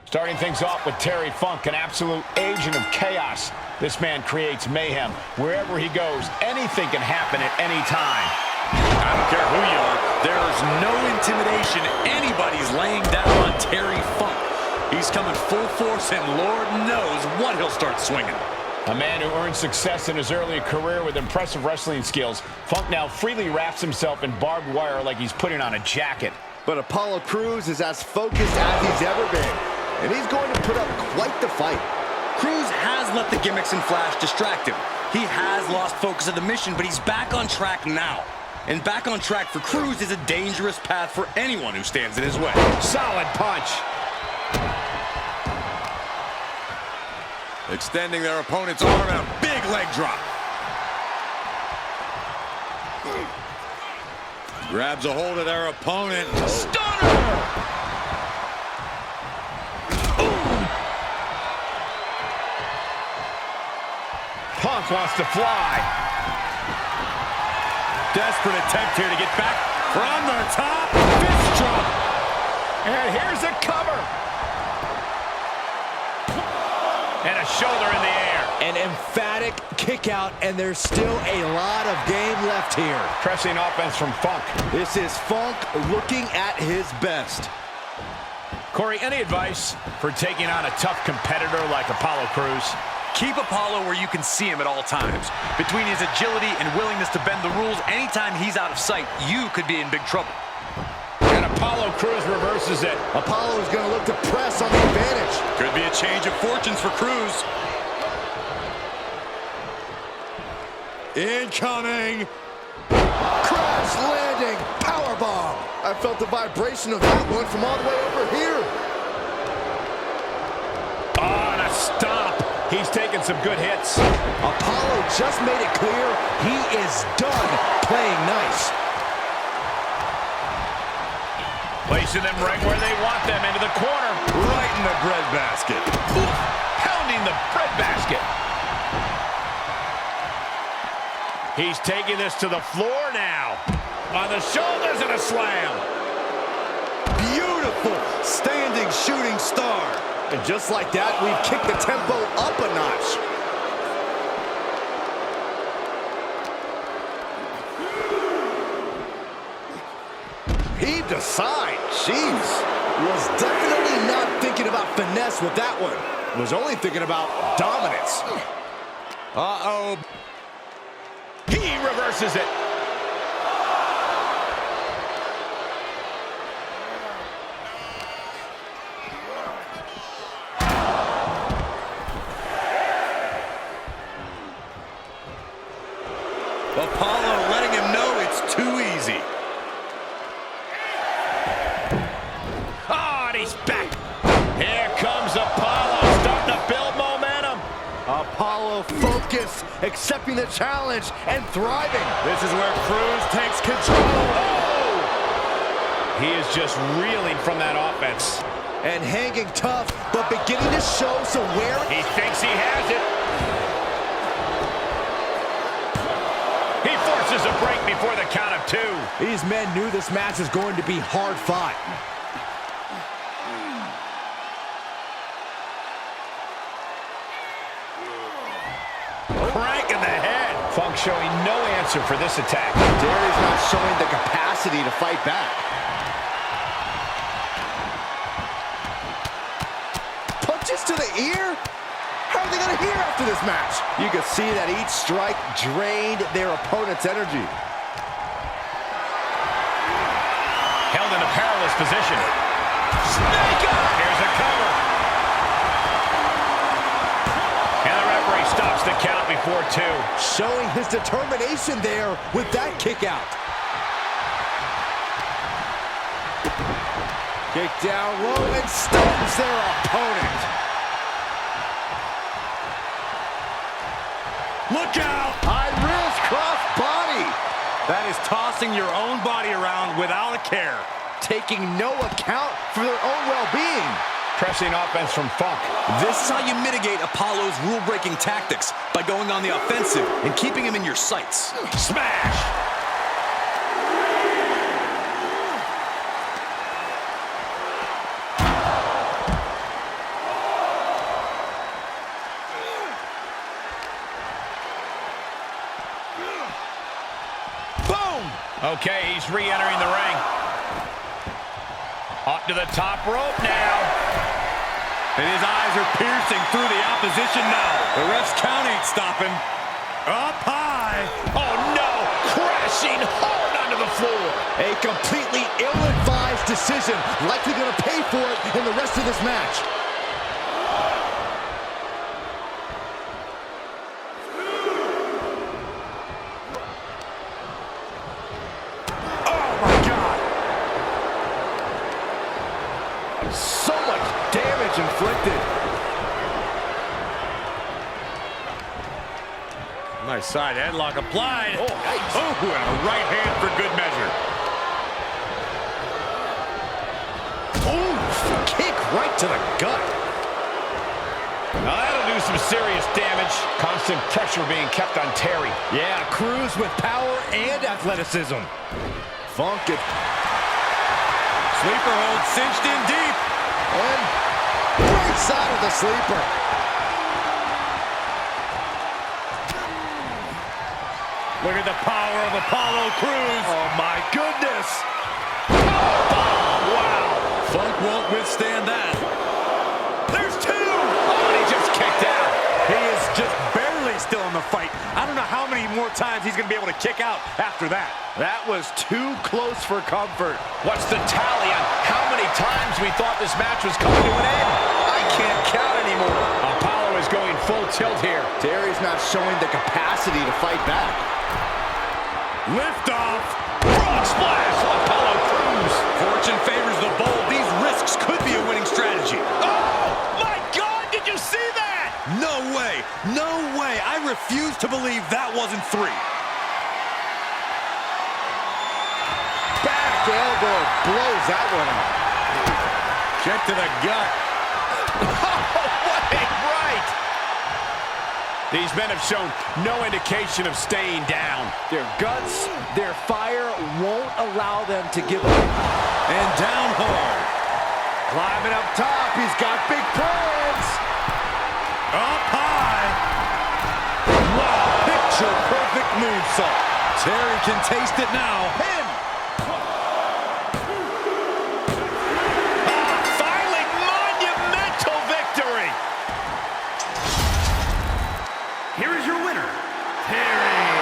Starting things off with Terry Funk, an absolute agent of chaos. This man creates mayhem. Wherever he goes, anything can happen at any time. I don't care who you are. There's no intimidation anybody's laying down on Terry Funk. He's coming full force, and Lord knows what he'll start swinging. A man who earned success in his early career with impressive wrestling skills, Funk now freely wraps himself in barbed wire like he's putting on a jacket. But Apollo Crews is as focused as he's ever been. And he's going to put up quite the fight. Cruz has let the gimmicks and flash distract him. He has lost focus of the mission, but he's back on track now. And back on track for Cruz is a dangerous path for anyone who stands in his way. Solid punch. Extending their opponent's arm and a big leg drop. Grabs a hold of their opponent. Stunner! Punk wants to fly. Desperate attempt here to get back from the top. Fist drop. And here's a cover. And a shoulder in the air. An emphatic kick out, and there's still a lot of game left here. Pressing offense from Funk. This is Funk looking at his best. Corey, any advice for taking on a tough competitor like Apollo Crews? Keep Apollo where you can see him at all times. Between his agility and willingness to bend the rules, anytime he's out of sight, you could be in big trouble. And Apollo Crews reverses it. Apollo is going to look to press on the advantage. Could be a change of fortunes for Crews. Incoming. Crash landing. Powerbomb. I felt the vibration of that one from all the way over here. Oh, and a stomp. He's taking some good hits. Apollo just made it clear he is done playing nice. Placing them right where they want them, into the corner. Right in the breadbasket. Pounding the breadbasket. He's taking this to the floor now. On the shoulders and a slam. Beautiful standing shooting star. And just like that, we've kicked the tempo up a notch. Heaved aside. Jeez. Was definitely not thinking about finesse with that one. Was only thinking about dominance. Uh-oh. He reverses it. Apollo letting him know it's too easy. Oh, and he's back. Here comes Apollo, starting to build momentum. Apollo focused, accepting the challenge, and thriving. This is where Crews takes control. Oh! He is just reeling from that offense. And hanging tough, but beginning to show some wear. He thinks he has it. He forces a break before the count of 2. These men knew this match was going to be hard fought. Crank in the head. Funk showing no answer for this attack. Derry's not showing the capacity to fight back. Punches to the ear? How are they going to hear after this match? You can see that each strike drained their opponent's energy. Held in a perilous position. Snake up! Here's a cover. And the referee stops the count before 2. Showing his determination there with that kick out. Kick down low and stuns their opponent. Look out! High risk cross body. That is tossing your own body around without a care. Taking no account for their own well-being. Pressing offense from Funk. This is how you mitigate Apollo's rule-breaking tactics, by going on the offensive and keeping him in your sights. Smash! Boom! Okay, he's re-entering the ring. Up to the top rope now. And his eyes are piercing through the opposition now. The ref's count ain't stopping. Up high. Oh no! Crashing hard onto the floor. A completely ill-advised decision, likely going to pay for it in the rest of this match. Oh my God. So much damage inflicted. Nice side headlock applied. Oh, nice. Oh, and a right hand for good measure. Ooh, kick right to the gut. Now that'll do some serious damage. Constant pressure being kept on Terry. Yeah, Crews with power and athleticism. Funk it. Sleeper hold cinched in deep. And right side of the sleeper. Look at the power of Apollo Crews. Oh my goodness. Wow. Funk won't withstand that. There's 2. Oh, and he just kicked out. He is on the fight. I don't know how many more times he's going to be able to kick out after that. That was too close for comfort. What's the tally on how many times we thought this match was coming to an end? I can't count anymore. Apollo is going full tilt here. Terry's not showing the capacity to fight back. Lift off. Frog splash on Apollo Crews. Fortune favors the bold. These risks could be a winning strategy. Oh, my God, did you see that? No way. No way. I refuse to believe that wasn't 3. Back elbow blows that one out. Check to the gut. What a right! These men have shown no indication of staying down. Their guts, their fire won't allow them to give up. And down hard. Climbing up top, he's got big plans. Up high. Wow, picture perfect moonsault. Terry can taste it now. Pin. Finally, monumental victory! Here is your winner, Terry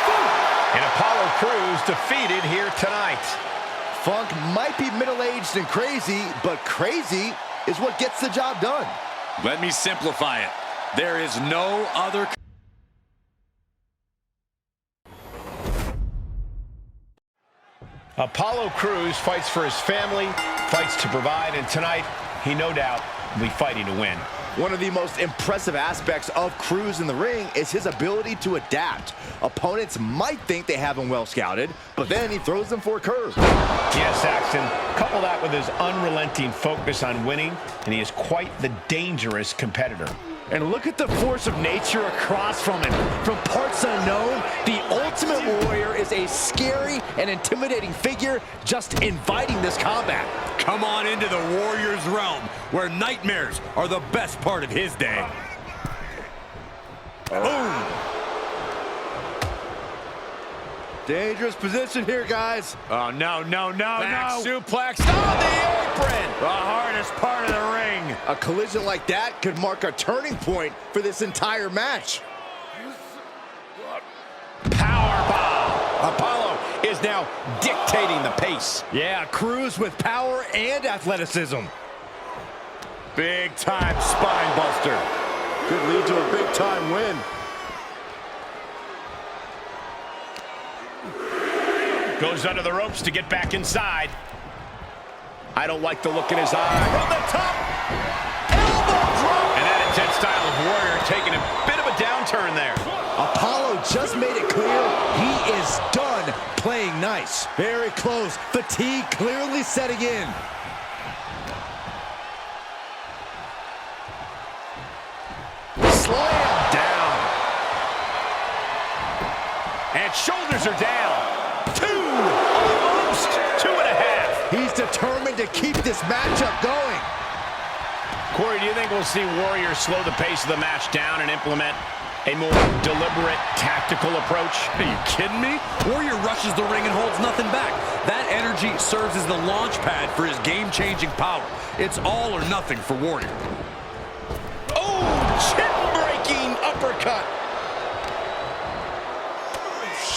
Funk. And Apollo Crews defeated here tonight. Funk might be middle-aged and crazy, but crazy is what gets the job done. Let me simplify it. There is no other... Apollo Crews fights for his family, fights to provide, and tonight, he no doubt will be fighting to win. One of the most impressive aspects of Crews in the ring is his ability to adapt. Opponents might think they have him well scouted, but then he throws them for a curve. Yes, Saxton, couple that with his unrelenting focus on winning, and he is quite the dangerous competitor. And look at the force of nature across from him. From parts unknown, the Ultimate Warrior is a scary and intimidating figure just inviting this combat. Come on into the Warrior's realm, where nightmares are the best part of his day. Boom! Dangerous position here, guys. Oh, no, no, no, Back no. suplex on the apron. The hardest part of the ring. A collision like that could mark a turning point for this entire match. Powerbomb. Apollo is now dictating the pace. Yeah, Crews with power and athleticism. Big time spine buster. Could lead to a big time win. Goes under the ropes to get back inside. I don't like the look in his eye. From the top. Elbow drop. And that intense style of Warrior taking a bit of a downturn there. Apollo just made it clear he is done playing nice. Very close. Fatigue clearly setting in. Slam down. And shoulders are down. Almost 2.5. He's determined to keep this matchup going. Corey, do you think we'll see Warrior slow the pace of the match down and implement a more deliberate, tactical approach? Are you kidding me? Warrior rushes the ring and holds nothing back. That energy serves as the launch pad for his game-changing power. It's all or nothing for Warrior. Oh, chin-breaking uppercut.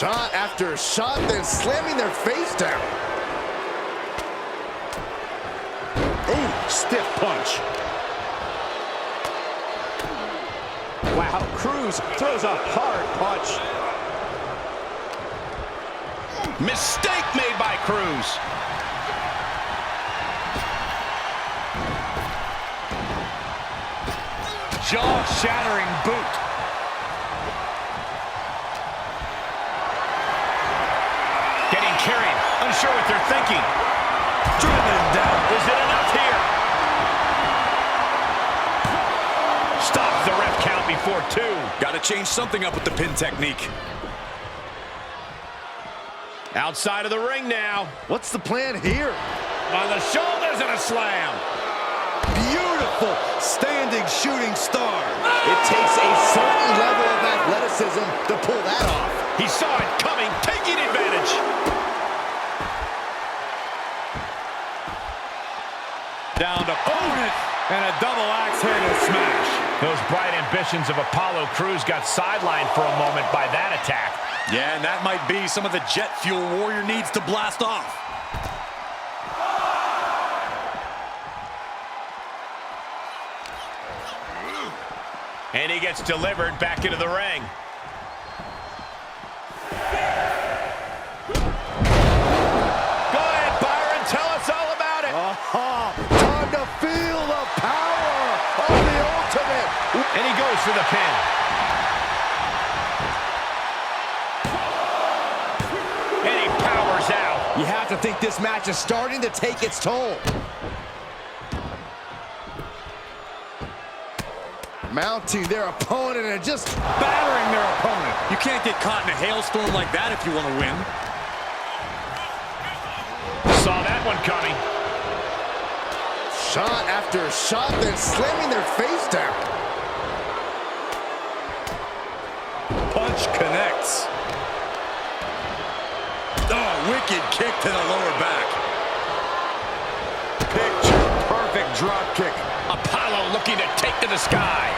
Shot after shot, then slamming their face down. Ooh, stiff punch. Wow, Crews throws a hard punch. Mistake made by Crews. Jaw-shattering boot. Getting carried, unsure what they're thinking. Driven down. Is it enough here? Stops the ref count before 2. Got to change something up with the pin technique. Outside of the ring now. What's the plan here? On the shoulders and a slam. Beautiful standing shooting star. It takes a certain level of athleticism to pull that off. He saw it coming, taking advantage. Down to opponent. And a double axe handle smash. Those bright ambitions of Apollo Crews got sidelined for a moment by that attack. Yeah, and that might be some of the jet fuel Warrior needs to blast off. And he gets delivered back into the ring. Go ahead, Byron. Tell us all about it. Time to feel the power of the Ultimate. And he goes for the pin. And he powers out. You have to think this match is starting to take its toll. Mounting their opponent and just battering their opponent. You can't get caught in a hailstorm like that if you want to win. Saw that one coming. Shot after shot, then slamming their face down. Punch connects. Oh, wicked kick to the lower back. Picture perfect drop kick. Apollo looking to take to the sky.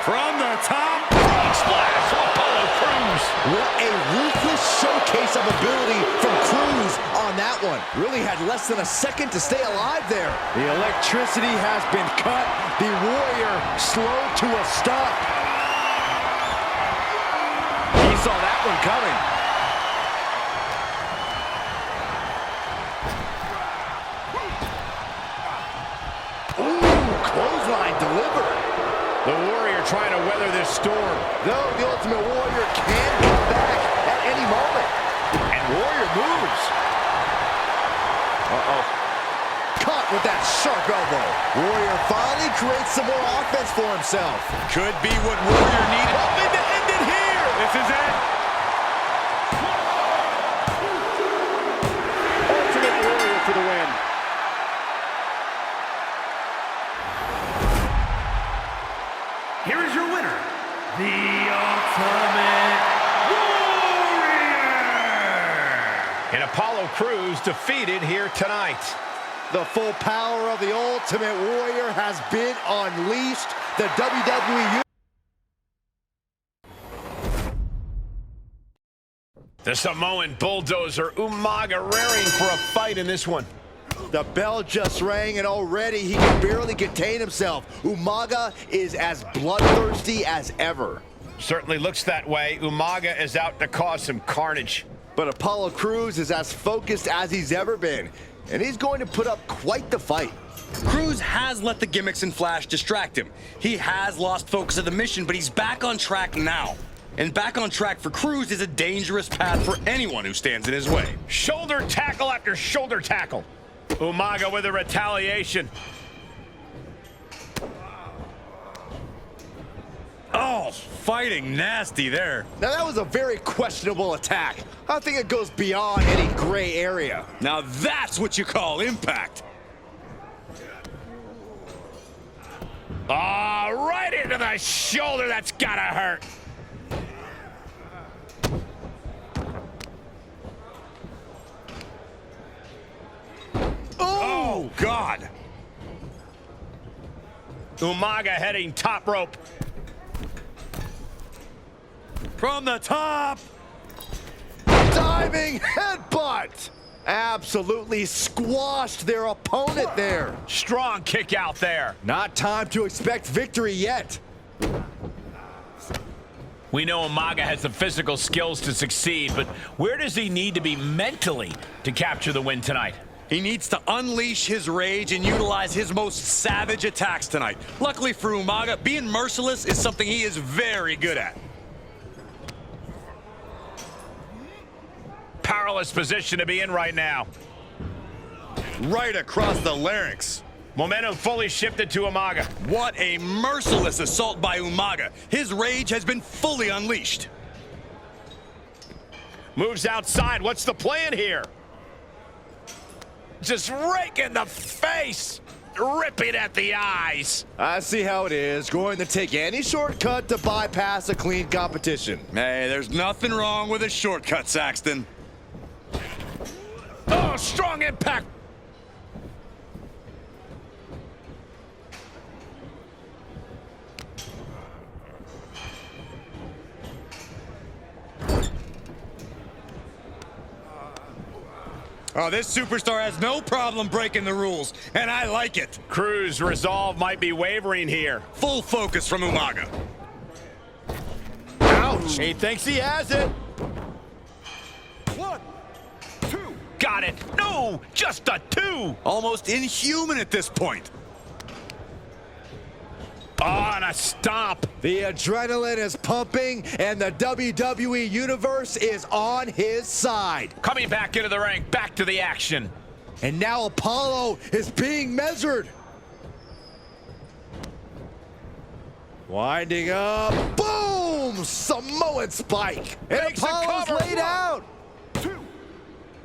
From the top. Frog splash from Apollo Crews. What a ruthless showcase of ability from Crews on that one. Really had less than a second to stay alive there. The electricity has been cut. The Warrior slowed to a stop. He saw that one coming. Clothesline delivered. The Warrior trying to weather this storm. Though the Ultimate Warrior can come back at any moment. And Warrior moves. Caught with that sharp elbow. Warrior finally creates some more offense for himself. Could be what Warrior needed. Hoping to end it here. This is it. Ultimate Warrior for the win. Here is your winner, the Ultimate Warrior! And Apollo Crews defeated here tonight. The full power of the Ultimate Warrior has been unleashed. The WWE The Samoan bulldozer Umaga raring for a fight in this one. The bell just rang, and already he can barely contain himself. Umaga is as bloodthirsty as ever. Certainly looks that way. Umaga is out to cause some carnage. But Apollo Crews is as focused as he's ever been, and he's going to put up quite the fight. Crews has let the gimmicks and Flash distract him. He has lost focus of the mission, but he's back on track now. And back on track for Crews is a dangerous path for anyone who stands in his way. Shoulder tackle after shoulder tackle. Umaga with a retaliation. Oh, fighting nasty there. Now that was a very questionable attack. I think it goes beyond any gray area. Now that's what you call impact. Right into the shoulder. That's gotta hurt. Oh, God. Umaga heading top rope. From the top. Diving headbutt. Absolutely squashed their opponent there. Strong kick out there. Not time to expect victory yet. We know Umaga has the physical skills to succeed, but where does he need to be mentally to capture the win tonight? He needs to unleash his rage and utilize his most savage attacks tonight. Luckily for Umaga, being merciless is something he is very good at. Powerless position to be in right now. Right across the larynx. Momentum fully shifted to Umaga. What a merciless assault by Umaga. His rage has been fully unleashed. Moves outside. What's the plan here? Just raking the face. Ripping at the eyes. I see how it is. Going to take any shortcut to bypass a clean competition. Hey, there's nothing wrong with a shortcut, Saxton. Oh, strong impact. Oh, this superstar has no problem breaking the rules, and I like it. Cruz' resolve might be wavering here. Full focus from Umaga. Ouch! He thinks he has it. 1, 2. Got it. No, just a 2. Almost inhuman at this point. Oh, and a stomp. The adrenaline is pumping, and the WWE Universe is on his side. Coming back into the ring, back to the action. And now Apollo is being measured. Winding up. Boom! Samoan spike. And Makes a Apollo's cover. laid out. 2.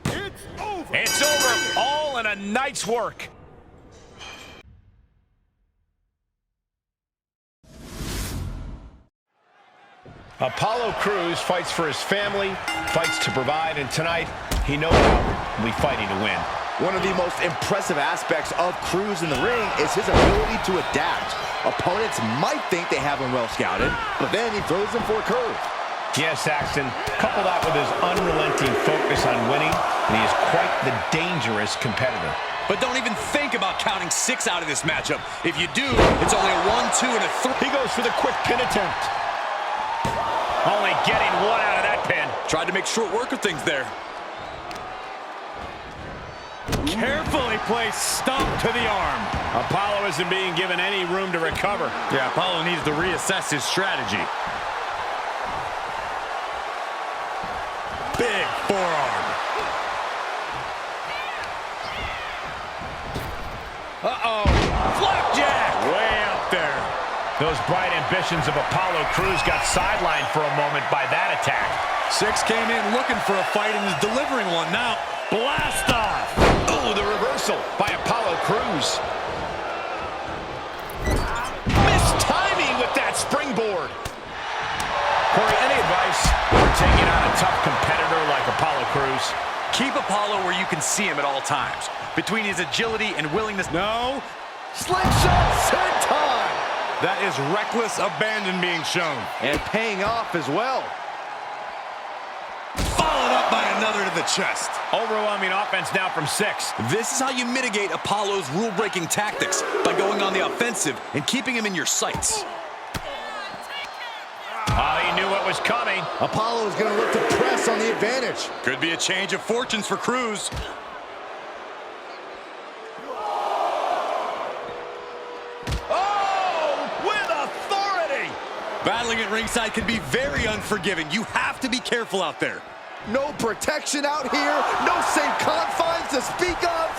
It's over. It's over. All in a night's work. Apollo Crews fights for his family, fights to provide, and tonight he knows he'll be fighting to win. One of the most impressive aspects of Crews in the ring is his ability to adapt. Opponents might think they have him well scouted, but then he throws them for a curve. Yes, Saxton, couple that with his unrelenting focus on winning, and he is quite the dangerous competitor. But don't even think about counting 6 out of this matchup. If you do, it's only a 1, 2, and a 3. He goes for the quick pin attempt. Only getting 1 out of that pin. Tried to make short work of things there. Carefully placed stomp to the arm. Apollo isn't being given any room to recover. Yeah, Apollo needs to reassess his strategy. Big forearm. Uh-oh. Flapjack! Way out there. Those bright ambitions of Apollo Crews got sidelined for a moment by that attack. 6 came in looking for a fight and is delivering one now. Blast off. Oh, the reversal by Apollo Crews. Missed timing with that springboard. Corey, any advice for taking on a tough competitor like Apollo Crews? Keep Apollo where you can see him at all times. Between his agility and willingness. No. Slingshot senton! That is reckless abandon being shown. And paying off as well. Followed up by another to the chest. Overwhelming offense now from 6. This is how you mitigate Apollo's rule-breaking tactics, by going on the offensive and keeping him in your sights. Oh, he knew what was coming. Apollo is going to look to press on the advantage. Could be a change of fortunes for Crews. Battling at ringside can be very unforgiving. You have to be careful out there. No protection out here. No safe confines to speak of.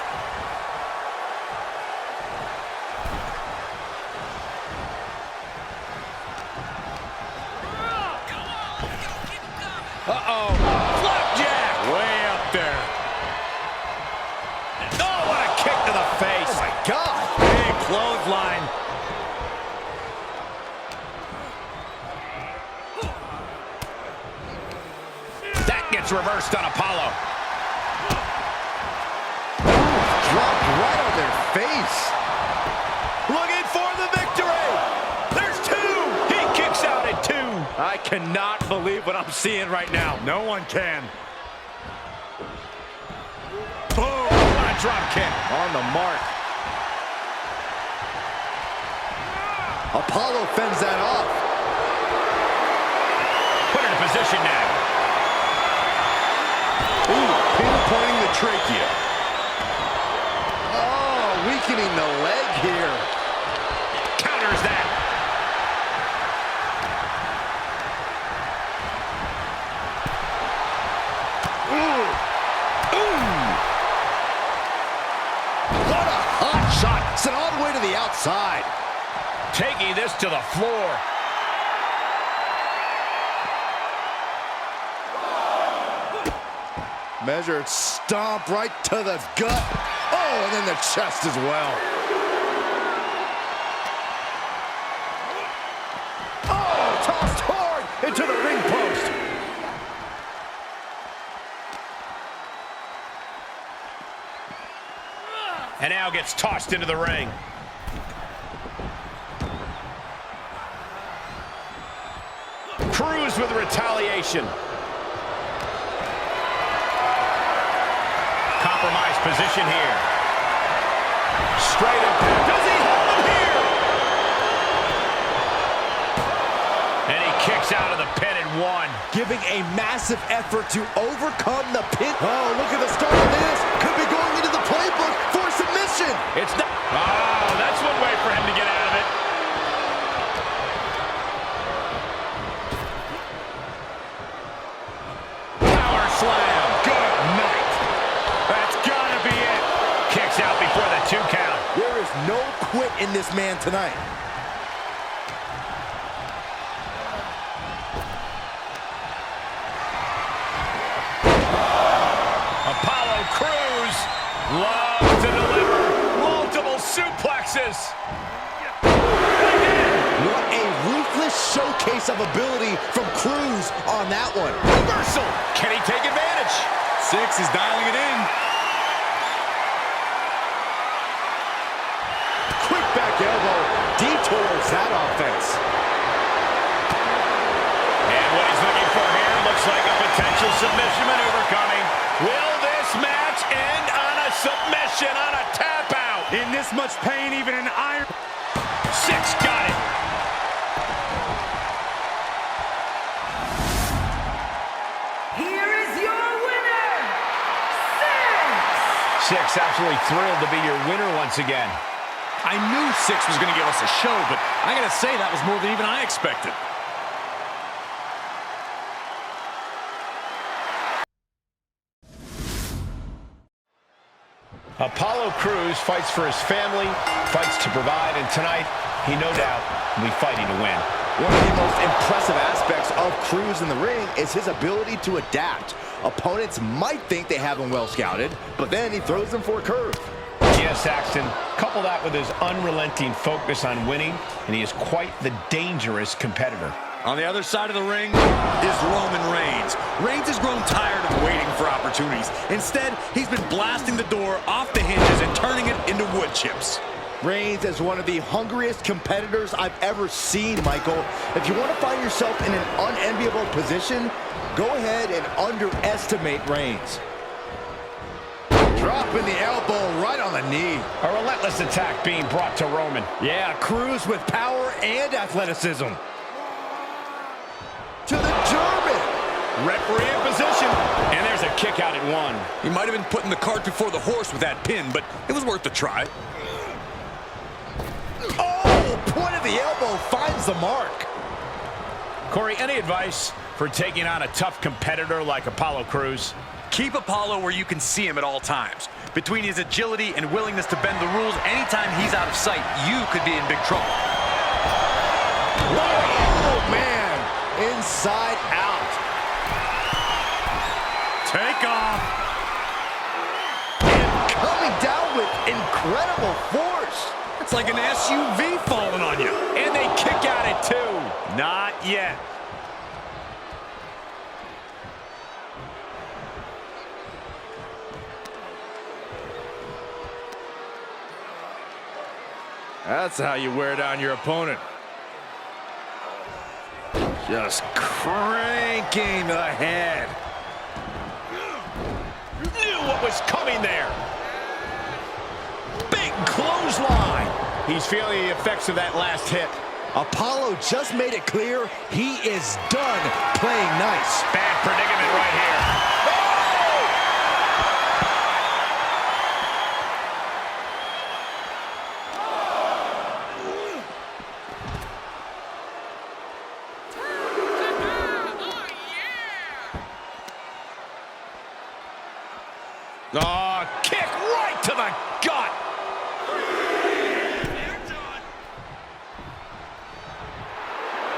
Uh-oh. Flapjack! Way up there. Oh, what a kick to the face. Oh, my God. Big clothesline. Gets reversed on Apollo. Dropped right on their face. Looking for the victory. There's 2. He kicks out at 2. I cannot believe what I'm seeing right now. No one can. Boom. What a drop kick. On the mark. Apollo fends that off. Put in position now. Ooh, pinpointing the trachea. Oh, weakening the leg here. Counters that. Ooh. Ooh. What a hot shot. Sent all the way to the outside. Taking this to the floor. Measured stomp right to the gut. Oh, and then the chest as well. Oh, tossed hard into the ring post. And now gets tossed into the ring. Crews with retaliation. compromised position here. Straight impact. Does he hold him here? And he kicks out of the pin in one. Giving a massive effort to overcome the pin. Oh, look at the start of this. Could be going into the playbook for submission. It's not. Oh, that's one way for him to get out of it. Power slam. Good night. That's gotta be it. Kicks out before the 2 count. There is no quit in this man tonight. Apollo Crews loves to deliver multiple suplexes. What a ruthless showcase of ability from Crews on that one. Reversal. Can he take advantage? Six is dialing it in. Quick back elbow detours that offense. And what he's looking for here looks like a potential submission maneuver coming. Will this match end on a submission, on a tap out? In this much pain, even an iron... 6 got it. Here is your winner, 6. 6 absolutely thrilled to be your winner once again. I knew 6 was going to give us a show, but I got to say that was more than even I expected. Apollo Crews fights for his family, fights to provide, and tonight, he no doubt will be fighting to win. One of the most impressive aspects of Crews in the ring is his ability to adapt. Opponents might think they have him well scouted, but then he throws them for a curve. Yes, Saxton, couple that with his unrelenting focus on winning, and he is quite the dangerous competitor. On the other side of the ring is Roman Reigns. Reigns has grown tired of waiting for opportunities. Instead, he's been blasting the door off the hinges and turning it into wood chips. Reigns is one of the hungriest competitors I've ever seen, Michael. If you want to find yourself in an unenviable position, go ahead and underestimate Reigns. Dropping the elbow right on the knee. A relentless attack being brought to Roman. Yeah, Crews with power and athleticism. To the German. Referee in position. And there's a kick out at 1. He might have been putting the cart before the horse with that pin, but it was worth a try. Oh, point of the elbow finds the mark. Corey, any advice for taking on a tough competitor like Apollo Crews? Keep Apollo where you can see him at all times. Between his agility and willingness to bend the rules, anytime he's out of sight, you could be in big trouble. Oh, man. Inside out. Take off. And coming down with incredible force. It's like an SUV falling on you. And they kick out at 2. Not yet. That's how you wear down your opponent. Just cranking the head. Knew what was coming there. Big clothesline. He's feeling the effects of that last hit. Apollo just made it clear he is done playing nice. Bad predicament right here. Oh, kick right to the gut.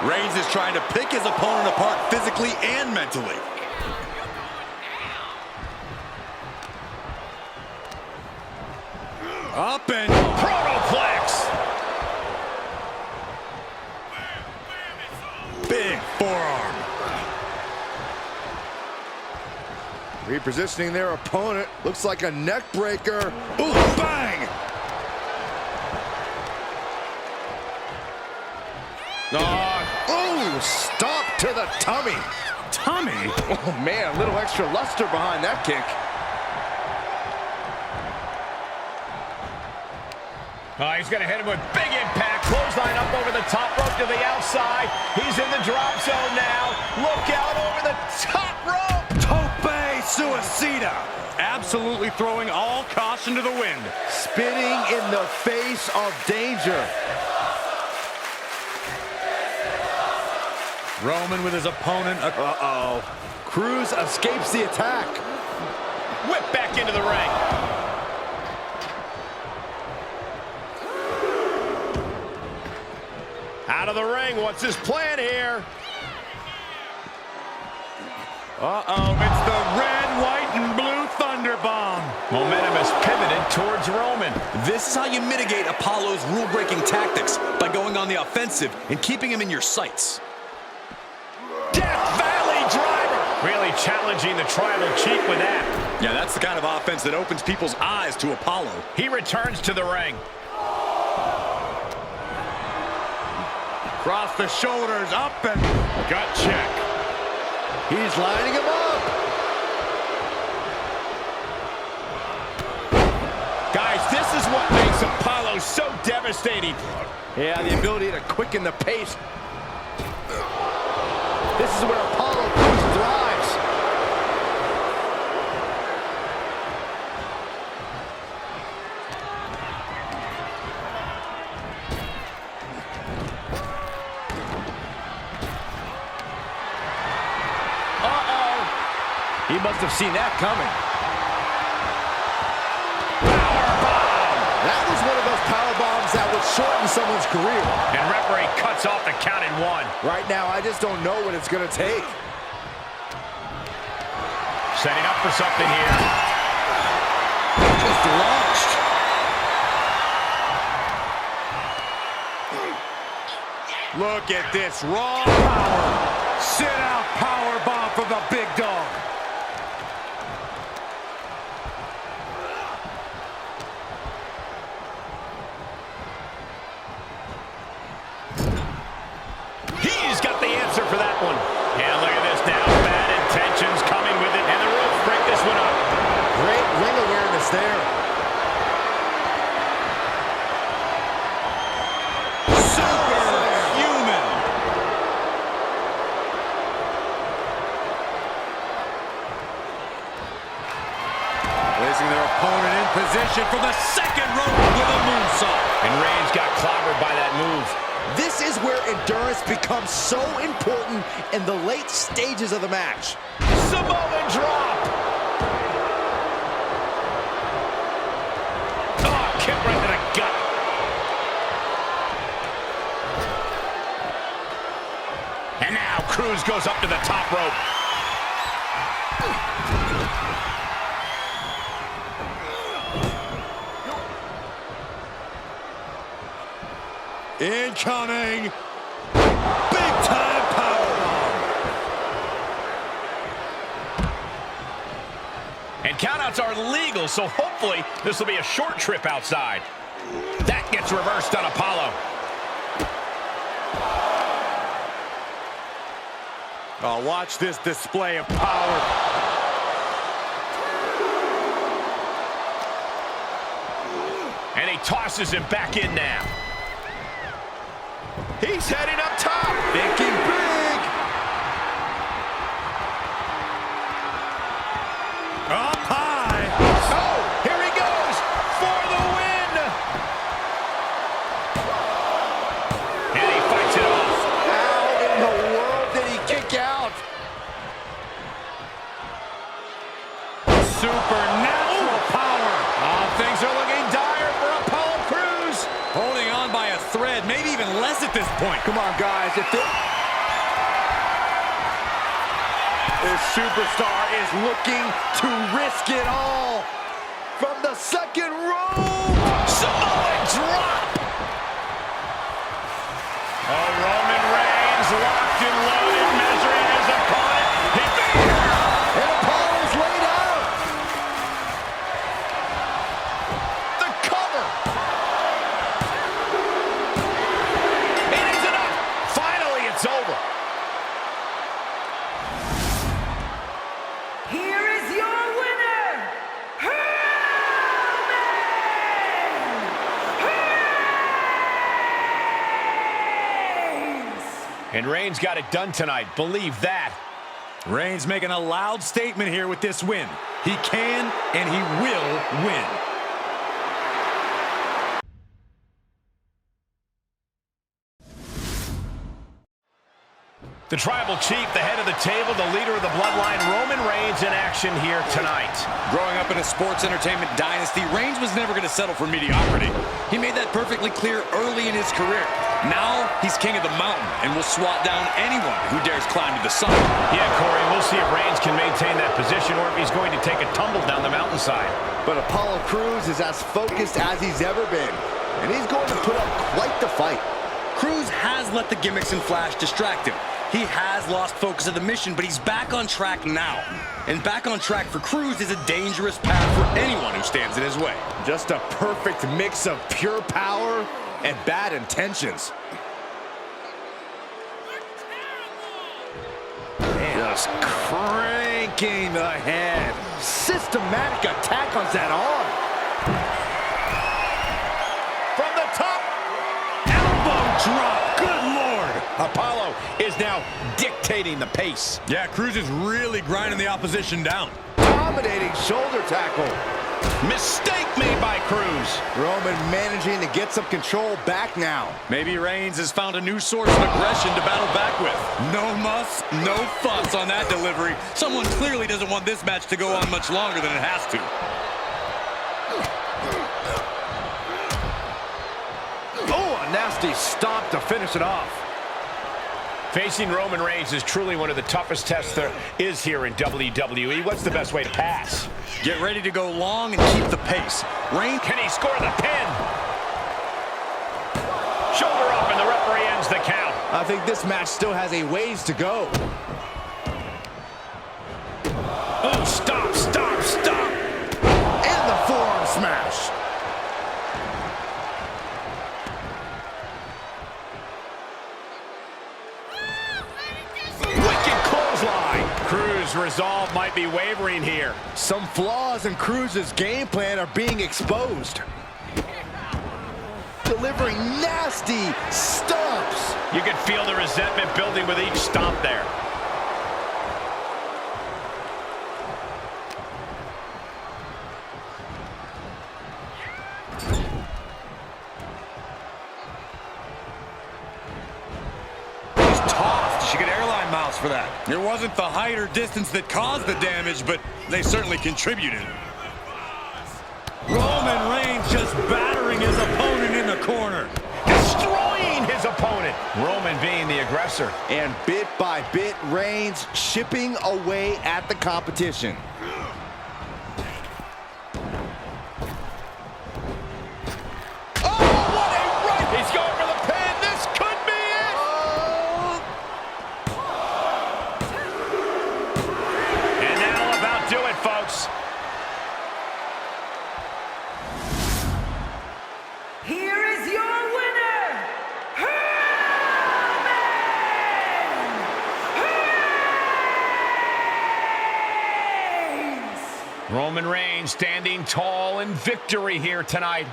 Reigns is trying to pick his opponent apart physically and mentally. Up and Protoplex. big forearm. Repositioning their opponent. Looks like a neck breaker. Ooh, bang! Oh, stop to the tummy. Tommy? Oh, man, a little extra luster behind that kick. He's going to hit him with big impact. Clothesline up over the top rope to the outside. He's in the drop zone now. Look out over the top rope. Tope suicida. Absolutely throwing all caution to the wind. Spinning in the face of danger. Roman with his opponent. Uh-oh. Cruz escapes the attack. Whip back into the ring. Out of the ring. What's his plan here? Uh-oh, it's the red, white, and blue Thunder Bomb. Momentum is pivoted towards Roman. This is how you mitigate Apollo's rule-breaking tactics, by going on the offensive and keeping him in your sights. Death Valley Driver. Really challenging the tribal chief with that. Yeah, that's the kind of offense that opens people's eyes to Apollo. He returns to the ring. Cross the shoulders, up and gut check. He's lining him up. Guys, this is what makes Apollo so devastating. Yeah, the ability to quicken the pace. This is where Apollo Crews thrives. He must have seen that coming. That was one of those power bombs that would shorten someone's career. And referee cuts off the count in one. Right now, I just don't know what it's going to take. Setting up for something here. Just launched. Look at this raw power. Sit out power bomb from the big dog. He's got the answer for that one. Yeah, look at this now. Bad intentions coming with it, and the ropes break this one up. Great ring awareness there. Superhuman. Placing their opponent in position for the second rope with a moonsault. And Reigns got clobbered by that move. This is where endurance becomes so important in the late stages of the match. Samoan drop. Oh, kick right to the gut. And now Cruz goes up to the top rope. Incoming. Big time powerbomb. And countouts are legal, so hopefully this will be a short trip outside. That gets reversed on Apollo. Oh, watch this display of power. And he tosses him back in now. He's heading up top. Thinking big. Up high. Oh, here he goes for the win. And he fights it off. How in the world did he kick out? Supernatural power. Oh, things are looking dire for Apollo Crews. Holding on by a thread, maybe even less at this point. Come on, guys. If this superstar is looking to risk it all from the second rope. Samoan drop. Oh, Roman Reigns locked and loaded, measuring his opponent. And Apollo's laid out. The cover. It is enough. Finally, it's over. Here is your winner, Roman! And Reigns got it done tonight. Believe that. Reigns making a loud statement here with this win. He can and he will win. The Tribal Chief, the head of the table, the leader of the bloodline, Roman Reigns in action here tonight. Growing up in a sports entertainment dynasty, Reigns was never going to settle for mediocrity. He made that perfectly clear early in his career. Now, he's king of the mountain and will swat down anyone who dares climb to the summit. Yeah, Corey, we'll see if Reigns can maintain that position or if he's going to take a tumble down the mountainside. But Apollo Crews is as focused as he's ever been, and he's going to put up quite the fight. Crews has let the gimmicks and flash distract him. He has lost focus of the mission, but he's back on track now. And back on track for Crews is a dangerous path for anyone who stands in his way. Just a perfect mix of pure power and bad intentions. Just cranking the head. Systematic attack on that arm. From the top, elbow drop. Good Lord. Apollo is now dictating the pace. Yeah, Crews is really grinding the opposition down. Dominating shoulder tackle. Mistake made by Crews. Roman managing to get some control back now. Maybe Reigns has found a new source of aggression to battle back with. No muss, no fuss on that delivery. Someone clearly doesn't want this match to go on much longer than it has to. Oh, a nasty stomp to finish it off. Facing Roman Reigns is truly one of the toughest tests there is here in WWE. What's the best way to pass? Get ready to go long and keep the pace. Reigns, can he score the pin? Shoulder up and the referee ends the count. I think this match still has a ways to go. Oh, stop, stop, stop. And the forearm smash. Crews' resolve might be wavering here. Some flaws in Crews' game plan are being exposed. Delivering nasty stomps. You can feel the resentment building with each stomp there. she could airline miles for that. It wasn't the height or distance that caused the damage, but they certainly contributed. Roman Reigns just battering his opponent in the corner. Destroying his opponent. Roman being the aggressor. And bit by bit, Reigns chipping away at the competition. Folks. Here is your winner, Roman Reigns standing tall in victory here tonight.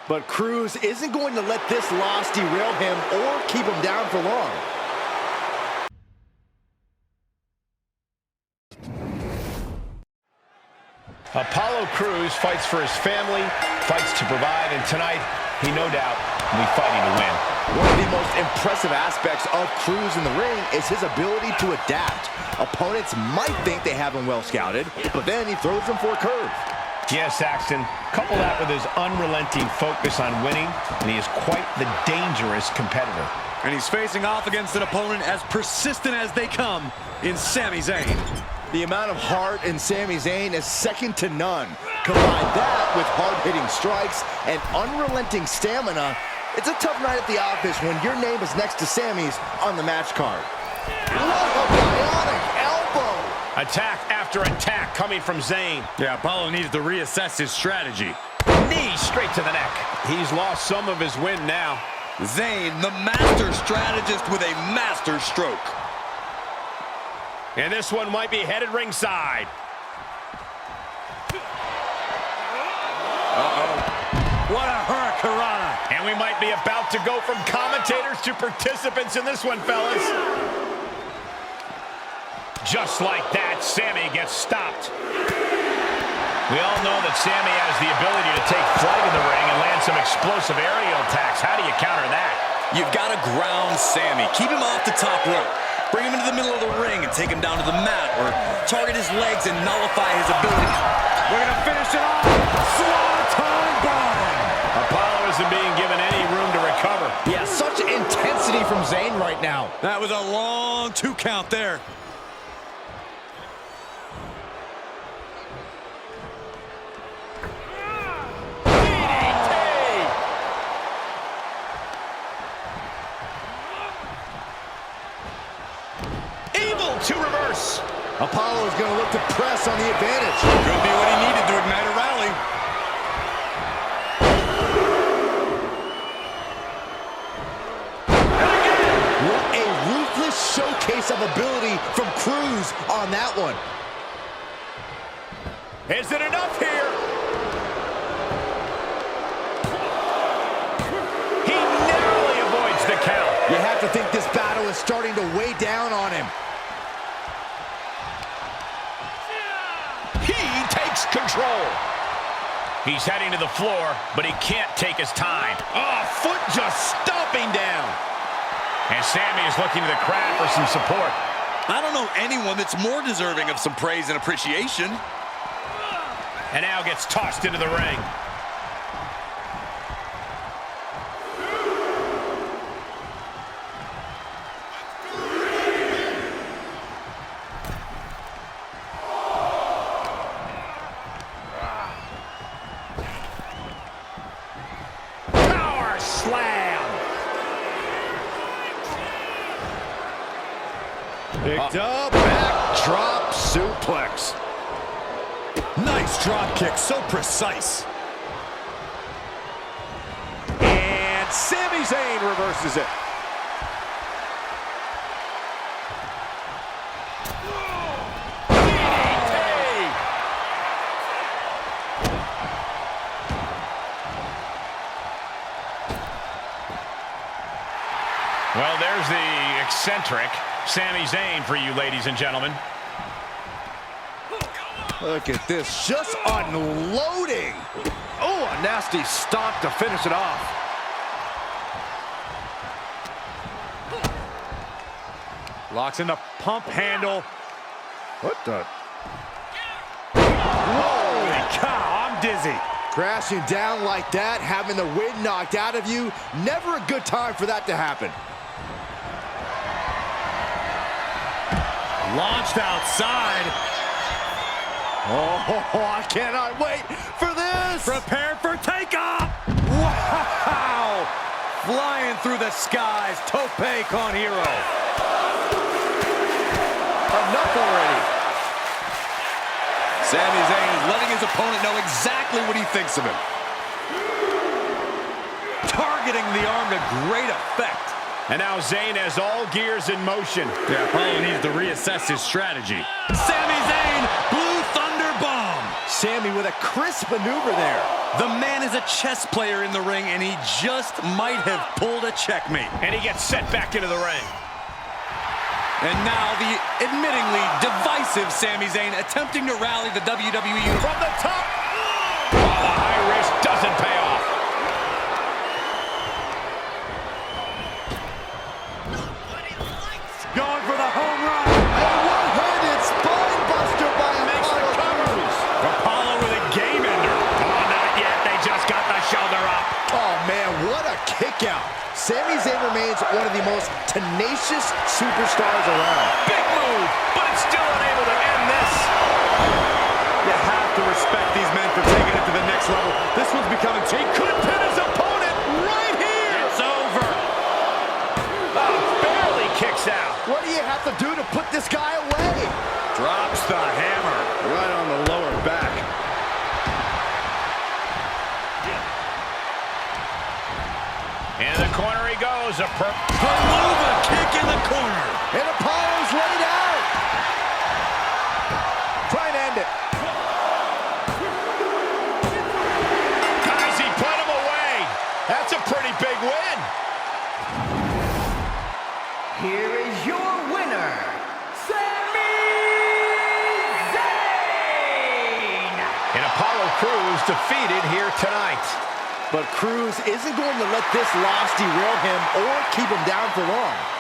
But Crews isn't going to let this loss derail him or keep him down for long. Apollo Crews fights for his family, fights to provide, and tonight, he no doubt will be fighting to win. One of the most impressive aspects of Crews in the ring is his ability to adapt. Opponents might think they have him well scouted, but then he throws them for a curve. Yes, Saxton. Couple that with his unrelenting focus on winning, and he is quite the dangerous competitor. And he's facing off against an opponent as persistent as they come in Sami Zayn. The amount of heart in Sami Zayn is second to none. Combine that with hard-hitting strikes and unrelenting stamina, it's a tough night at the office when your name is next to Sami's on the match card. What a bionic elbow! Attack after attack coming from Zayn. Yeah, Apollo needs to reassess his strategy. Knee straight to the neck. He's lost some of his wind now. Zayn, the master strategist with a master stroke. And this one might be headed ringside. Uh-oh. What a hurricanrana. And we might be about to go from commentators to participants in this one, fellas. Just like that, Sammy gets stopped. We all know that Sammy has the ability to take flight in the ring and land some explosive aerial attacks. How do you counter that? You've got to ground Sammy. Keep him off the top rope. Bring him into the middle of the ring and take him down to the mat, or target his legs and nullify his ability. We're going to finish it off. Swanton bomb. Apollo isn't being given any room to recover. Yeah, such intensity from Zayn right now. That was a long 2 count there. To reverse. Apollo is going to look to press on the advantage. Could be what he needed to ignite a rally. What a ruthless showcase of ability from Cruz on that one. Is it enough here? He narrowly avoids the count. You have to think this battle is starting to weigh down on him. Control. He's heading to the floor, but he can't take his time. Oh, foot just stomping down. And Sammy is looking to the crowd for some support. I don't know anyone that's more deserving of some praise and appreciation. And now gets tossed into the ring. Picked up, backdrop suplex. Nice drop kick, so precise. And Sami Zayn reverses it. Well, there's the eccentric Sami Zayn for you, ladies and gentlemen. Look at this, just unloading. Oh, a nasty stomp to finish it off. Locks in the pump handle. What the? Holy cow, I'm dizzy. Crashing down like that, having the wind knocked out of you, never a good time for that to happen. Launched outside. Oh, I cannot wait for this. Prepare for takeoff. Wow. Flying through the skies. Tope con hero. Enough already. Sami Zayn is letting his opponent know exactly what he thinks of him. Targeting the arm to great effect. And now Zayn has all gears in motion. Yeah, Apollo needs to reassess his strategy. Sami Zayn, Blue Thunder Bomb. Sami with a crisp maneuver there. The man is a chess player in the ring, and he just might have pulled a checkmate. And he gets sent back into the ring. And now the admittingly divisive Sami Zayn attempting to rally the WWE From the top. Oh, the high risk doesn't pay off. Going for the home run. A one-handed spine buster by Apollo. Apollo with a game ender. Oh, not yet. They just got the shoulder up. Oh, man, what a kick out. Sami Zayn remains one of the most tenacious superstars around. Big move, but it's still unable to end this. You have to respect these men for taking it to the next level. This one's becoming... He could pin his opponent right here. It's over. Oh, barely kicks out. What do you have to do to put this guy away? Drops the hammer right on the lower back. In the corner he goes. Palova kick in the corner. And Apollo's laid out. Try and end it. Guys, he put him big win. Here is your winner, Sami Zayn! And Apollo Crews defeated here tonight. But Crews isn't going to let this loss derail him or keep him down for long.